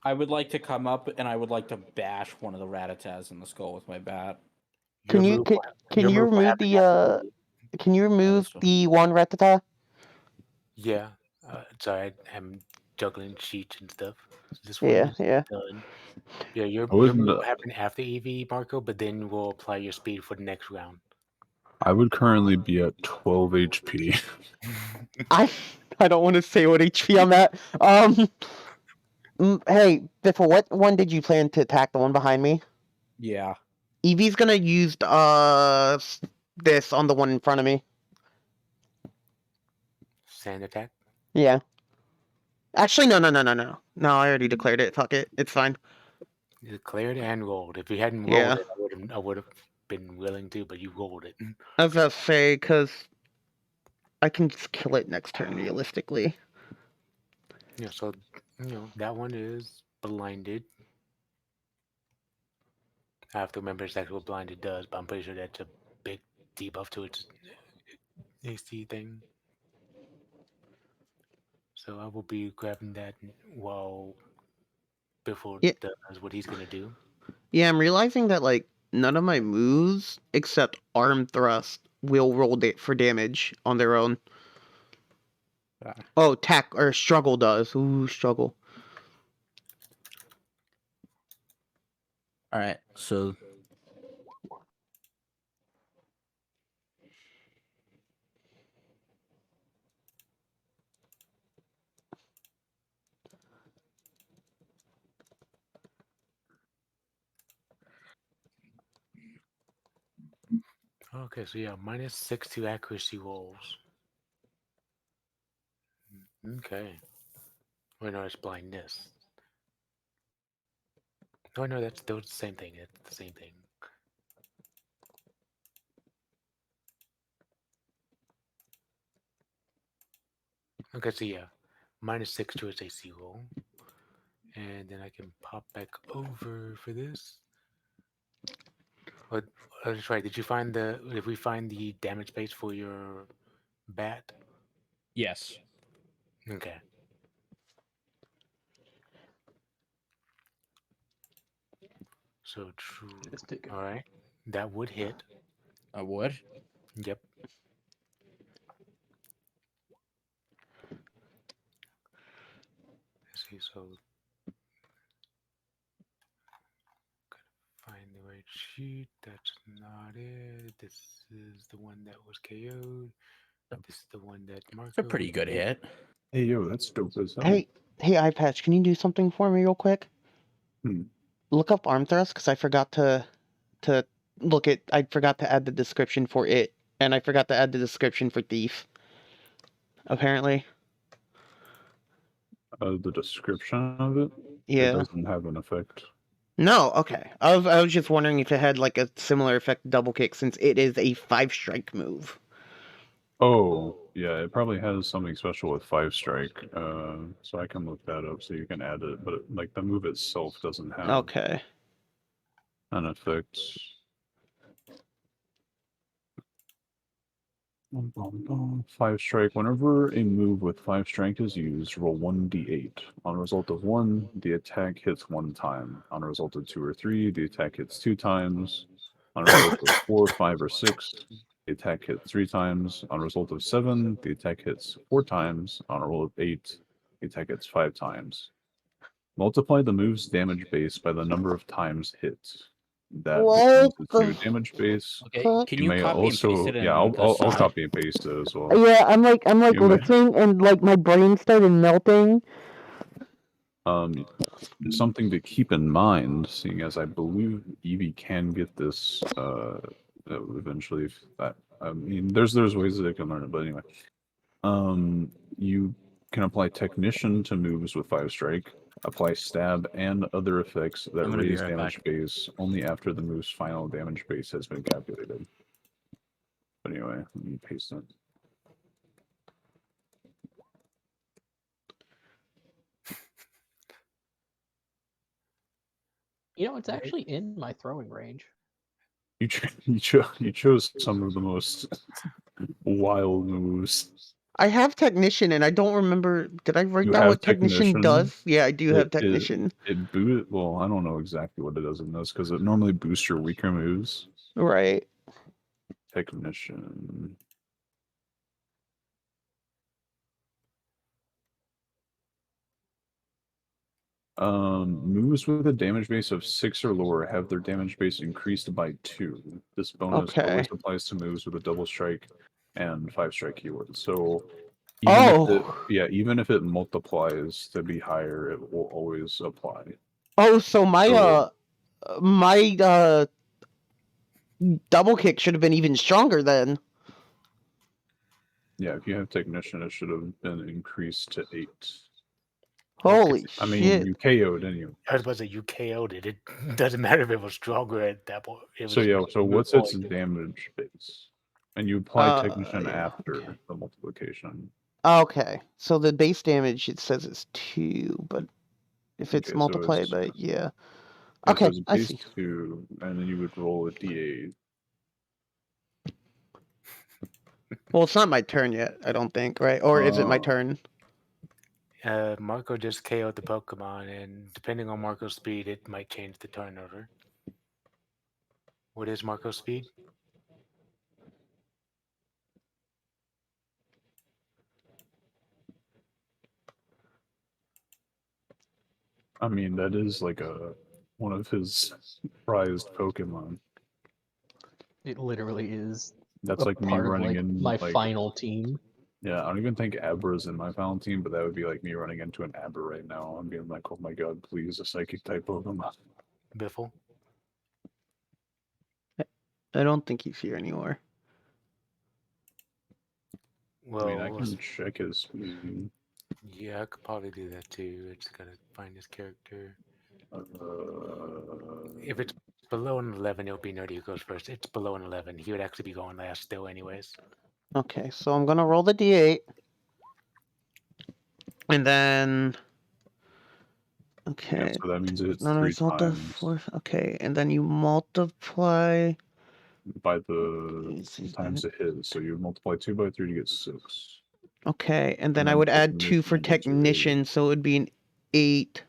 G: I would like to come up and I would like to bash one of the Rattatas in the skull with my bat.
B: Can you can you remove the can you remove
G: one.
B: the one Rattata?
A: Yeah. Sorry, I'm juggling sheets and stuff. This one
B: Yeah,
A: is
B: yeah.
A: done. Yeah, your
C: wouldn't,
A: move will happen after EV, Marco, but then we'll apply your speed for the next round.
C: I would currently be at 12 HP.
B: I don't want to say what HP I'm at. Hey, Biffle, what one did you plan to attack? The one behind me?
G: Yeah.
B: Eevee's gonna use this on the one in front of me.
A: Sand attack.
B: Yeah. Actually, no. No, I already declared it. Fuck it. It's fine.
A: You declared and rolled. If you hadn't rolled
B: Yeah.
A: it, I would have been willing to, but you rolled it.
B: I was about to say, because I can just kill it next turn, realistically.
A: Yeah, so, that one is blinded. I have to remember exactly what blinded does, but I'm pretty sure that's a big debuff to its AC thing. So I will be grabbing that while Biffle does what he's gonna do.
B: Yeah, I'm realizing that, like, none of my moves, except Arm Thrust, will roll for damage on their own. Oh, or Struggle does. Ooh, Struggle.
G: Alright, so
A: Okay, so yeah, -6 to accuracy rolls. Okay. Wait, no, it's blindness. Oh no, that's the same thing. It's the same thing. Okay, so yeah, -6 to its AC roll, and then I can pop back over for this. But that's right. Did you find Did we find the damage base for your bat?
G: yes.
A: Okay. So true. All right, that would hit.
G: I would.
A: Yep. Let's see. So gotta find the right sheet. That's not it. This is the one that was KO'd. This is the one that Marco.
G: It's a pretty good hit.
C: Hey, yo, that's dope as hell.
B: Hey, iPatch, can you do something for me real quick?
C: Hmm.
B: Look up Arm Thrust, because I forgot to look at. I forgot to add the description for it, and I forgot to add the description for Thief. Apparently.
C: The description of it?
B: Yeah.
C: It doesn't have an effect.
B: No, okay. I was just wondering if it had like a similar effect to Double Kick, since it is a 5-strike move.
C: Oh, yeah, it probably has something special with 5-strike. So I can look that up so you can add it, but like the move itself doesn't have
B: Okay.
C: an effect. 5-strike. Whenever a move with 5-strike is used, roll 1d8. On a result of 1, the attack hits 1 time. On a result of 2 or 3, the attack hits 2 times. On a result of 4, 5, or 6, the attack hits 3 times. On a result of 7, the attack hits 4 times. On a roll of 8, the attack hits 5 times. Multiply the move's damage base by the number of times hit. That becomes its new damage base.
G: Okay, can
C: You
G: you
C: may
G: copy and
C: also,
G: paste it in
C: yeah, I'll
G: the side?
C: copy and paste it as well.
B: Yeah, I'm like
C: You may-
B: listening, and like my brain started melting.
C: Something to keep in mind, seeing as I believe Eevee can get this eventually. If that, I mean, there's ways that it can learn it, but anyway, you can apply Technician to moves with 5 strike, apply Stab and other effects that
G: I'm gonna be
C: raise
G: right
C: damage
G: back.
C: base only after the move's final damage base has been calculated. But anyway, let me paste it.
D: You know, it's actually in my throwing range.
C: You chose some of the most wild moves.
B: I have technician, and I don't remember. Did I write
C: You
B: down
C: have
B: what technician
C: Technician?
B: does? Yeah, I do have
C: It
B: technician.
C: well, I don't know exactly what it does in this because it normally boosts your weaker moves.
B: Right.
C: Technician. Moves with a damage base of 6 or lower have their damage base increased by 2. This bonus always
B: Okay.
C: applies to moves with a double strike and 5 strike keyword. So even even if it multiplies to be higher, it will always apply.
B: Oh, so my
C: So-
B: double kick should have been even stronger then.
C: Yeah, if you have Technician, it should have been increased to 8.
B: Holy
C: I mean,
B: shit.
C: you KO'd anyway.
A: I was about to say you KO'd it. It doesn't matter if it was stronger at that point. It
C: So
A: was
C: yeah, so
A: moot
C: what's its
A: point.
C: damage base? And you apply Technician
B: yeah,
C: after
B: okay.
C: the multiplication.
B: Okay. So the base damage it says is 2, but if it's
C: Okay, so
B: multiplied
C: it's-
B: by yeah.
C: Yeah,
B: Okay,
C: so it's
B: I
C: base
B: see.
C: 2, and then you would roll a d8.
B: Well, it's not my turn yet, I don't think, right? Or is it my turn?
A: Marco just KO'd the Pokemon, and depending on Marco's speed, it might change the turn order. What is Marco's speed?
C: I mean, that is like one of his prized Pokemon.
D: It literally is.
C: That's like me
D: part of,
C: running
D: like,
C: in
D: my
C: like,
D: final team.
C: Yeah, I don't even think Abra's in my final team, but that would be like me running into an Abra right now. I'm being like, oh my god, please, a psychic type Pokemon.
A: Biffle?
B: I don't think he's here anymore.
A: Well,
C: I mean, I can check his speed.
A: yeah, I could probably do that too. It's gotta find his character. If it's below an 11, it'll be Nerdy who goes first. It's below an 11. He would actually be going last still, anyways.
B: Okay, so I'm gonna roll the d8. And then okay.
C: Yeah, so that means it's
B: No,
C: 3
B: it's not the
C: times
B: fourth. Okay, and then you multiply.
C: by the times it hits. So you multiply 2 by 3 to get 6.
B: Okay, and then
C: And
B: I
C: then
B: would add 2 for
C: Technician gets 8.
B: technician, so it would be an 8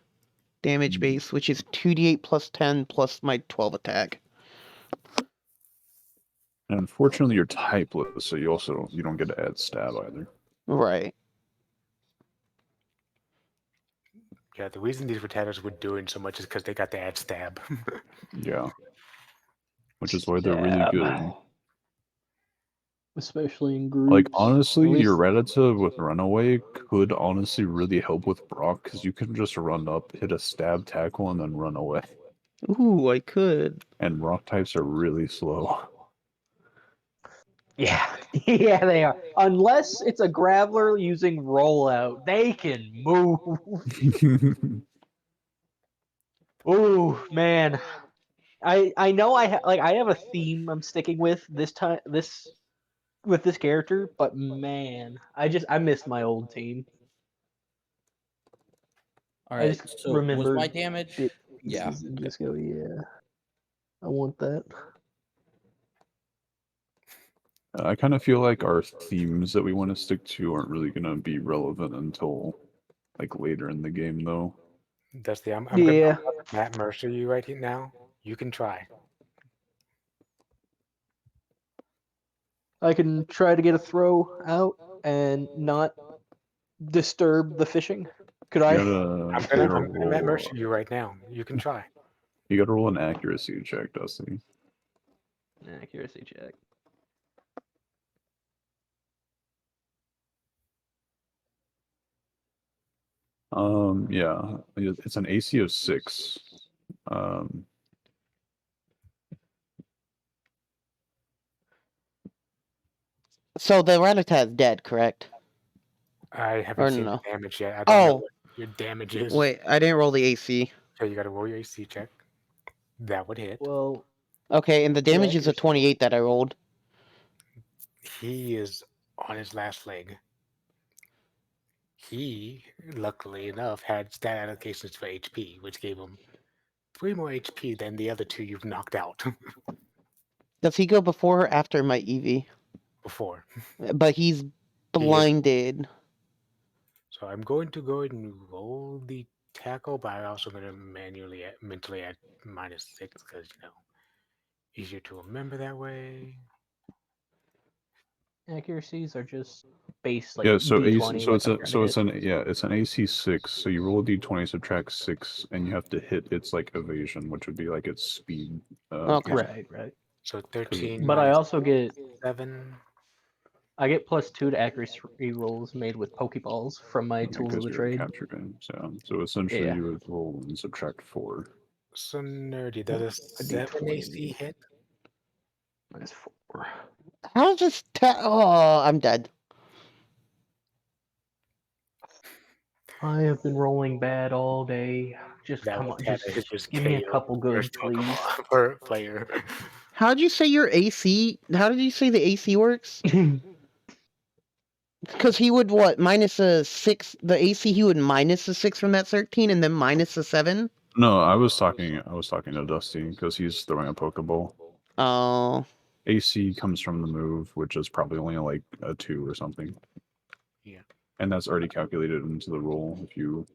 B: damage base, which is 2d8 plus 10 plus my 12 attack.
C: And unfortunately, you're typeless, so you don't get to add stab either.
B: Right.
A: Yeah, the reason these Rattatas were doing so much is because they got the add stab.
C: Yeah. Which is why they're really good.
D: Especially in groups.
C: Like, honestly,
D: At least-
C: your Rattata with Runaway could honestly really help with Brock, because you can just run up, hit a stab tackle, and then run away.
B: Ooh, I could.
C: And rock types are really slow.
D: Yeah, yeah, they are. Unless it's a Graveler using rollout, they can move. Ooh, man. I know I have a theme I'm sticking with this time with this character, but man, I miss my old team.
I: All
D: I
I: right.
D: just
I: So was my
D: remembered
I: damage?
D: bit
I: Yeah.
D: pieces and just go, yeah. I want that.
C: I kind of feel like our themes that we want to stick to aren't really going to be relevant until like later in the game, though.
A: Dusty, I'm
D: Yeah.
A: gonna Matt Mercer you right here now. You can try.
D: I can try to get a throw out and not disturb the fishing. Could I?
A: I'm gonna Matt Mercer you right now. You can try.
C: You gotta roll an accuracy check, Dusty.
D: Accuracy check.
C: Yeah, it's an AC of 6.
B: So the Rattata is dead, correct?
A: I haven't
B: Or
A: seen
B: no.
A: the damage yet. I don't know
B: Oh,
A: what your damage is.
B: wait, I didn't roll the AC.
A: So you gotta roll your AC check. That would hit.
D: Well,
B: Okay, and the damage is a
D: accuracy.
B: 28 that I rolled.
A: He is on his last leg. He, luckily enough, had stat allocations for HP, which gave him 3 more HP than the other 2 you've knocked out
B: Does he go before or after my EV?
A: before.
B: But he's blinded.
A: So I'm going to go ahead and roll the tackle, but I'm also going to mentally add -6 because, easier to remember that way.
D: accuracies are just base like
C: Yeah, so
D: D20.
C: it's an AC 6. So you roll a D20, subtract 6, and you have to hit its like evasion, which would be like its speed.
B: Okay.
D: Right.
A: So 13
D: But I
A: minus
D: also get
A: 7.
D: I get +2 to accuracy rolls made with Pokeballs from my tools of
C: Because
D: the
C: you're a
D: trade.
C: capture game. So essentially
D: Yeah.
C: you would roll and subtract 4.
A: So nerdy. Does a 7 AC hit?
D: -4.
B: How does oh, I'm dead.
D: I have been rolling bad all day. Just
A: That
D: come
A: was
D: on,
A: kinda
D: just give me a
A: KO
D: couple good,
A: first
D: please.
A: Pokemon per player.
B: How'd you say your AC? How did you say the AC works? Because he would what? Minus a 6. The AC he would minus a 6 from that 13, and then minus a 7.
C: No, I was talking to Dusty because he's throwing a Pokeball.
B: Oh.
C: AC comes from the move, which is probably only like a 2 or something.
A: Yeah.
C: And that's already calculated into the roll if you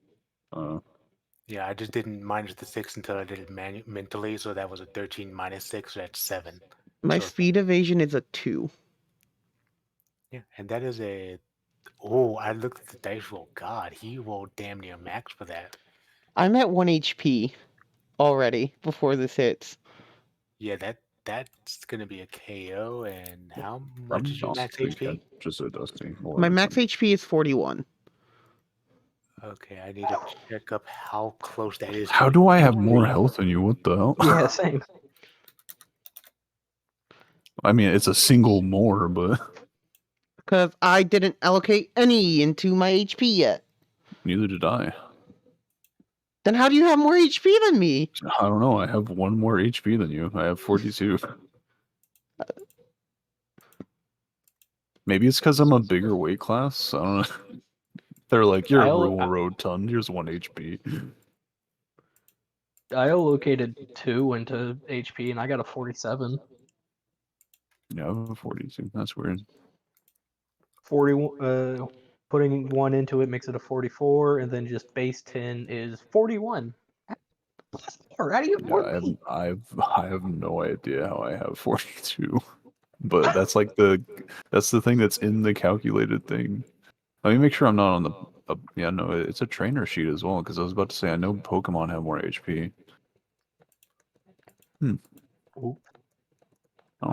A: Yeah, I just didn't minus the 6 until I did it mentally, so that was a 13 minus 6, so that's 7.
B: My
A: So-
B: speed evasion is a 2.
A: Yeah, and that is a... Oh, I looked at the dice roll. God, he rolled damn near max for that.
B: I'm at 1 HP already before this hits.
A: Yeah, that's gonna be a KO, and how much
C: probably
A: is your
C: also
A: max
C: take
A: HP?
C: that just so Dusty. Hold
B: My
C: on,
B: max HP is 41.
A: Okay, I need to check up how close that is.
C: How do I have more health than you? What the hell?
D: Yeah, same.
C: I mean, it's a single more, but
B: Because I didn't allocate any into my HP yet.
C: neither did I.
B: Then how do you have more HP than me?
C: I don't know. I have 1 more HP than you. I have 42. Maybe it's because I'm a bigger weight class. I don't know. They're like, you're a rural road ton. Here's 1 HP.
D: I allocated 2 into HP and I got a 47.
C: Yeah, I have a 42. That's weird.
D: 40. Putting 1 into it makes it a 44, and then just base 10 is 41. +4. How do you have more than me?
C: I have no idea how I have 42. But that's like that's the thing that's in the calculated thing. Let me make sure I'm not on the yeah, no, it's a trainer sheet as well, because I was about to say I know Pokemon have more HP.
D: Oop.
C: I don't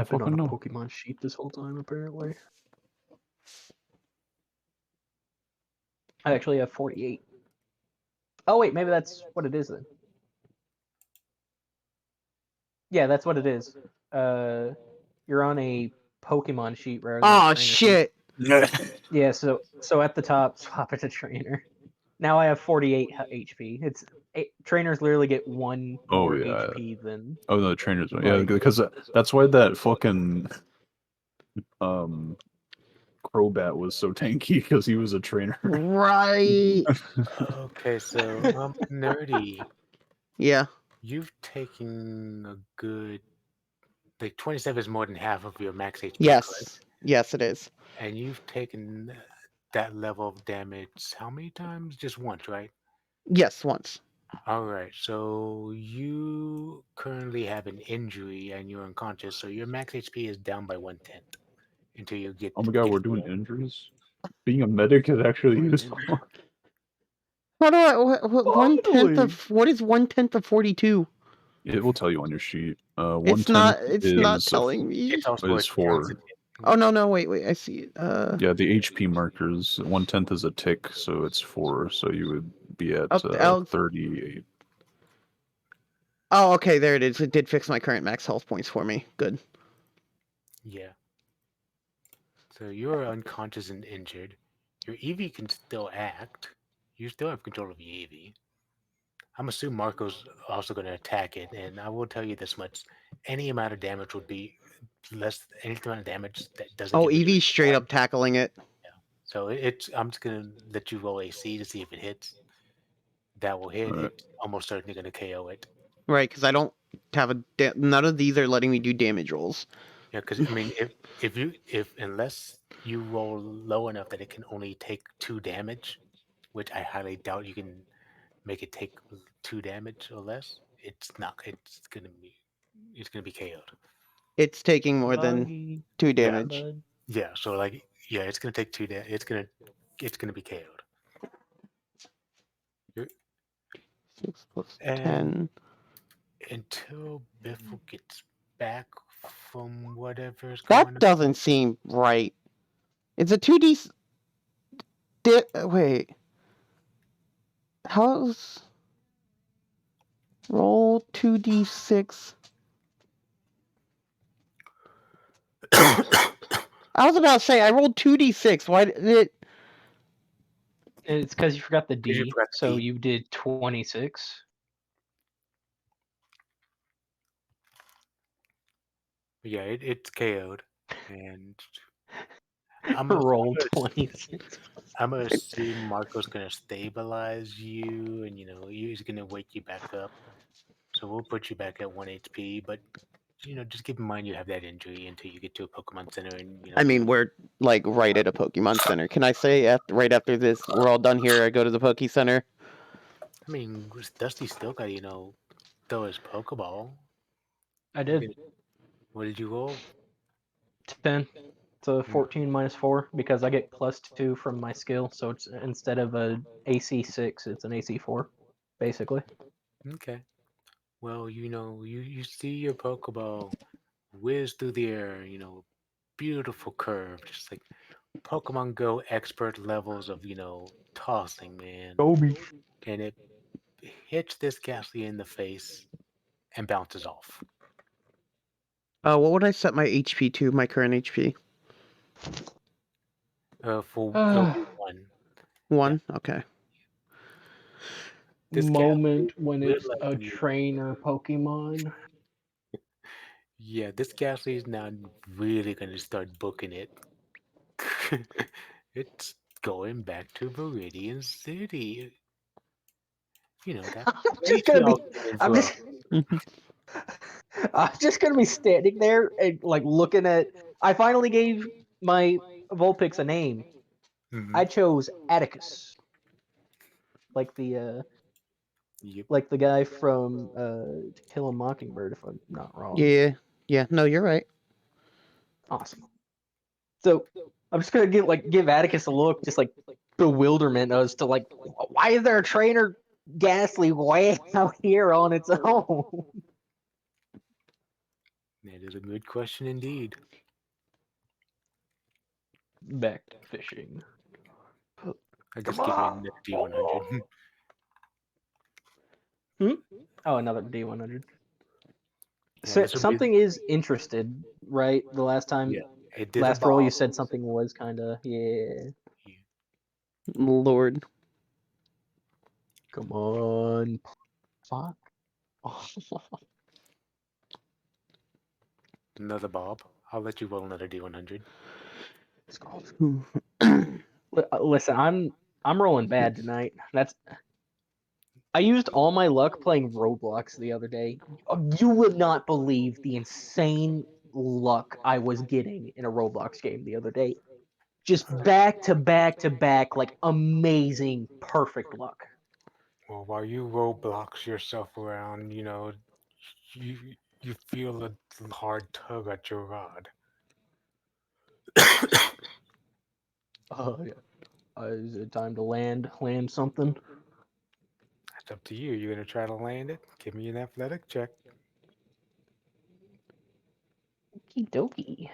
D: I've been on
C: fucking
D: a
C: know.
D: Pokemon sheet this whole time, apparently. I actually have 48. Oh, wait, maybe that's what it is then. Yeah, that's what it is. You're on a Pokemon sheet rather than a
B: Oh
D: trainer sheet.
B: shit!
D: Yeah, so at the top, swap it to trainer. Now I have 48 HP. Trainers literally get 1
C: Oh,
D: more
C: yeah.
D: HP than.
C: Oh no, the trainers. Yeah,
D: Like-
C: because that's why that fucking Crobat was so tanky, because he was a trainer.
B: Right.
A: Okay, so nerdy.
B: Yeah.
A: You've taken a good, like 27 is more than half of your max HP. correct?
B: Yes. Yes, it is.
A: And you've taken that level of damage how many times? Just once, right?
B: Yes, once.
A: All right. So you currently have an injury and you're unconscious, so your max HP is down by 1/10 until you get.
C: Oh my god,
A: get
C: we're doing injuries. Being a medic is actually useful.
B: How do I? 1/10 of what is 1/10 of 42?
C: It will tell you on your sheet.
B: It's not. It's not telling me.
A: It's also
C: is
A: a
C: 4.
A: chance.
B: Oh no! Wait! I see it.
C: Yeah, the HP markers. 1/10 is a tick, so it's 4. So you would be at
B: I'll-
C: 38.
B: Oh, okay. There it is. It did fix my current max health points for me. Good.
A: Yeah. So you're unconscious and injured. your EV can still act. You still have control of your EV. I'm assuming Marco's also going to attack it, and I will tell you this much: any amount of damage would be less. Any amount of damage that doesn't.
B: Oh,
A: get reduced
B: EV's straight up tackling it.
A: So it's. I'm just gonna let you roll AC to see if it hits. That will hit.
C: Alright.
A: It's almost certainly gonna KO it.
B: Right, because I don't have none of these are letting me do damage rolls.
A: Yeah, because I mean, if unless you roll low enough that it can only take 2 damage, which I highly doubt you can make it take 2 damage or less, it's not. It's gonna be KO'd.
B: It's taking more than
D: Buggy,
B: 2 damage.
D: bud.
A: Yeah. So like, yeah, it's gonna take 2 damage. It's gonna be KO'd.
B: 6 plus
A: And
B: 10.
A: until Biffle gets back from whatever's going
B: That
A: on.
B: doesn't seem right. It's a 2D. Wait. How's. Roll 2d6. I was about to say, I rolled 2d6. Why did it.
D: It's because you forgot the
A: 'Cause you
D: D,
A: forgot the
D: so
A: D.
D: you did 26.
A: Yeah, it's KO'd, and I'm gonna,
D: Roll
A: I'm gonna
D: 26.
A: I'm gonna assume Marco's gonna stabilize you, and he's gonna wake you back up. So we'll put you back at 1 HP, but just keep in mind you have that injury until you get to a Pokemon Center, and
B: I mean, we're like right at a Pokemon Center. Can I say right after this, we're all done here, I go to the Poke Center?
A: I mean, Dusty still got throw his Pokeball.
D: I did.
A: What did you roll?
D: 10. It's a 14 minus 4 because I get +2 from my skill, so it's instead of a AC 6, it's an AC 4, basically.
A: Okay. Well, you see your Pokeball whiz through the air, beautiful curve, just like Pokemon Go expert levels of, tossing, man.
D: Gobi.
A: And it hits this Ghastly in the face and bounces off.
B: What would I set my HP to, my current HP?
A: For 1.
B: 1? Okay.
A: This
D: Moment when
A: we're
D: it's a
A: letting you-
D: trainer Pokemon.
A: Yeah, this Ghastly is now really going to start booking it. It's going back to Viridian City. That
D: I'm just gonna be. I'm just. I'm just gonna be standing there and like looking at. I finally gave my Vulpix a name.
A: Mhm.
D: I chose Atticus, like the
A: Yep.
D: like the guy from To Kill a Mockingbird, if I'm not wrong.
B: Yeah. Yeah, no, you're right.
D: Awesome. So I'm just gonna give Atticus a look, just like bewilderment as to like, why is there a trainer Ghastly way out here on its own?
A: That is a good question indeed.
D: Back to fishing.
A: I just give you another D100.
D: Oh, another D100.
A: Yeah,
D: So
A: this will be-
D: something is interested, right? The last time,
A: Yeah, it did
D: last roll, you
A: evolve.
D: said something was kind of
B: Lord.
D: Come on, fuck.
A: Another Bob. I'll let you roll another D100.
D: Listen, I'm rolling bad tonight. I used all my luck playing Roblox the other day. You would not believe the insane luck I was getting in a Roblox game the other day. Just back to back to back, like amazing, perfect luck.
A: Well, while you Roblox yourself around, you you feel a hard tug at your rod.
D: Oh yeah. Is it time to land something?
A: That's up to you. You're gonna try to land it? Give me an athletic check.
D: Okie dokie.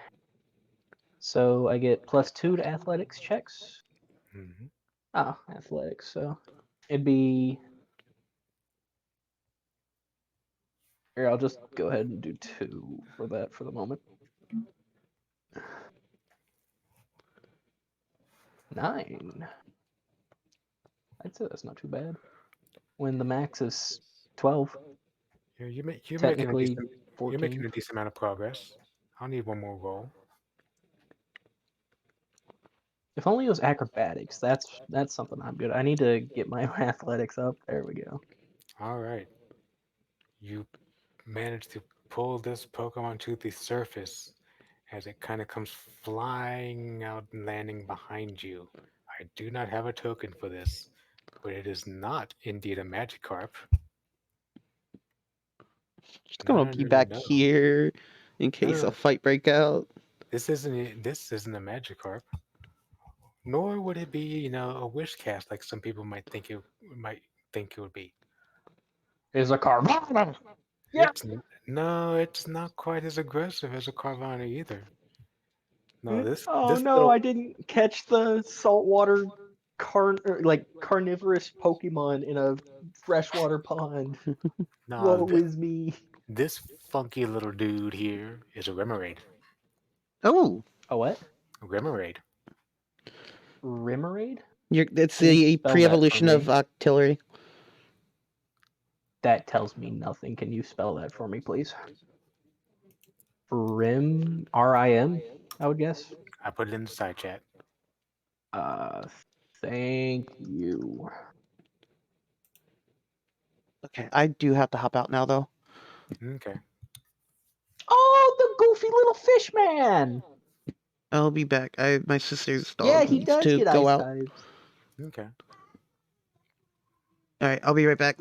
D: So I get +2 to athletics checks.
A: Mm-hmm.
D: Oh, athletics. So it'd be. Here, I'll just go ahead and do 2 for that for the moment. 9. I'd say that's not too bad. When the max is 12,
A: You're making a
D: technically
A: decent, you're making
D: 14.
A: a decent amount of progress. I'll need one more roll.
D: If only it was acrobatics. That's something I'm good. I need to get my athletics up. There we go.
A: All right. You managed to pull this Pokemon to the surface as it kind of comes flying out and landing behind you. I do not have a token for this, but it is not indeed a Magikarp.
B: Just gonna be back
A: No.
B: here in case
A: No.
B: a fight break out.
A: This isn't a Magikarp. Nor would it be, a wish cast like some people might think it would be.
D: Is a car. Yeah.
A: No, it's not quite as aggressive as a Carvana either. No, this
D: Oh
A: this
D: no,
A: little
D: I didn't catch the saltwater carnivorous Pokemon in a freshwater pond.
A: no
D: Woe
A: this,
D: is me.
A: this funky little dude here is a Remoraid.
B: Oh,
D: A what?
A: Remoraid.
D: Remoraid?
B: it's
D: Can you
B: the
D: spell that for
B: pre-evolution of
D: me?
B: Octillery.
D: That tells me nothing. Can you spell that for me, please? Rim, R-I-M, I would guess.
A: I put it in the side chat.
D: Thank you.
B: Okay, I do have to hop out now though.
A: Okay.
D: Oh, the goofy little fish man!
B: I'll be back. My sister's dog
D: Yeah, he
B: needs
D: does
B: to
D: get
B: go
D: ice
B: out.
D: types.
A: Okay.
B: All right, I'll be right back.